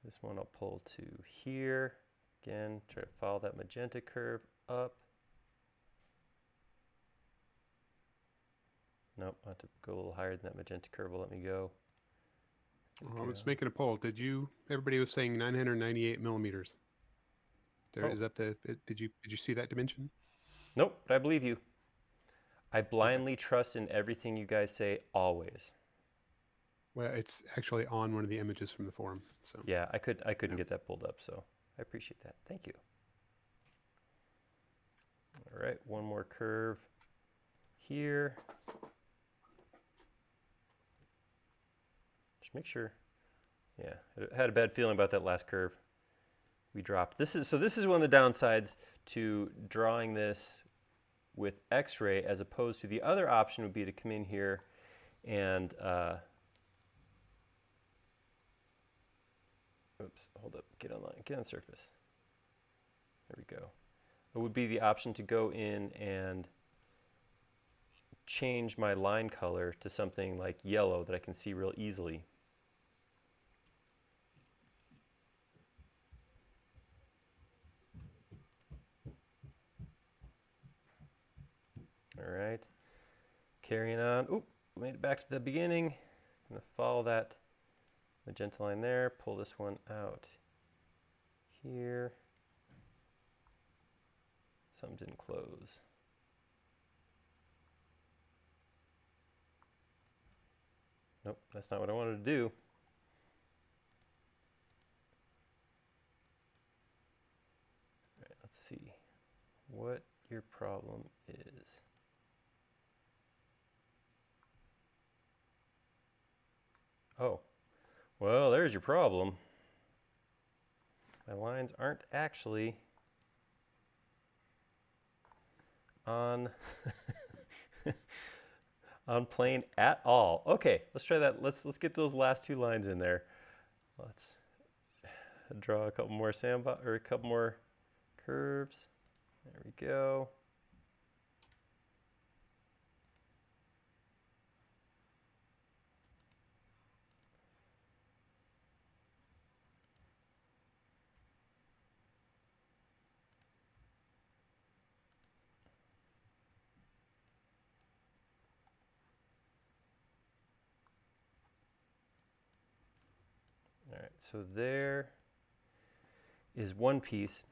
This one I'll pull to here. Again, try to follow that magenta curve up. Nope, I have to go a little higher than that magenta curve will let me go. I was making a poll. Everybody was saying 998 millimeters. Is that did you see that dimension? Nope, but I believe you. I blindly trust in everything you guys say always. Well, it's actually on one of the images from the forum. So yeah, I couldn't get that pulled up, so I appreciate that. Thank you. All right, one more curve here. Just make sure. Yeah, I had a bad feeling about that last curve we dropped. This is one of the downsides to drawing this with X-ray, as opposed to the other option would be to come in here and oops, hold up, get on surface. There we go. It would be the option to go in and change my line color to something like yellow that I can see real easily. All right, carrying on. Oop, made it back to the beginning. I'm gonna follow that magenta line there, pull this one out here. Some didn't close. Nope, that's not what I wanted to do. All right, let's see what your problem is. Oh, well, there's your problem. My lines aren't actually on on plane at all. Okay, let's try that. Let's get those last two lines in there. Let's draw a couple more a couple more curves. There we go. All right, so there is one piece.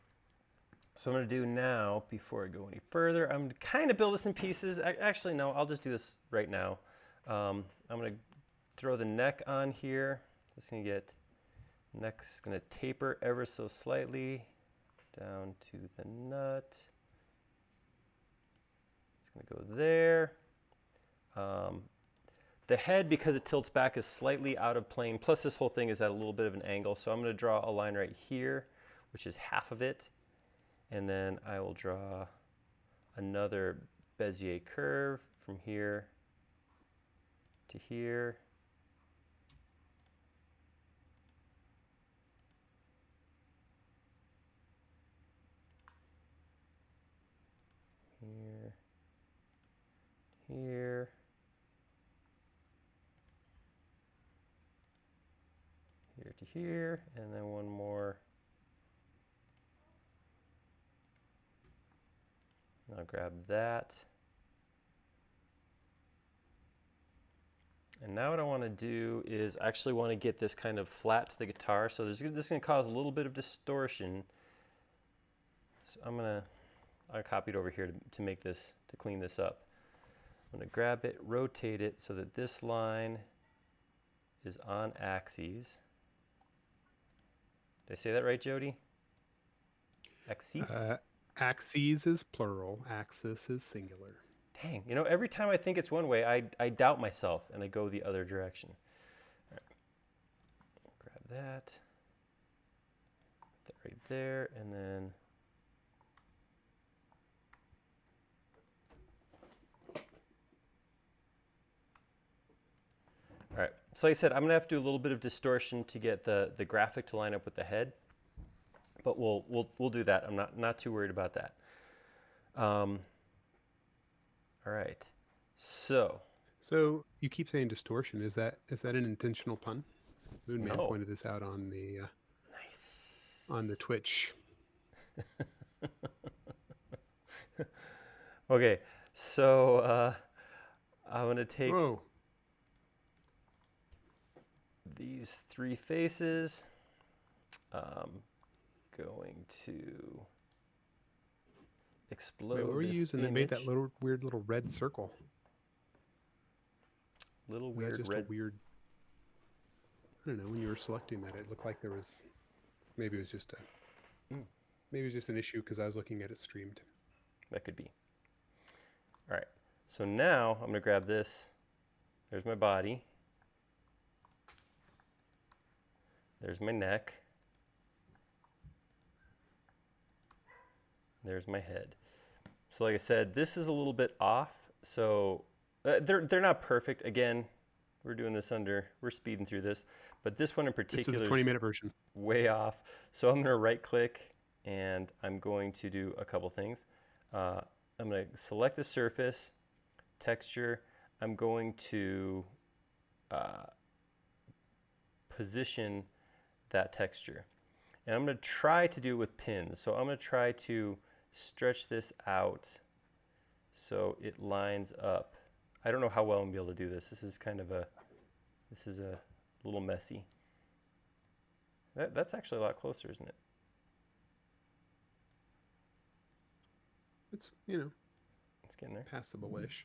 So I'm going to do now, before I go any further, I'm going to kind of build this in pieces. Actually, no, I'll just do this right now. I'm going to throw the neck on here. It's going to get, neck's going to taper ever so slightly down to the nut. It's going to go there. The head, because it tilts back, is slightly out of plane. Plus, this whole thing is at a little bit of an angle. So I'm going to draw a line right here, which is half of it. And then I will draw another Bezier curve from here to here. Here. Here. Here to here, and then one more. I'll grab that. And now what I want to do is actually want to get this kind of flat to the guitar. So this is going to cause a little bit of distortion. So I copied over here to make this, to clean this up. I'm going to grab it, rotate it so that this line is on axes. Did I say that right, Jody? Axes? Axes is plural, axis is singular. Dang, you know, every time I think it's one way, I doubt myself and I go the other direction. All right. Grab that. Put that right there, and then all right. So like I said, I'm gonna have to do a little bit of distortion to get the graphic to line up with the head, but we'll do that. I'm not too worried about that. All right. So you keep saying distortion. Is that an intentional pun? Moonman pointed this out on the nice on the Twitch. Okay, so I'm going to take Whoa. these 3 faces. Going to explode Wait, what were you this using that made that image. little weird little red circle? Little Was that weird just red. a weird? I don't know. When you were selecting that, it looked like there was. Maybe it was just a. Maybe it was just an issue because I was looking at it streamed. That could be. All right. So now I'm going to grab this. There's my body. There's my neck. There's my head. So like I said, this is a little bit off. So they're not perfect. Again, we're speeding through this. But this one in This is particular the 20-minute version. way off. So I'm going to right click and I'm going to do a couple things. I'm going to select the surface, texture. I'm going to position that texture. And I'm going to try to do it with pins. So I'm going to try to stretch this out so it lines up. I don't know how well I'm going to be able to do this. This is a little messy. That's actually a lot closer, isn't it? It's, It's getting there. passable-ish.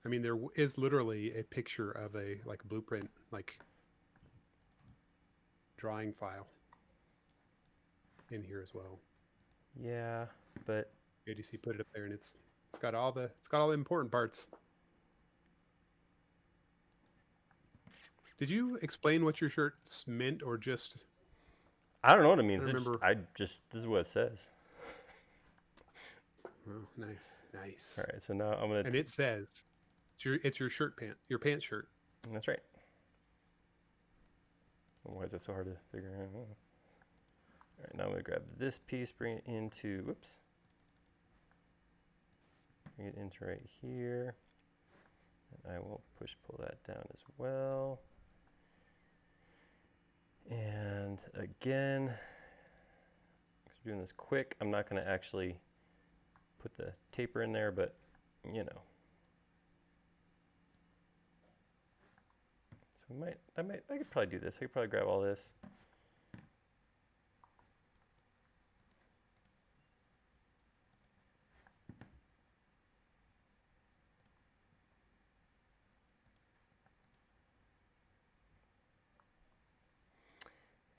I mean, there is literally a picture of a blueprint, drawing file in here as well. Yeah, but ADC put it up there, and it's got all the important parts. Did you explain what your shirts meant, or just? I don't know what it means. I remember. This is what it says. Oh, nice. All right, so now I'm gonna. And it says, it's your shirt pant, your pants shirt. That's right. Why is that so hard to figure out? All right, now I'm gonna grab this piece, bring it into. Whoops. Bring it into right here, and I will pull that down as well. And again, because we're doing this quick, I'm not going to actually put the taper in there, but you know. So I could probably do this. I could probably grab all this.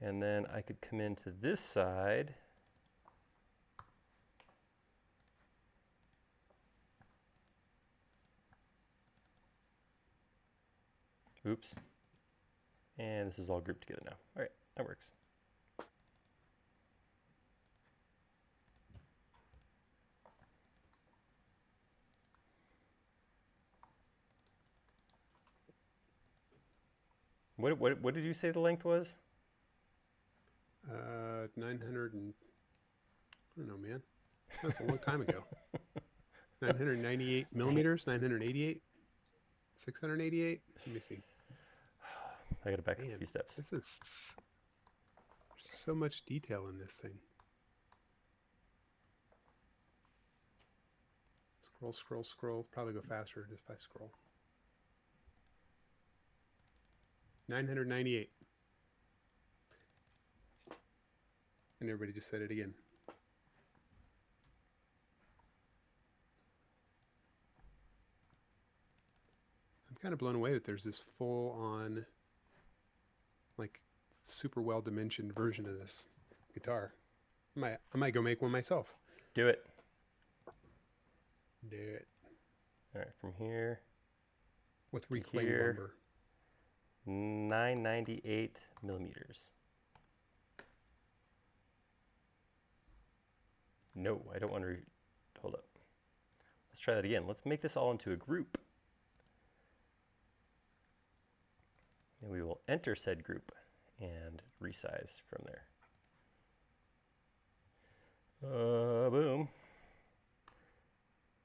And then I could come into this side. Oops. And this is all grouped together now. All right, that works. What did you say the length was? 900 and I don't know, man. That's a long time ago. 998 millimeters, 988, 688. Let me see. I gotta back up a few steps. This is so much detail in this thing. Scroll, scroll, scroll. Probably go faster just if I scroll. 998. And everybody just said it again. I'm kind of blown away that there's this full-on, super well-dimensioned version of this guitar. I might go make one myself. Do it. Do it. All right, from here. With reclaimed lumber. 998 millimeters. No, I don't want to. Hold up. Let's try that again. Let's make this all into a group. And we will enter said group and resize from there. Boom.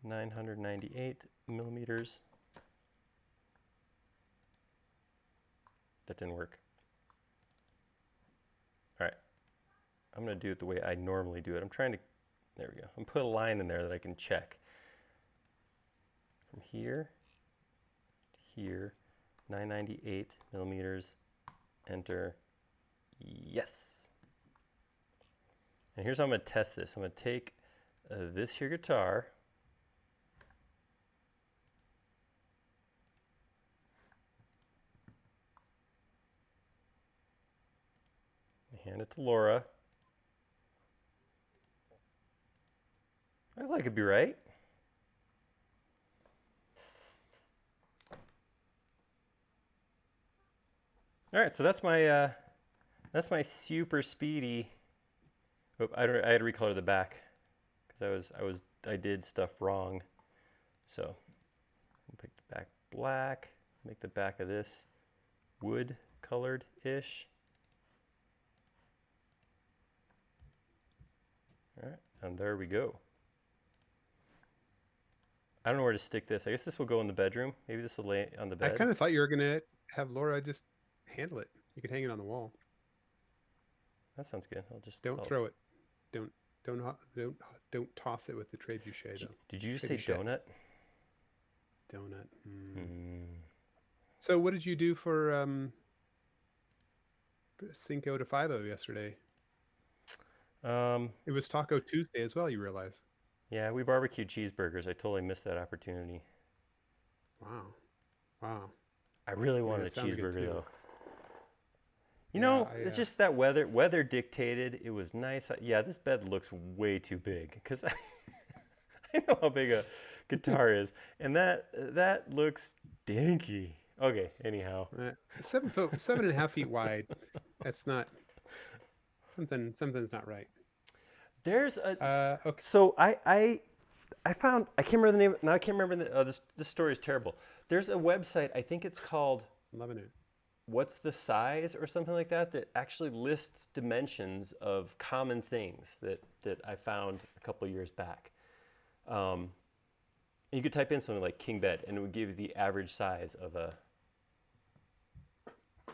998 millimeters. That didn't work. All right. I'm going to do it the way I normally do it. I'm trying to There we go. I'm put a line in there that I can check. From here to here, 998 millimeters, enter, yes. And here's how I'm gonna test this. I'm gonna take this here guitar, hand it to Laura. I feel like it'd be right. All right, so that's my super speedy. Oh, I had to recolor the back because I did stuff wrong. So I'll pick the back black, make the back of this wood colored-ish. All right, and there we go. I don't know where to stick this. I guess this will go in the bedroom. Maybe this will lay on the bed. I kind of thought you were gonna have Laura just handle it. You could hang it on the wall. That sounds good. Don't throw it. Don't toss it with the trebuchet though. Did you just say donut? Donut. Mm. So what did you do for Cinco de Five-O yesterday? It was Taco Tuesday as well, you realize. Yeah, we barbecued cheeseburgers. I totally missed that opportunity. Wow. I really wanted a cheeseburger though. You Yeah, know, it's just that weather dictated. It was nice. Yeah, this bed looks way too big because I know how big a guitar is, and that looks dinky. Okay, anyhow. 7 foot, 7.5 feet wide. That's not something's not right. There's a okay. So I found, I can't remember the name. Now I can't remember this story is terrible. There's a website. I think it's called Loving it. What's the Size or something like that actually lists dimensions of common things that I found a couple of years back. And you could type in something like king bed and it would give you the average size of a.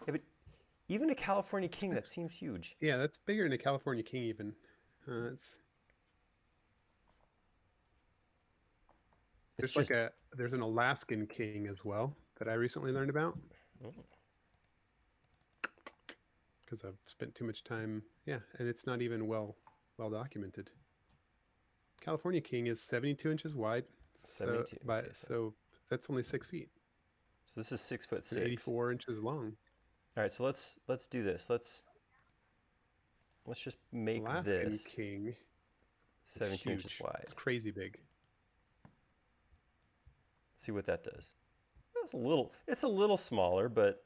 Yeah, but even a California king, that seems huge. Yeah, that's bigger than a California king even. There's an Alaskan king as well that I recently learned about. Because I've spent too much time, and it's not even well documented. California king is 72 inches wide, 72. So that's only 6 feet. So this is 6'6", 84 inches long. All right, so let's do this. Let's just make Alaskan this king 72 inches wide. It's crazy big. See what that does. It's a little smaller, but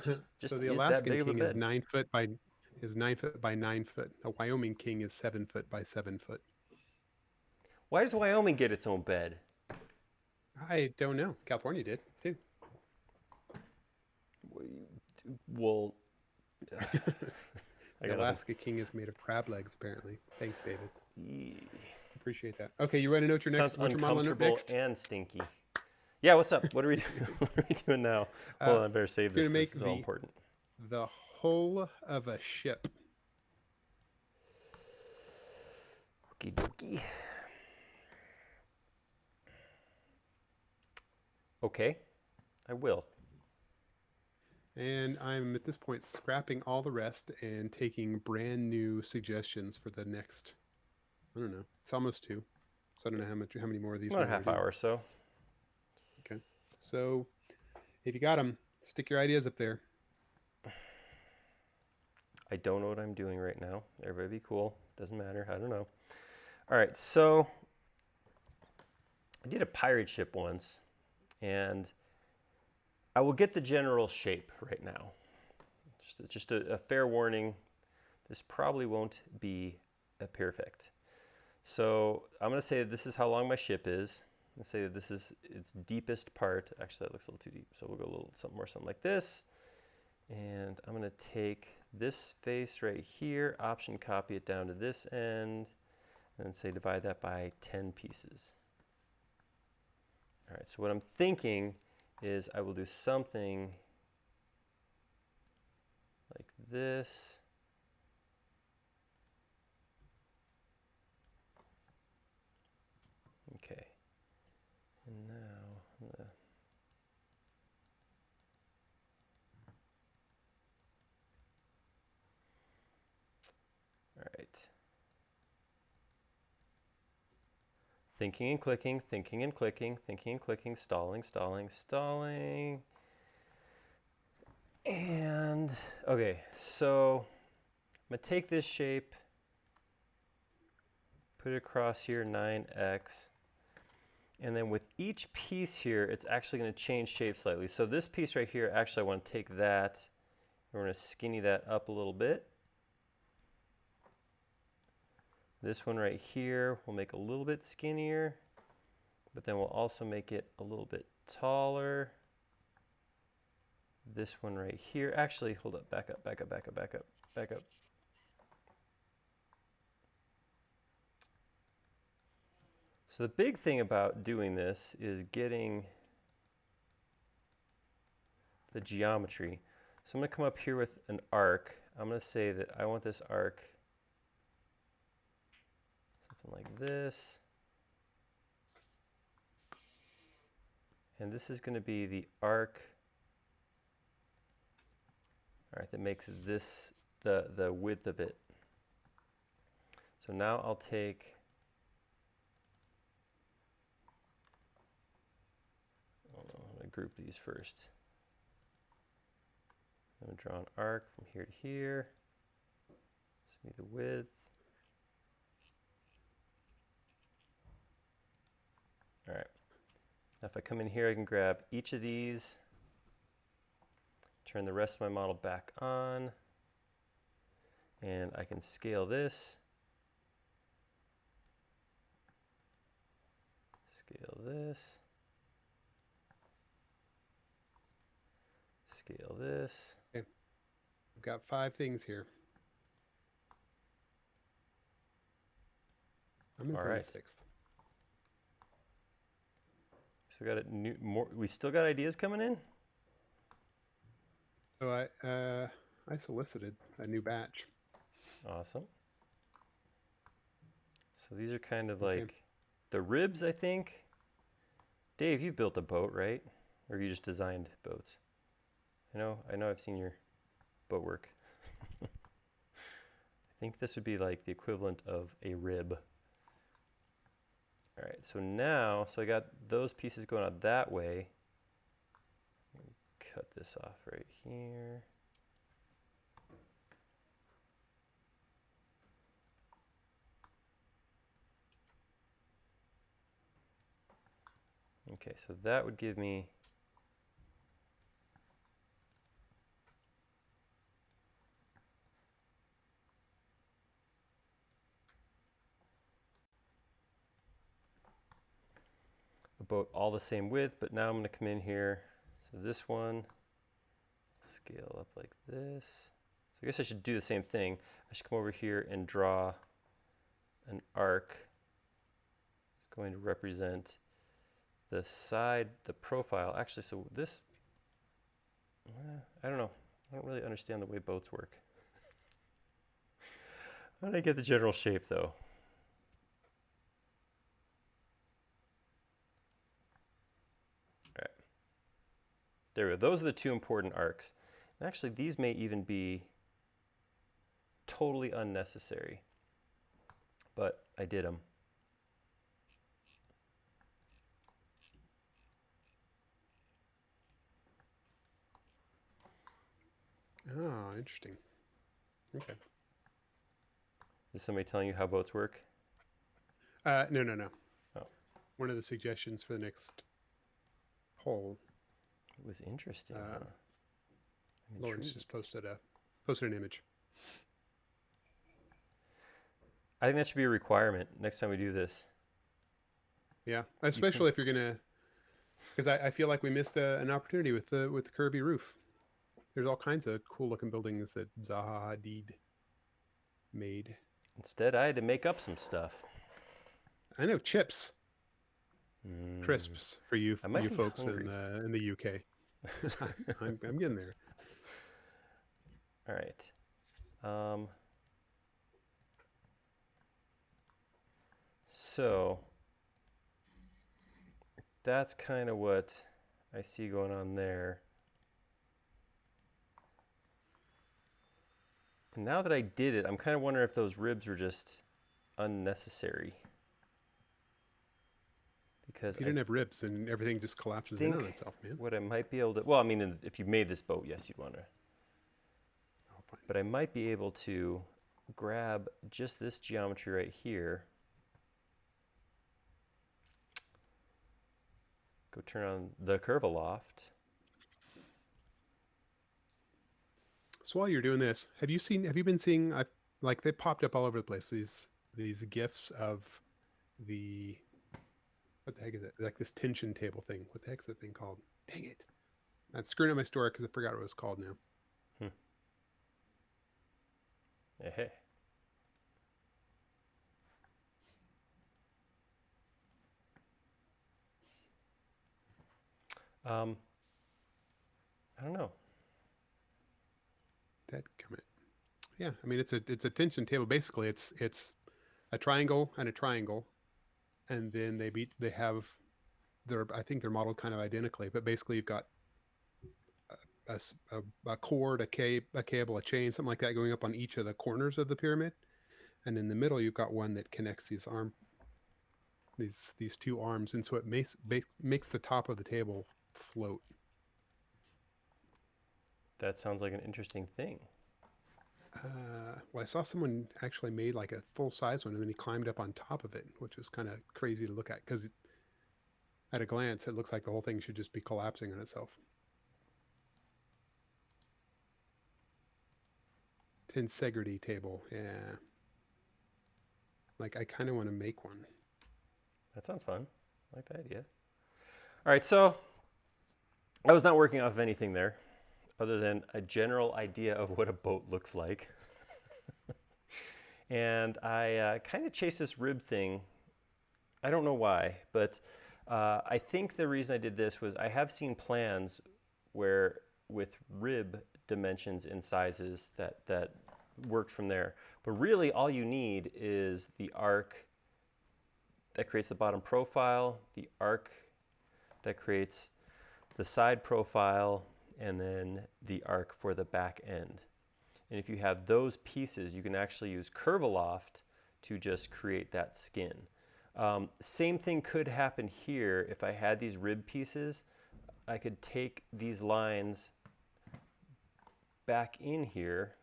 just so the Alaskan king is 9 foot by 9 foot. A Wyoming king is 7 foot by 7 foot. Why does Wyoming get its own bed? I don't know. California did too. Well, the Alaska king is made of crab legs, apparently. Thanks, David. Yeah. Appreciate that. Okay, you ready to know what your next? Sounds uncomfortable and stinky. Yeah, what's up? What are we doing now? Hold on, I better save this. This is all important. The hull of a ship. Okie dokie. Okay, I will. And I'm at this point scrapping all the rest and taking brand new suggestions for the next. I don't know. It's almost 2, so I don't know how many more of these. About a half hour or so. Okay, so if you got them, stick your ideas up there. I don't know what I'm doing right now. Everybody be cool. Doesn't matter. I don't know. All right, so I did a pirate ship once, and I will get the general shape right now. Just a fair warning. This probably won't be a perfect. So I'm going to say that this is how long my ship is. Let's say that this is its deepest part. Actually, that looks a little too deep. So we'll go a little something like this. And I'm going to take this face right here, option copy it down to this end, and then say divide that by 10 pieces. All right, so what I'm thinking is I will do something like this. Thinking and clicking, thinking and clicking, thinking and clicking, stalling, stalling, stalling. And, okay, so I'm going to take this shape, put it across here, 9x. And then with each piece here, it's actually going to change shape slightly. So this piece right here, actually I want to take that, and we're going to skinny that up a little bit. This one right here we'll make a little bit skinnier, but then we'll also make it a little bit taller. This one right here, actually, hold up, back up, back up, back up, back up, back up. So the big thing about doing this is getting the geometry. So I'm going to come up here with an arc. I'm going to say that I want this arc something like this. And this is going to be the arc, all right, that makes this the width of it. So now I'll take, I'm going to group these first. I'm going to draw an arc from here to here. This will be the width. All right. Now if I come in here, I can grab each of these, turn the rest of my model back on, and I can scale this, scale this, scale this. Okay. I've got 5 things here. I'm in for the 6th. So got a new more. We still got ideas coming in. So I solicited a new batch. Awesome. So these are kind of like the ribs, I think. Dave, you've built a boat, right? Or you just designed boats? I know I've seen your boat work. I think this would be like the equivalent of a rib. All right, so now, I got those pieces going out that way. Cut this off right here. Okay, so that would give me a boat all the same width, but now I'm going to come in here. So this one, scale up like this. So I guess I should do the same thing. I should come over here and draw an arc. It's going to represent the side, the profile. Actually, so this, I don't know. I don't really understand the way boats work. How did I get the general shape though? All right. There we go. Those are the 2 important arcs. And actually, these may even be totally unnecessary, but I did them. Oh, interesting. Okay. Is somebody telling you how boats work? No. Oh. One of the suggestions for the next poll. It was interesting. Huh? Lawrence just posted an image. I think that should be a requirement next time we do this. Yeah, especially if you're gonna, because I feel like we missed an opportunity with the Kirby roof. There's all kinds of cool looking buildings that Zaha Hadid made. Instead, I had to make up some stuff. I know, chips, crisps for you folks hungry. in the UK. I'm getting there. All right. So that's kind of what I see going on there. And now that I did it, I'm kind of wondering if those ribs were just unnecessary. because If you I didn't have ribs, then everything just collapses in on think itself, man. what I might be able to, well, I mean, if you made this boat, yes, you'd want to, Oh, fine. but I might be able to grab just this geometry right here, go turn on the Curve-A-Loft. So while you're doing this, have you been seeing, like they popped up all over the place, these GIFs of what the heck is it? Like this tension table thing. What the heck's that thing called? Dang it. I'm screwing up my story because I forgot what it was called now. Hey. I don't know. Yeah, I mean it's a tension table. Basically, it's a triangle and a triangle, and then they have I think they're modeled kind of identically, but basically you've got a cord, a cable, a chain, something like that going up on each of the corners of the pyramid, and in the middle you've got one that connects these two arms, and so it makes the top of the table float. That sounds like an interesting thing. Well, I saw someone actually made like a full size one, and then he climbed up on top of it, which was kind of crazy to look at because at a glance it looks like the whole thing should just be collapsing on itself. Tensegrity table, yeah. Like I kind of want to make one. That sounds fun. I like the idea. All right, so I was not working off of anything there other than a general idea of what a boat looks like. And I kind of chased this rib thing. I don't know why, but I think the reason I did this was I have seen plans where with rib dimensions and sizes that worked from there. But really all you need is the arc that creates the bottom profile, the arc that creates the side profile, and then the arc for the back end. And if you have those pieces, you can actually use Curve-A-Loft to just create that skin. Same thing could happen here. If I had these rib pieces, I could take these lines back in here,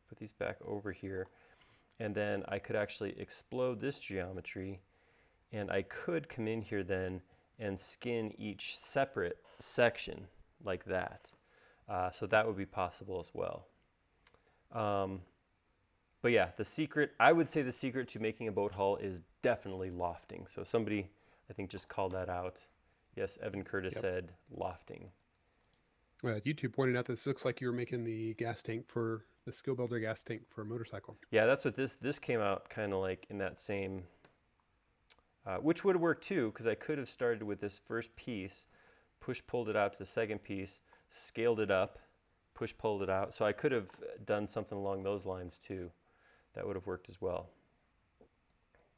put these back over here, and then I could actually explode this geometry, and I could come in here then and skin each separate section like that. So that would be possible as well. But yeah, I would say the secret to making a boat hull is definitely lofting. So somebody, I think, just called that out. Yes, Evan Curtis said lofting. YouTube pointed out this looks like you were making the skill builder gas tank for a motorcycle. Yeah, that's what this came out kind of like in that same, which would work too, because I could have started with this first piece, pulled it out to the second piece, scaled it up, pulled it out. So I could have done something along those lines too. That would have worked as well.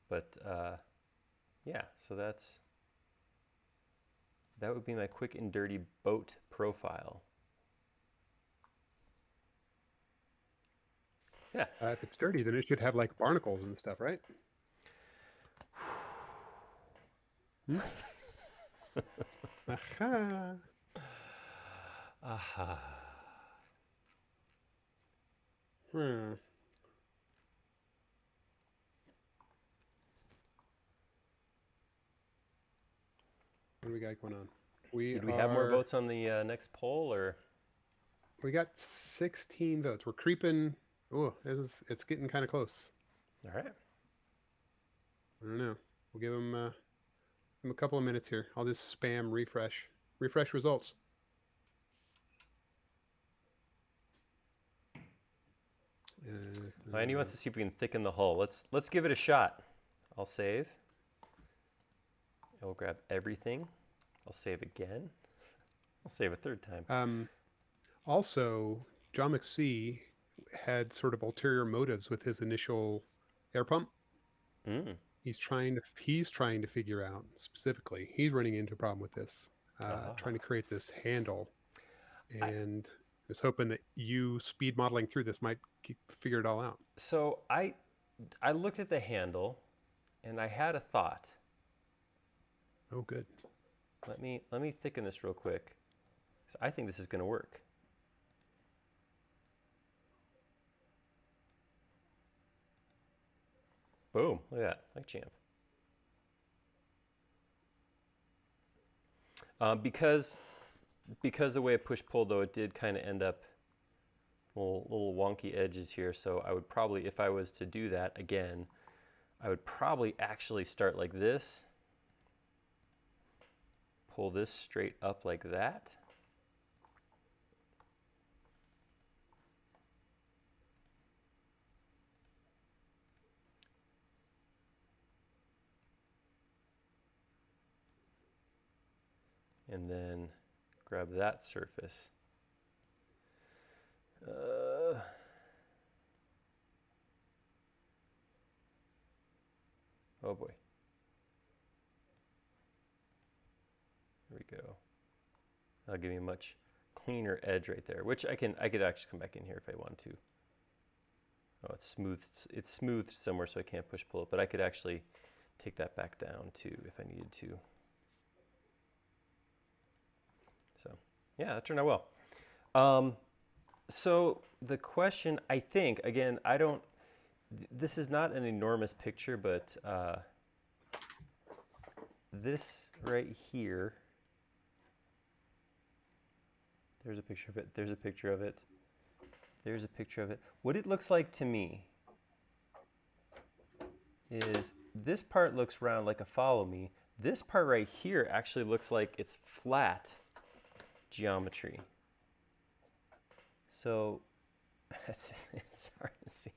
But yeah, so that would be my quick and dirty boat profile. Yeah. If it's dirty, then it should have like barnacles and stuff, right? Aha. Aha. What do we got going on? Did we have more votes on the next poll, or? We got 16 votes. We're creeping. Oh, it's getting kind of close. All right. I don't know. We'll give them a couple of minutes here. I'll just spam refresh results. Andy wants to see if we can thicken the hull. Let's give it a shot. I'll save. I'll grab everything. I'll save again. I'll save a third time. Also, John McSee had sort of ulterior motives with his initial air pump. He's trying to figure out specifically. He's running into a problem with this, trying to create this handle, and was hoping that you speed modeling through this might figure it all out. So I I looked at the handle and I had a thought. Oh, good. Let me thicken this real quick. So I think this is going to work. Boom, look at that, like champ. Because the way it push-pulled, though, it did kind of end up little wonky edges here. So I would probably, if I was to do that again, I would probably actually start like this. Pull this straight up like that. And then grab that surface. Oh boy. There we go. That'll give me a much cleaner edge right there, which I could actually come back in here if I want to. Oh, it's smooth. It's smoothed somewhere, so I can't push pull it, but I could actually take that back down too if I needed to. So yeah, that turned out well. So the question, I think, again, this is not an enormous picture, but this right here, there's a picture of it, there's a picture of it, there's a picture of it. What it looks like to me is this part looks round like a follow me. This part right here actually looks like it's flat geometry. So it's hard to see.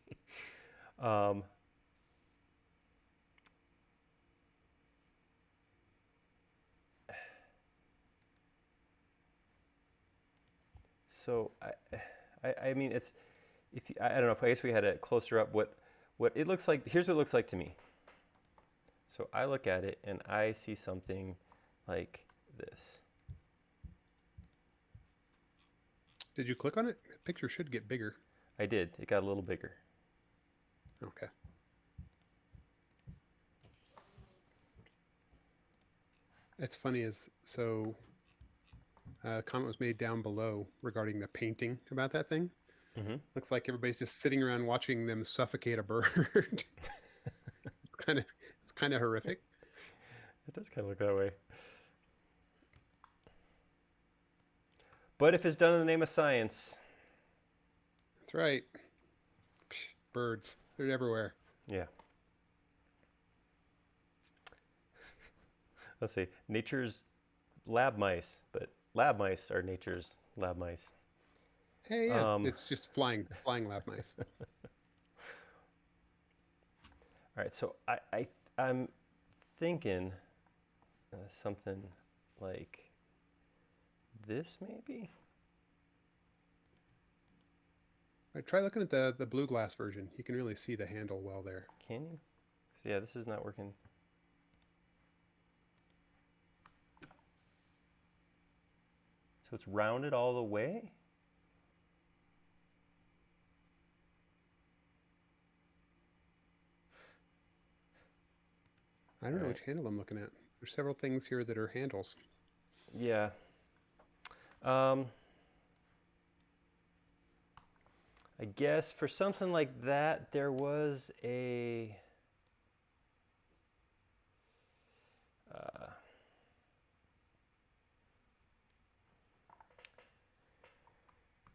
So I mean, it's, I don't know, if I guess we had it closer up, what it looks like. Here's what it looks like to me. So I look at it and I see something like this. Did you click on it? The picture should get bigger. I did. It got a little bigger. Okay. It's funny a comment was made down below regarding the painting about that thing. Mm-hmm. Looks like everybody's just sitting around watching them suffocate a bird. It's kind of horrific. It does kind of look that way. But if it's done in the name of science. That's right. Birds, they're everywhere. Yeah. Let's see, nature's lab mice, but lab mice are nature's lab mice. Hey, yeah, it's just flying lab mice. All right, so I'm thinking something like this, maybe. All right, try looking at the blue glass version. You can really see the handle well there. Can you? So yeah, this is not working. So it's rounded all the way? I don't know which handle I'm looking at. There's several things here that are handles. Yeah. I guess for something like that, there was a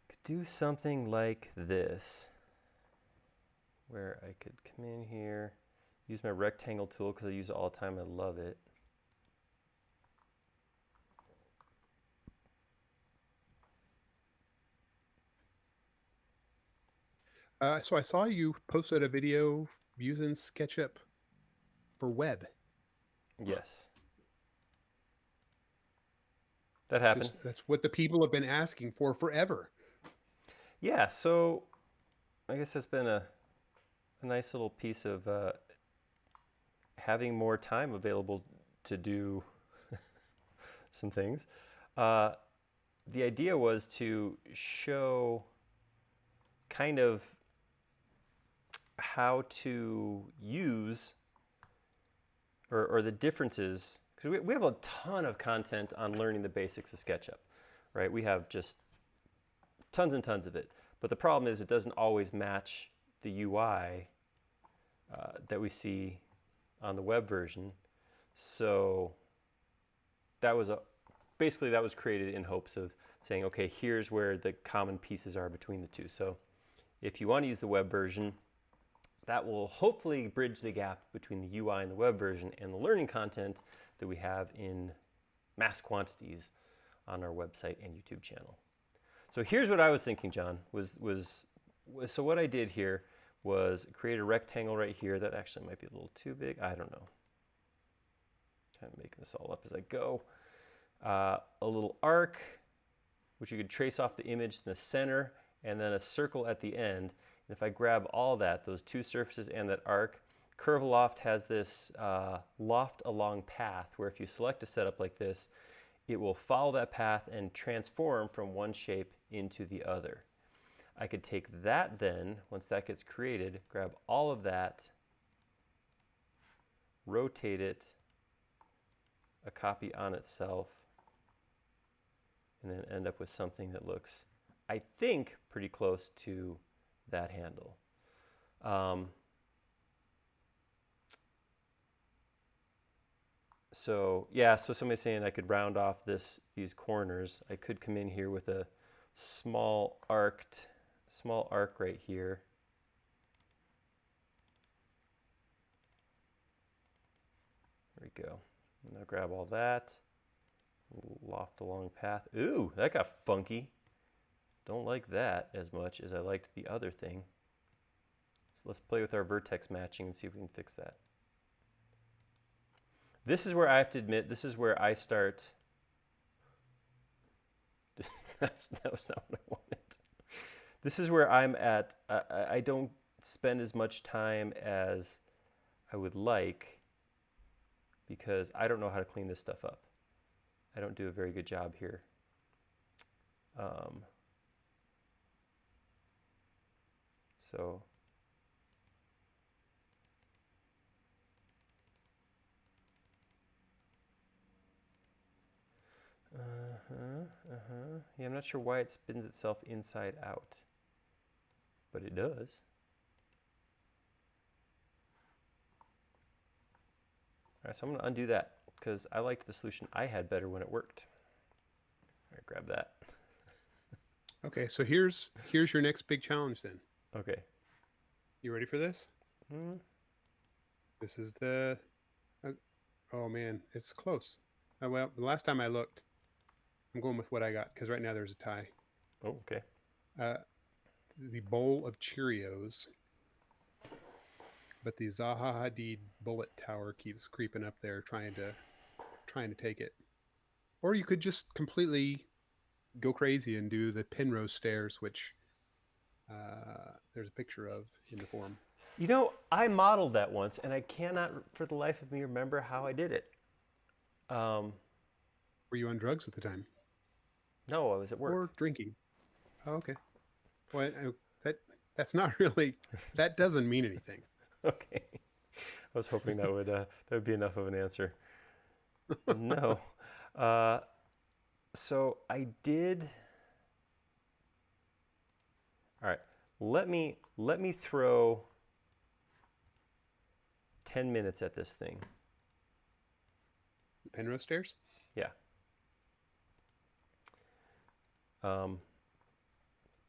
could do something like this, where I could come in here, use my rectangle tool because I use it all the time. I love it. So I saw you posted a video using SketchUp for web. Yes. That happened. That's what the people have been asking for forever. Yeah, so I guess it's been a nice little piece of having more time available to do some things. The idea was to show kind of how to use or the differences, because we have a ton of content on learning the basics of SketchUp, right? We have just tons and tons of it. But the problem is it doesn't always match the UI that we see on the web version. So that was basically that was created in hopes of saying, okay, here's where the common pieces are between the two. So if you want to use the web version, that will hopefully bridge the gap between the UI and the web version and the learning content that we have in mass quantities on our website and YouTube channel. So here's what I was thinking, John, so what I did here was create a rectangle right here. That actually might be a little too big. I don't know. Kind of making this all up as I go. A little arc, which you could trace off the image in the center, and then a circle at the end. And if I grab all that, those two surfaces and that arc, Curve Loft has this loft along path where if you select a setup like this, it will follow that path and transform from one shape into the other. I could take that then, once that gets created, grab all of that, rotate it, a copy on itself, and then end up with something that looks, I think, pretty close to that handle. So yeah, so somebody's saying I could round off these corners. I could come in here with a small arc right here. There we go. And I'll grab all that, loft along path. Ooh, that got funky. Don't like that as much as I liked the other thing. So let's play with our vertex matching and see if we can fix that. This is where I have to admit, this is where I start. That was not what I wanted. This is where I'm at. I don't spend as much time as I would like because I don't know how to clean this stuff up. I don't do a very good job here. So yeah, I'm not sure why it spins itself inside out, but it does. All right, so I'm going to undo that because I liked the solution I had better when it worked. All right, grab that. Okay, so here's your next big challenge then. Okay. You ready for this? Mm. This is the, oh man, it's close. Oh, well, the last time I looked, I'm going with what I got because right now there's a tie. Oh, okay. The bowl of Cheerios, but the Zaha Hadid bullet tower keeps creeping up there trying to take it. Or you could just completely go crazy and do the Penrose stairs, which there's a picture of in the forum. You know, I modeled that once, and I cannot, for the life of me, remember how I did it. Were you on drugs at the time? No, I was at work. Or drinking? Oh, okay. Well, that's not really. That doesn't mean anything. Okay. I was hoping that would be enough of an answer. No. So I did. All right. Let me throw 10 minutes at this thing. The Penrose stairs? Yeah.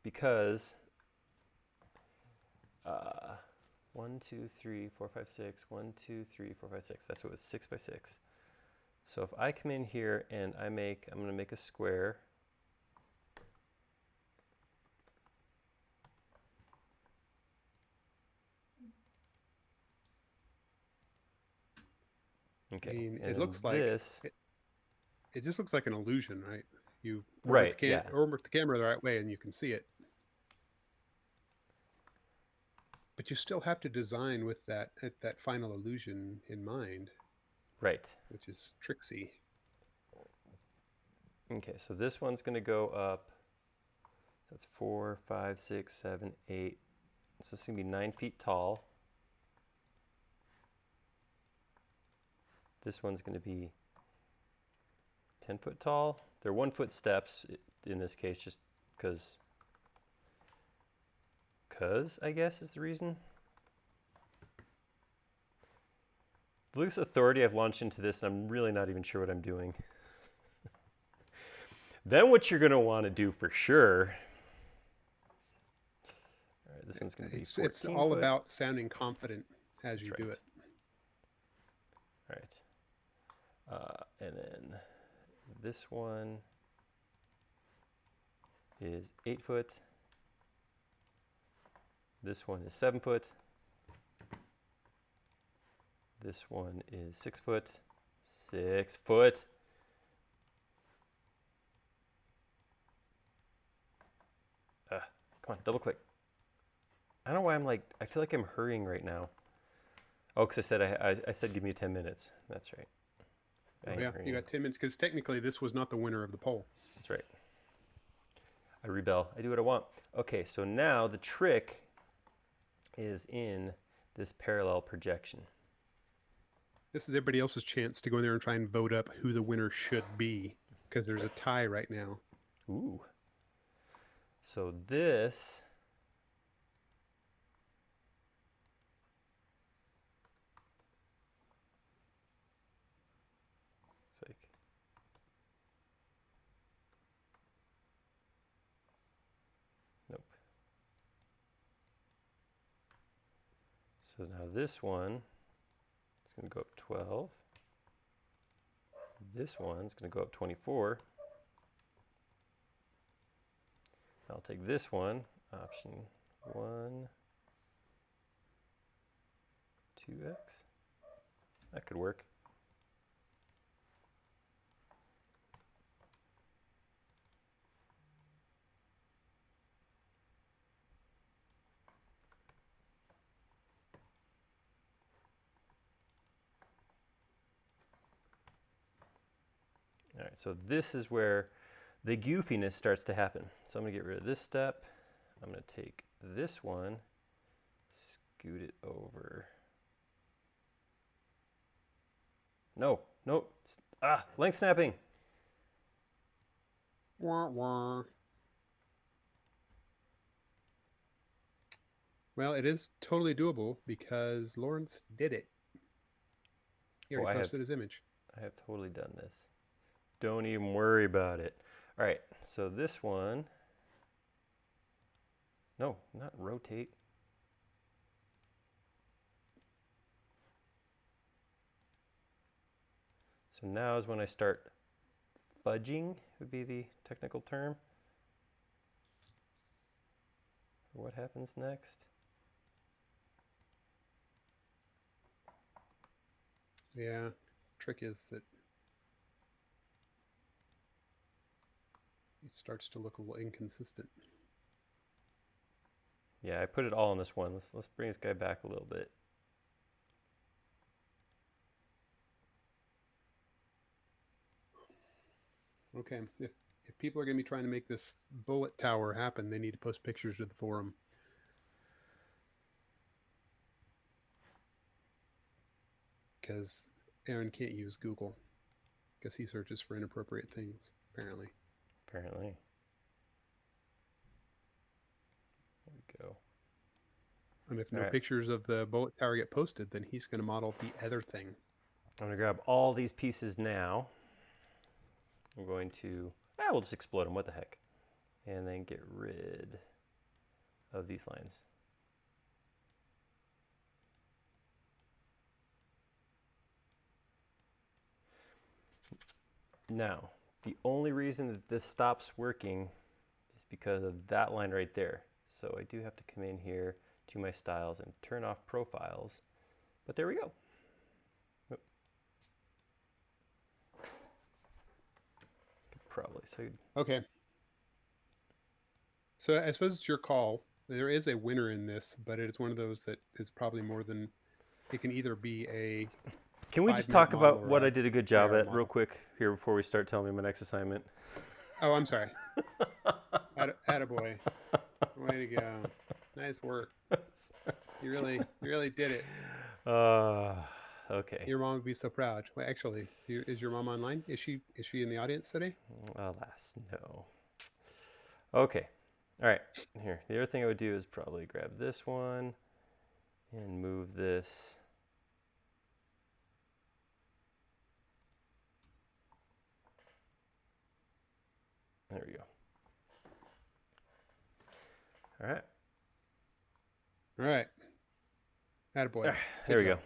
Because 1, 2, 3, 4, 5, 6. 1, 2, 3, 4, 5, 6. That's what it was, 6 by 6. So if I come in here and I'm going to make a square. Okay. I mean, and it looks like this. It just looks like an illusion, right? You right, orbit the camera the right way and you can see it. But you still have to design with that final illusion in mind. Right. Which is tricksy. Okay, so this one's going to go up. That's 4, 5, 6, 7, 8, So this is going to be 9 feet tall. This one's going to be 10 foot tall. They're 1 foot steps in this case, just because I guess is the reason. With loose authority, I've launched into this and I'm really not even sure what I'm doing. Then what you're going to want to do for sure. All right, this one's going to be 14 It's all foot. about sounding confident as you do it. All right. And then this one is 8 foot. This one is 7 foot. This one is 6 foot. 6 foot. Come on, double click. I don't know why I feel like I'm hurrying right now. Oh, because I said give me 10 minutes. That's right. Oh, yeah, you got 10 minutes, because technically this was not the winner of the poll. That's right. I rebel. I do what I want. Okay, so now the trick is in this parallel projection. This is everybody else's chance to go in there and try and vote up who the winner should be, because there's a tie right now. Ooh. So this it's like nope. So now this one is going to go up 12. This one's going to go up 24. I'll take this one, option 1, 2x. That could work. All right, so this is where the goofiness starts to happen. So I'm going to get rid of this step. I'm going to take this one, scoot it over. No, length snapping. Wah, wah. Well, it is totally doable because Lawrence did it. He already posted his image. I have totally done this. Don't even worry about it. All right, so this one, no, not rotate. So now is when I start fudging, would be the technical term. For what happens next? Yeah, trick is that it starts to look a little inconsistent. Yeah, I put it all on this one. Let's bring this guy back a little bit. Okay, if people are going to be trying to make this bullet tower happen, they need to post pictures to the forum. Because Aaron can't use Google because he searches for inappropriate things, apparently. Apparently. There we go. And if no pictures of the bullet tower get posted, then he's going to model the other thing. I'm going to grab all these pieces now. I'm going to, we'll just explode them, what the heck. And then get rid of these lines. Now, the only reason that this stops working is because of that line right there. So I do have to come in here to my styles and turn off profiles. But there we go. Oh. Probably. Okay. So I suppose it's your call. There is a winner in this, but it is one of those that is probably more than, it can either be a... Can we just talk about what I did a good job at real quick here before we start telling me my next assignment? Oh, I'm sorry. Attaboy. Way to go. Nice work. You really did it. Okay. Your mom would be so proud. Well, actually, is your mom online? Is she in the audience today? Alas, no. Okay. All right. Here. The other thing I would do is probably grab this one and move this. There we go. All right. All right. Attaboy. There we go.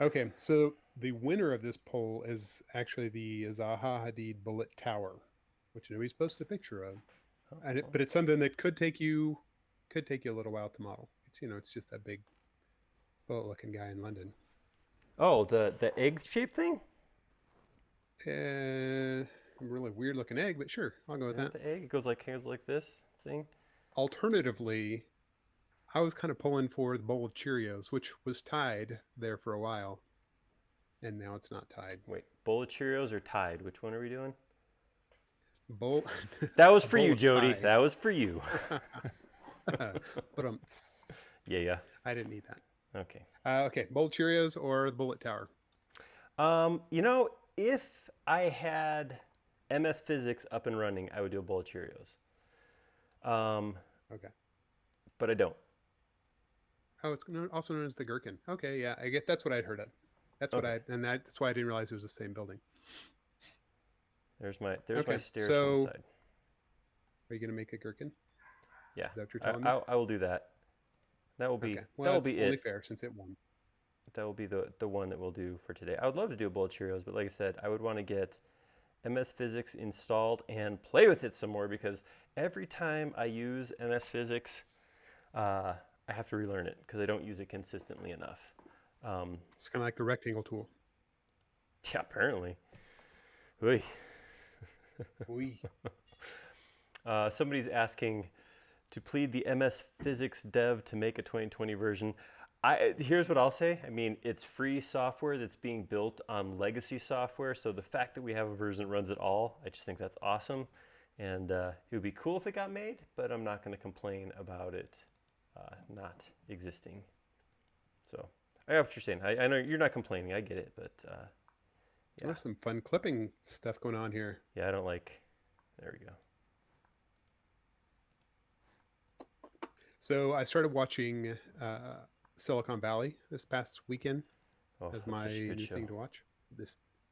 Okay, so the winner of this poll is actually the Zaha Hadid Bullet Tower, which nobody's posted a picture of, but it's something that could take you a little while to model. It's just that big bullet-looking guy in London. Oh, the egg-shaped thing? A really weird-looking egg, but sure, I'll go with that. The egg, it goes like this thing. Alternatively, I was kind of pulling for the bowl of Cheerios, which was tied there for a while, and now it's not tied. Wait, bowl of Cheerios or Tide? Which one are we doing? Bowl. That was for you, Jody. That was for you. But yeah. I didn't need that. Okay. Okay, bowl of Cheerios or the Bullet Tower? If I had MS Physics up and running, I would do a bowl of Cheerios. Okay. But I don't. Oh, it's also known as the Gherkin. Okay, yeah, I get that's what I'd heard of. That's what that's why I didn't realize it was the same building. There's my stairs so, on the side. Are you gonna make a Gherkin? Yeah. Is that what you're telling me? I will do that. That will be well, that will be only it. fair since it won. That will be the one that we'll do for today. I would love to do a bowl of Cheerios, but like I said, I would want to get MS Physics installed and play with it some more, because every time I use MS Physics, I have to relearn it because I don't use it consistently enough. It's kind of like the rectangle tool. Yeah, apparently. Oy. Somebody's asking to plead the MS Physics dev to make a 2020 version. Here's what I'll say. I mean, it's free software that's being built on legacy software, so the fact that we have a version that runs it all, I just think that's awesome. And it would be cool if it got made, but I'm not going to complain about it not existing. So I get what you're saying. I know you're not complaining. I get it, but yeah. There's some fun clipping stuff going on here. Yeah, I don't like. There we go. So I started watching Silicon Valley this past weekend as my new thing to watch.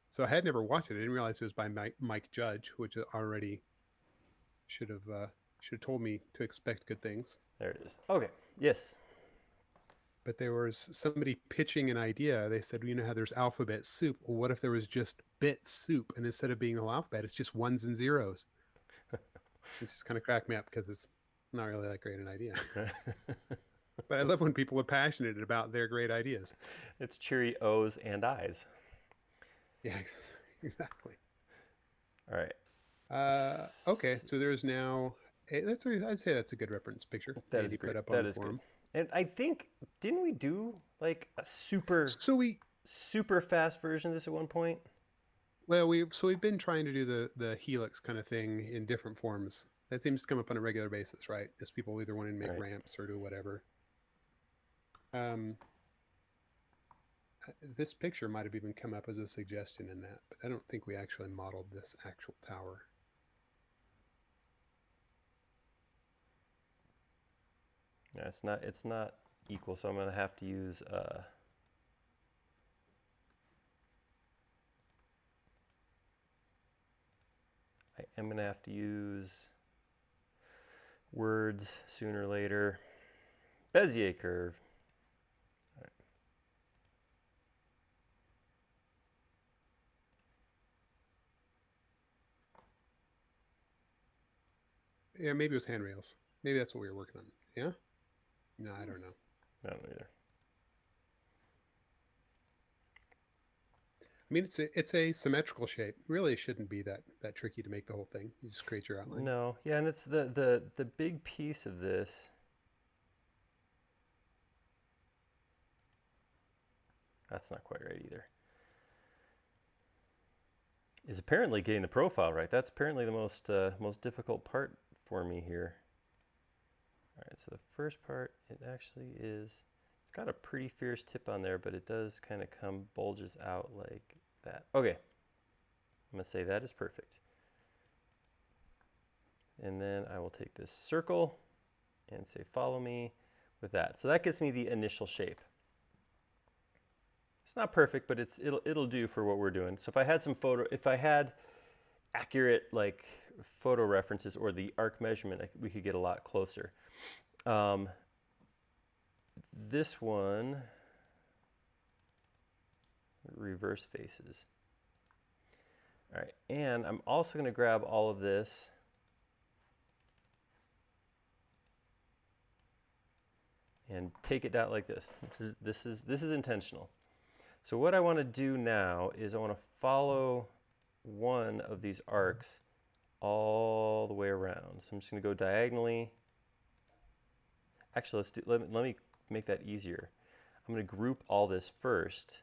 So I had never watched it. I didn't realize it was by Mike Judge, which already should have told me to expect good things. There it is. Okay. Yes. But there was somebody pitching an idea. They said, you know how there's alphabet soup? Well, what if there was just bit soup, and instead of being the whole alphabet, it's just ones and zeros? It just kind of cracked me up because it's not really that great an idea. But I love when people are passionate about their great ideas. It's cheery O's and I's. Yeah, exactly. All right. Okay, so there's now. I'd say that's a good reference picture. That is great. That is good. And I think, didn't we do like a super fast version of this at one point? Well, we've been trying to do the helix kind of thing in different forms. That seems to come up on a regular basis, right? As people either want to make ramps or do whatever. This picture might have even come up as a suggestion in that, but I don't think we actually modeled this actual tower. Yeah, it's not equal, so I'm gonna have to use I am gonna have to use words sooner or later. Bezier curve. All right. Yeah, maybe it was handrails. Maybe that's what we were working on. Yeah? No, I don't know. I don't know either. I mean, it's a symmetrical shape. Really shouldn't be that tricky to make the whole thing. You just create your outline. No, yeah, and it's the big piece of this. That's not quite right either. Is apparently getting the profile right. That's apparently the most difficult part for me here. All right, so the first part, it actually is, it's got a pretty fierce tip on there, but it does kind of bulges out like that. Okay, I'm gonna say that is perfect. And then I will take this circle and say follow me with that. So that gets me the initial shape. It's not perfect, but it'll do for what we're doing. So if I had accurate like photo references or the arc measurement, we could get a lot closer. This one, reverse faces. All right, and I'm also going to grab all of this and take it down like this. This is intentional. So what I want to do now is I want to follow one of these arcs all the way around. So I'm just going to go diagonally. Actually, let me make that easier. I'm going to group all this first.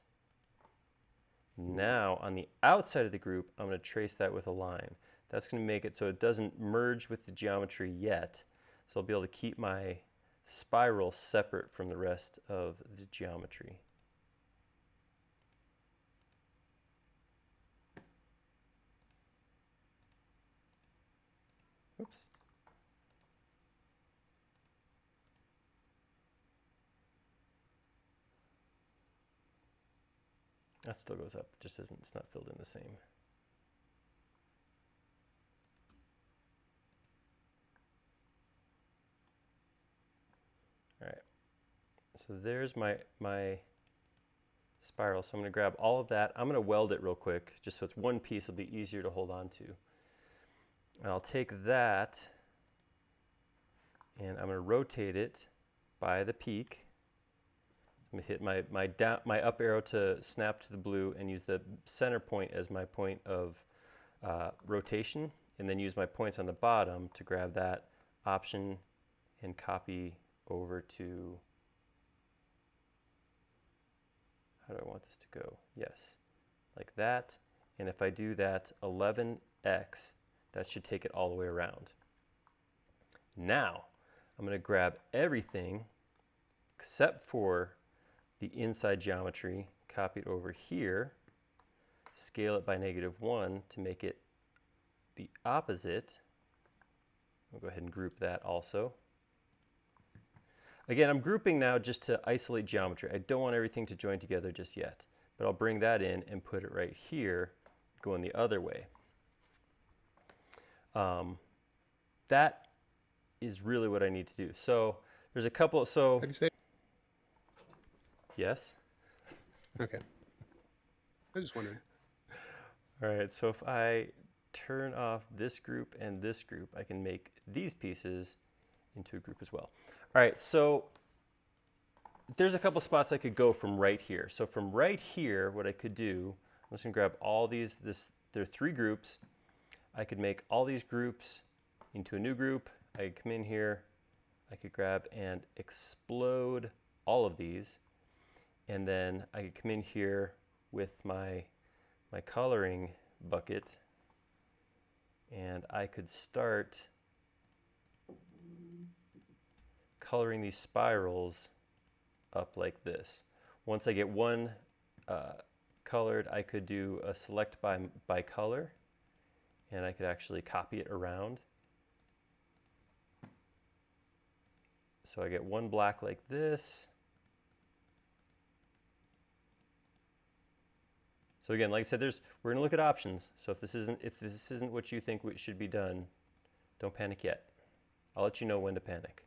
Now, on the outside of the group, I'm going to trace that with a line. That's going to make it so it doesn't merge with the geometry yet. So I'll be able to keep my spiral separate from the rest of the geometry. Oops. That still goes up, just isn't, it's not filled in the same. All right, so there's my spiral. So I'm going to grab all of that. I'm going to weld it real quick, just so it's one piece. It'll be easier to hold on to. And I'll take that, and I'm going to rotate it by the peak. I'm going to hit my up arrow to snap to the blue and use the center point as my point of rotation, and then use my points on the bottom to grab that option and copy over to, how do I want this to go? Yes, like that. And if I do that 11x, that should take it all the way around. Now, I'm going to grab everything except for the inside geometry, copy it over here, scale it by -1 to make it the opposite. I'll go ahead and group that also. Again, I'm grouping now just to isolate geometry. I don't want everything to join together just yet, but I'll bring that in and put it right here, going the other way. That is really what I need to do. So there's a couple, so. How do you say? Yes? Okay. I just wondered. All right, so if I turn off this group and this group, I can make these pieces into a group as well. All right, so there's a couple spots I could go from right here. So from right here, what I could do, I'm just gonna grab all these, there are 3 groups. I could make all these groups into a new group. I could come in here, I could grab and explode all of these. And then I could come in here with my coloring bucket, and I could start coloring these spirals up like this. Once I get one colored, I could do a select by color, and I could actually copy it around. So I get one black like this. So again, like I said, we're going to look at options. So if this isn't what you think should be done, don't panic yet. I'll let you know when to panic.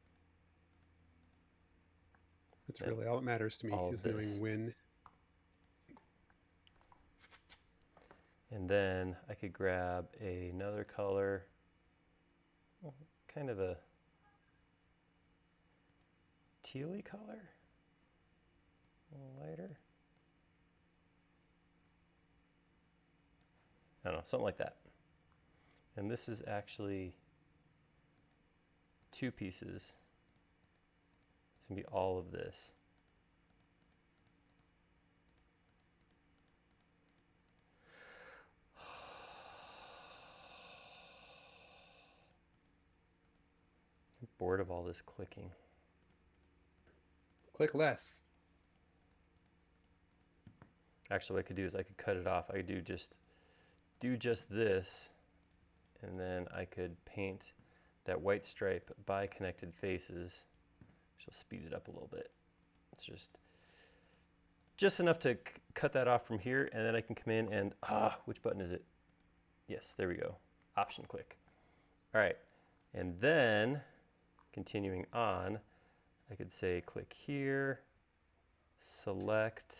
That's really all that matters to me, is knowing when. And then I could grab another color, kind of a tealy color, a little lighter. I don't know, something like that. And this is actually 2 pieces. It's gonna be all of this. bored of all this clicking. Click less. Actually, what I could do is I could cut it off. I could do just this, and then I could paint that white stripe by connected faces. She'll speed it up a little bit. It's just enough to cut that off from here, and then I can come in and, which button is it? Yes, there we go. Option click. All right, and then continuing on, I could say click here, select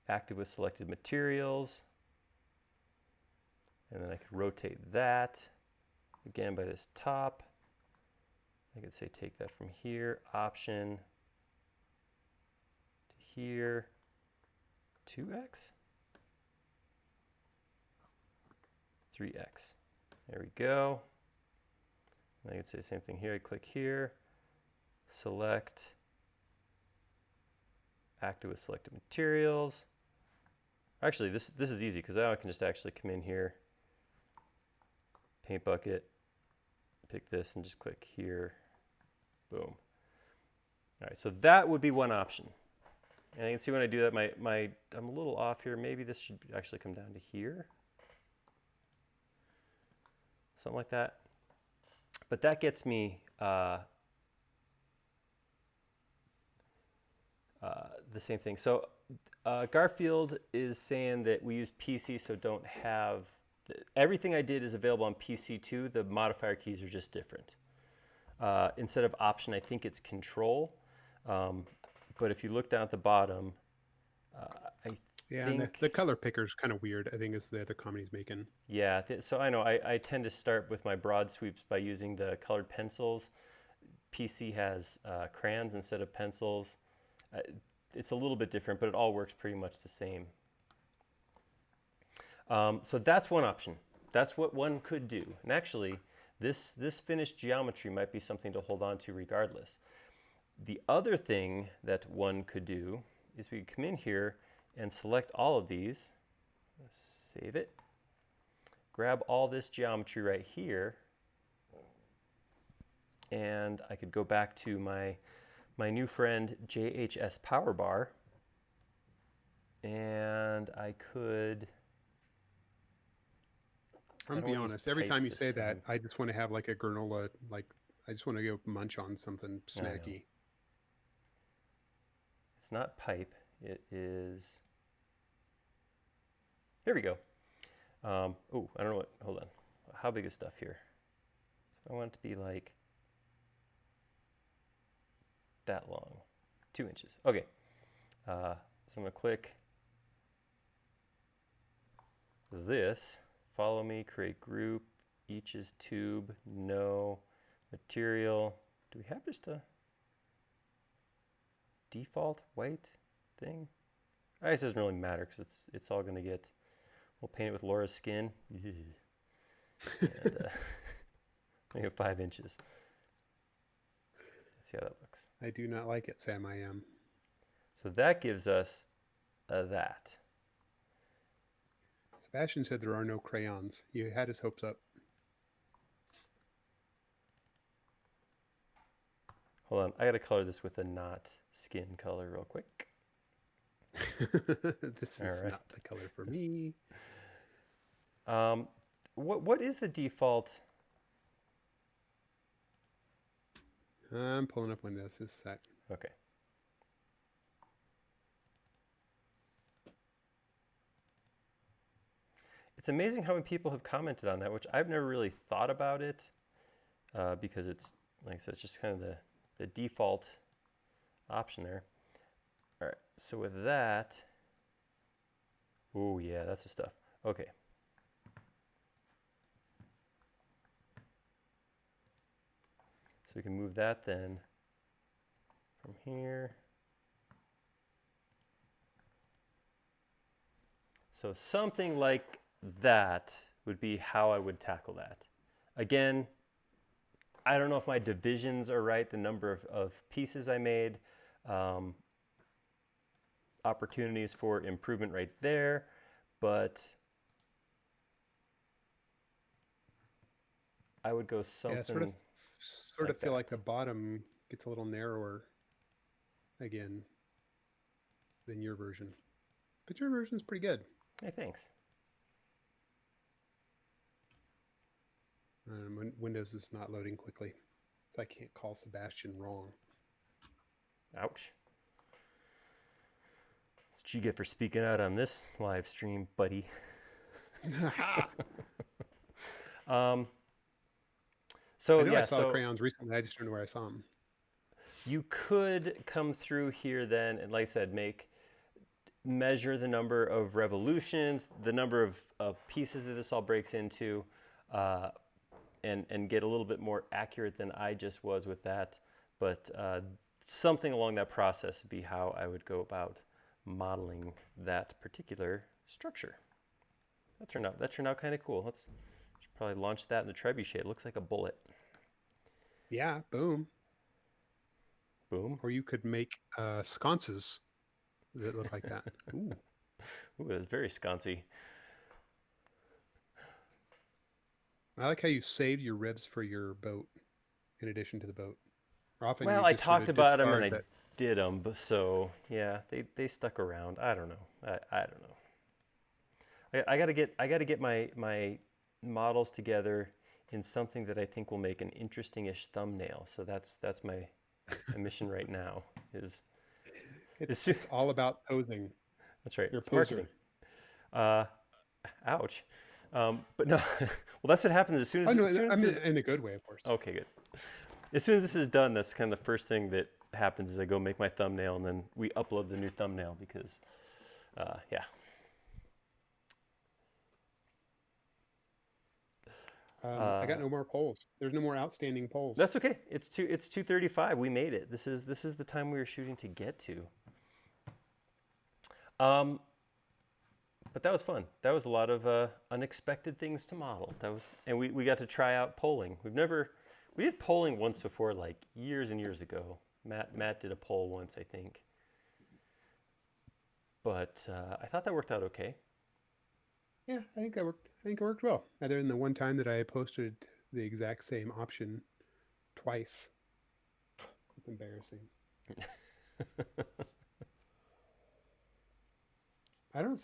active with selected materials, and then I could rotate that again by this top. I could say take that from here, option to here, 2x, 3x. There we go. And I could say the same thing here. I click here, select active with selected materials. Actually, this is easy because now I can just actually come in here, paint bucket, pick this and just click here, boom. All right, so that would be one option. And you can see when I do that, I'm a little off here. Maybe this should actually come down to here. Something like that. But that gets me the same thing. So Garfield is saying that we use PC, so don't have, everything I did is available on PC too. The modifier keys are just different. Instead of option, I think it's control. But if you look down at the bottom, I think... and the color picker's kind of weird, I think, is the comment he's making. Yeah, so I know I tend to start with my broad sweeps by using the colored pencils. PC has crayons instead of pencils. It's a little bit different, but it all works pretty much the same. So that's one option. That's what one could do. And actually, this finished geometry might be something to hold on to regardless. The other thing that one could do is we could come in here and select all of these, save it, grab all this geometry right here, and I could go back to my new friend JHS Power Bar, and I could... I'm gonna be honest, every time you say that, I just want to have like a granola, like I just want to go munch on something snacky. It's not pipe, it is... Here we go. Oh, I don't know what, hold on. How big is stuff here? I want it to be like that long, 2 inches. Okay, so I'm gonna click this, follow me, create group, each is tube, no, material. Do we have just a default white thing? I guess it doesn't really matter because it's all gonna get, we'll paint it with Laura's skin. And make it 5 inches. Let's see how that looks. I do not like it, Sam. I am. So that gives us that. Sebastian said there are no crayons. He had his hopes up. Hold on, I gotta color this with a not skin color real quick. This is not the color for me. What is the default? I'm pulling up Windows. This sec. Okay. It's amazing how many people have commented on that, which I've never really thought about it because it's, like I said, it's just kind of the default option there. All right, so with that, oh yeah, that's the stuff. Okay. So we can move that then from here. So something like that would be how I would tackle that. Again, I don't know if my divisions are right, the number of pieces I made, opportunities for improvement right there, but I would go Yeah, something sort of like feel that. like the bottom gets a little narrower again than your version. But your version's pretty good. Hey, thanks. Windows is not loading quickly, so I can't call Sebastian wrong. Ouch. That's what you get for speaking out on this live stream, buddy. So I know I yeah, saw crayons recently. I just don't know where I saw them. you could come through here then, and like I said, measure the number of revolutions, the number of pieces that this all breaks into, and get a little bit more accurate than I just was with that. But something along that process would be how I would go about modeling that particular structure. That turned out kind of cool. Should probably launch that in the Trebuchet. It looks like a bullet. Yeah, boom. Boom. Or you could make sconces that look like that. Ooh. Ooh, that's very sconcy. I like how you saved your ribs for your boat in addition to the boat. Often Well, you I just sort talked of about them and discard I that. did them, but so yeah, they stuck around. I don't know. I don't know. I gotta get my models together in something that I think will make an interesting-ish thumbnail. So that's my mission right now. It's all about posing. That's right. You're a It's poser. marketing. Ouch. But no. Well, that's what happens as soon as. Oh no, As soon I as mean this, in a good way, of course. okay, good. As soon as this is done, that's kind of the first thing that happens is I go make my thumbnail and then we upload the new thumbnail because, yeah. I got no more polls. There's no more outstanding polls. That's okay. It's 2:35. We made it. This is the time we were shooting to get to. But that was fun. That was a lot of unexpected things to model. And we got to try out polling. We did polling once before, like years and years ago. Matt did a poll once, I think. But I thought that worked out okay. Yeah, I think it worked well. Other than the one time that I posted the exact same option twice. It's embarrassing. I don't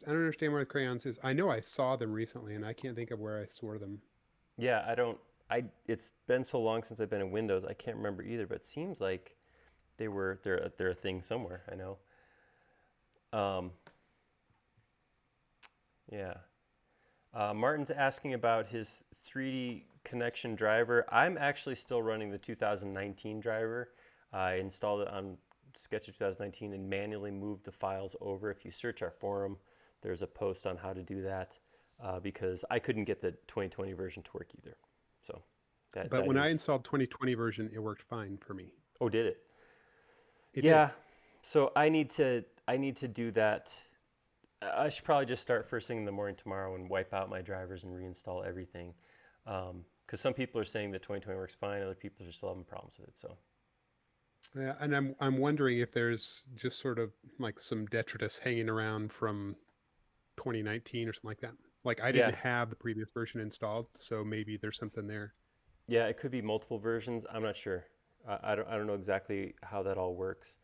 understand where the crayons is. I know I saw them recently, and I can't think of where I saw them. Yeah, it's been so long since I've been in Windows, I can't remember either. But it seems like they're a thing somewhere. I know. Yeah. Martin's asking about his 3D connection driver. I'm actually still running the 2019 driver. I installed it on SketchUp 2019 and manually moved the files over. If you search our forum, there's a post on how to do that because I couldn't get the 2020 version to work either. So But when I installed 2020 version, it worked fine for me. Oh, did it? Yeah. Did. So I need to do that. I should probably just start first thing in the morning tomorrow and wipe out my drivers and reinstall everything. Because some people are saying that 2020 works fine, other people are still having problems with it. So. Yeah, and I'm wondering if there's just sort of like some detritus hanging around from 2019 or something like that. Like I didn't have the previous version installed, so maybe there's something there. Yeah, it could be multiple versions. I'm not sure. I don't know exactly how that all works,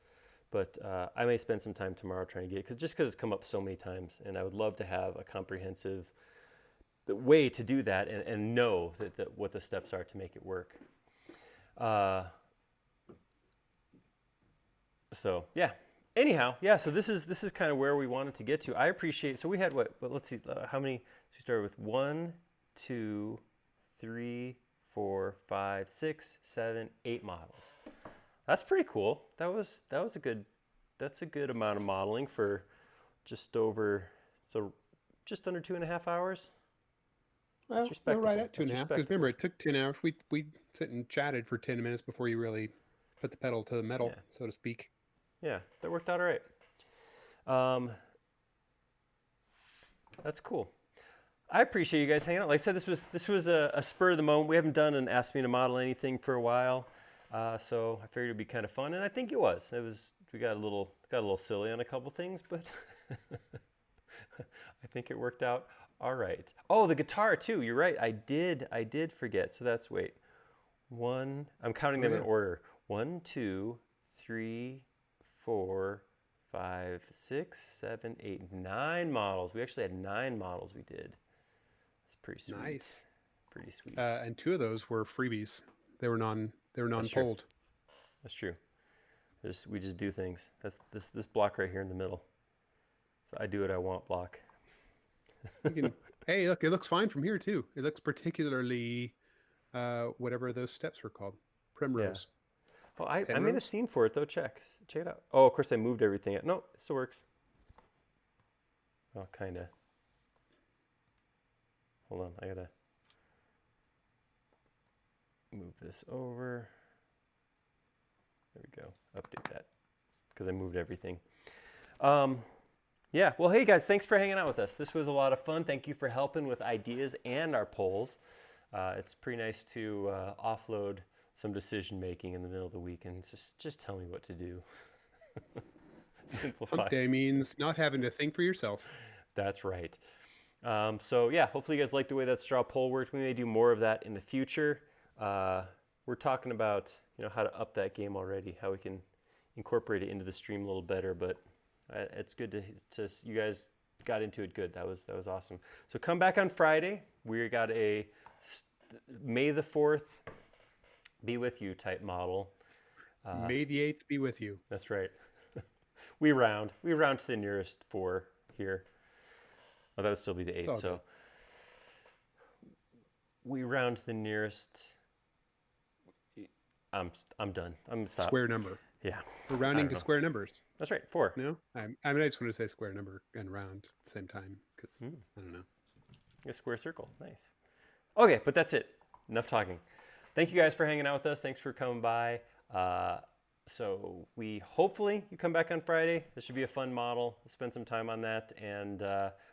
but I may spend some time tomorrow trying to get it because it's come up so many times, and I would love to have a comprehensive way to do that and know that what the steps are to make it work. So yeah. Anyhow, yeah. So this is kind of where we wanted to get to. I appreciate. So we had what? But let's see. How many? We started with 1, 2, 3, 4, 5, 6, 7, 8 models. That's pretty cool. That was a good. That's a good amount of modeling for just under 2.5 hours. Well, we're right at 2.5. Because remember, it took 10 hours. We sit and chatted for 10 minutes before you really put the pedal to the metal, so to speak. Yeah, that worked out all right. That's cool. I appreciate you guys hanging out. Like I said, this was a spur of the moment. We haven't done an Ask Me to Model anything for a while, so I figured it'd be kind of fun, and I think it was. We got a little silly on a couple things, but I think it worked out All right. Oh, the guitar too. You're right. I did forget. So that's wait. I'm counting Oh them in yeah. order. 1, 2, 3, 4, 5, 6, 7, 8, 9 models. We actually had 9 models we did. It's pretty sweet. Nice. Pretty sweet. And 2 of those were freebies. They were That's true. non-polled. That's true. We just do things. That's this block right here in the middle. So I do what I want block. You can, hey, look, it looks fine from here too. It looks particularly whatever those steps were called. Primrose. Oh, I made a Penrose? scene for it though. Check it out. Oh, of course I moved everything. No, it still works. Oh, kind of. Hold on, I gotta move this over. There we go. Update that because I moved everything. Yeah. Well, hey guys, thanks for hanging out with us. This was a lot of fun. Thank you for helping with ideas and our polls. It's pretty nice to offload some decision making in the middle of the week and just tell me what to do. Simplify. Hump day means not having to think for yourself. That's right. So yeah, hopefully you guys like the way that straw poll worked. We may do more of that in the future. We're talking about how to up that game already, how we can incorporate it into the stream a little better. But it's good to you guys got into it good. That was awesome. So come back on Friday. We got a May the 4th be with you type model. May the 8th be with you. That's right. we round to the nearest 4 here. Oh, that would still be the 8th. So we round to the nearest. I'm done. I'm stopped. Square number. Yeah. We're rounding to square numbers. That's right. 4. No? I mean, I just want to say square number and round at the same time because I don't know. A square circle. Nice. Okay, but that's it. Enough talking. Thank you guys for hanging out with us. Thanks for coming by. So we hopefully you come back on Friday. This should be a fun model. We'll spend some time on that and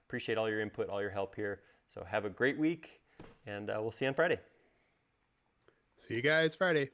appreciate all your input, all your help here. So have a great week and we'll see you on Friday. See you guys Friday.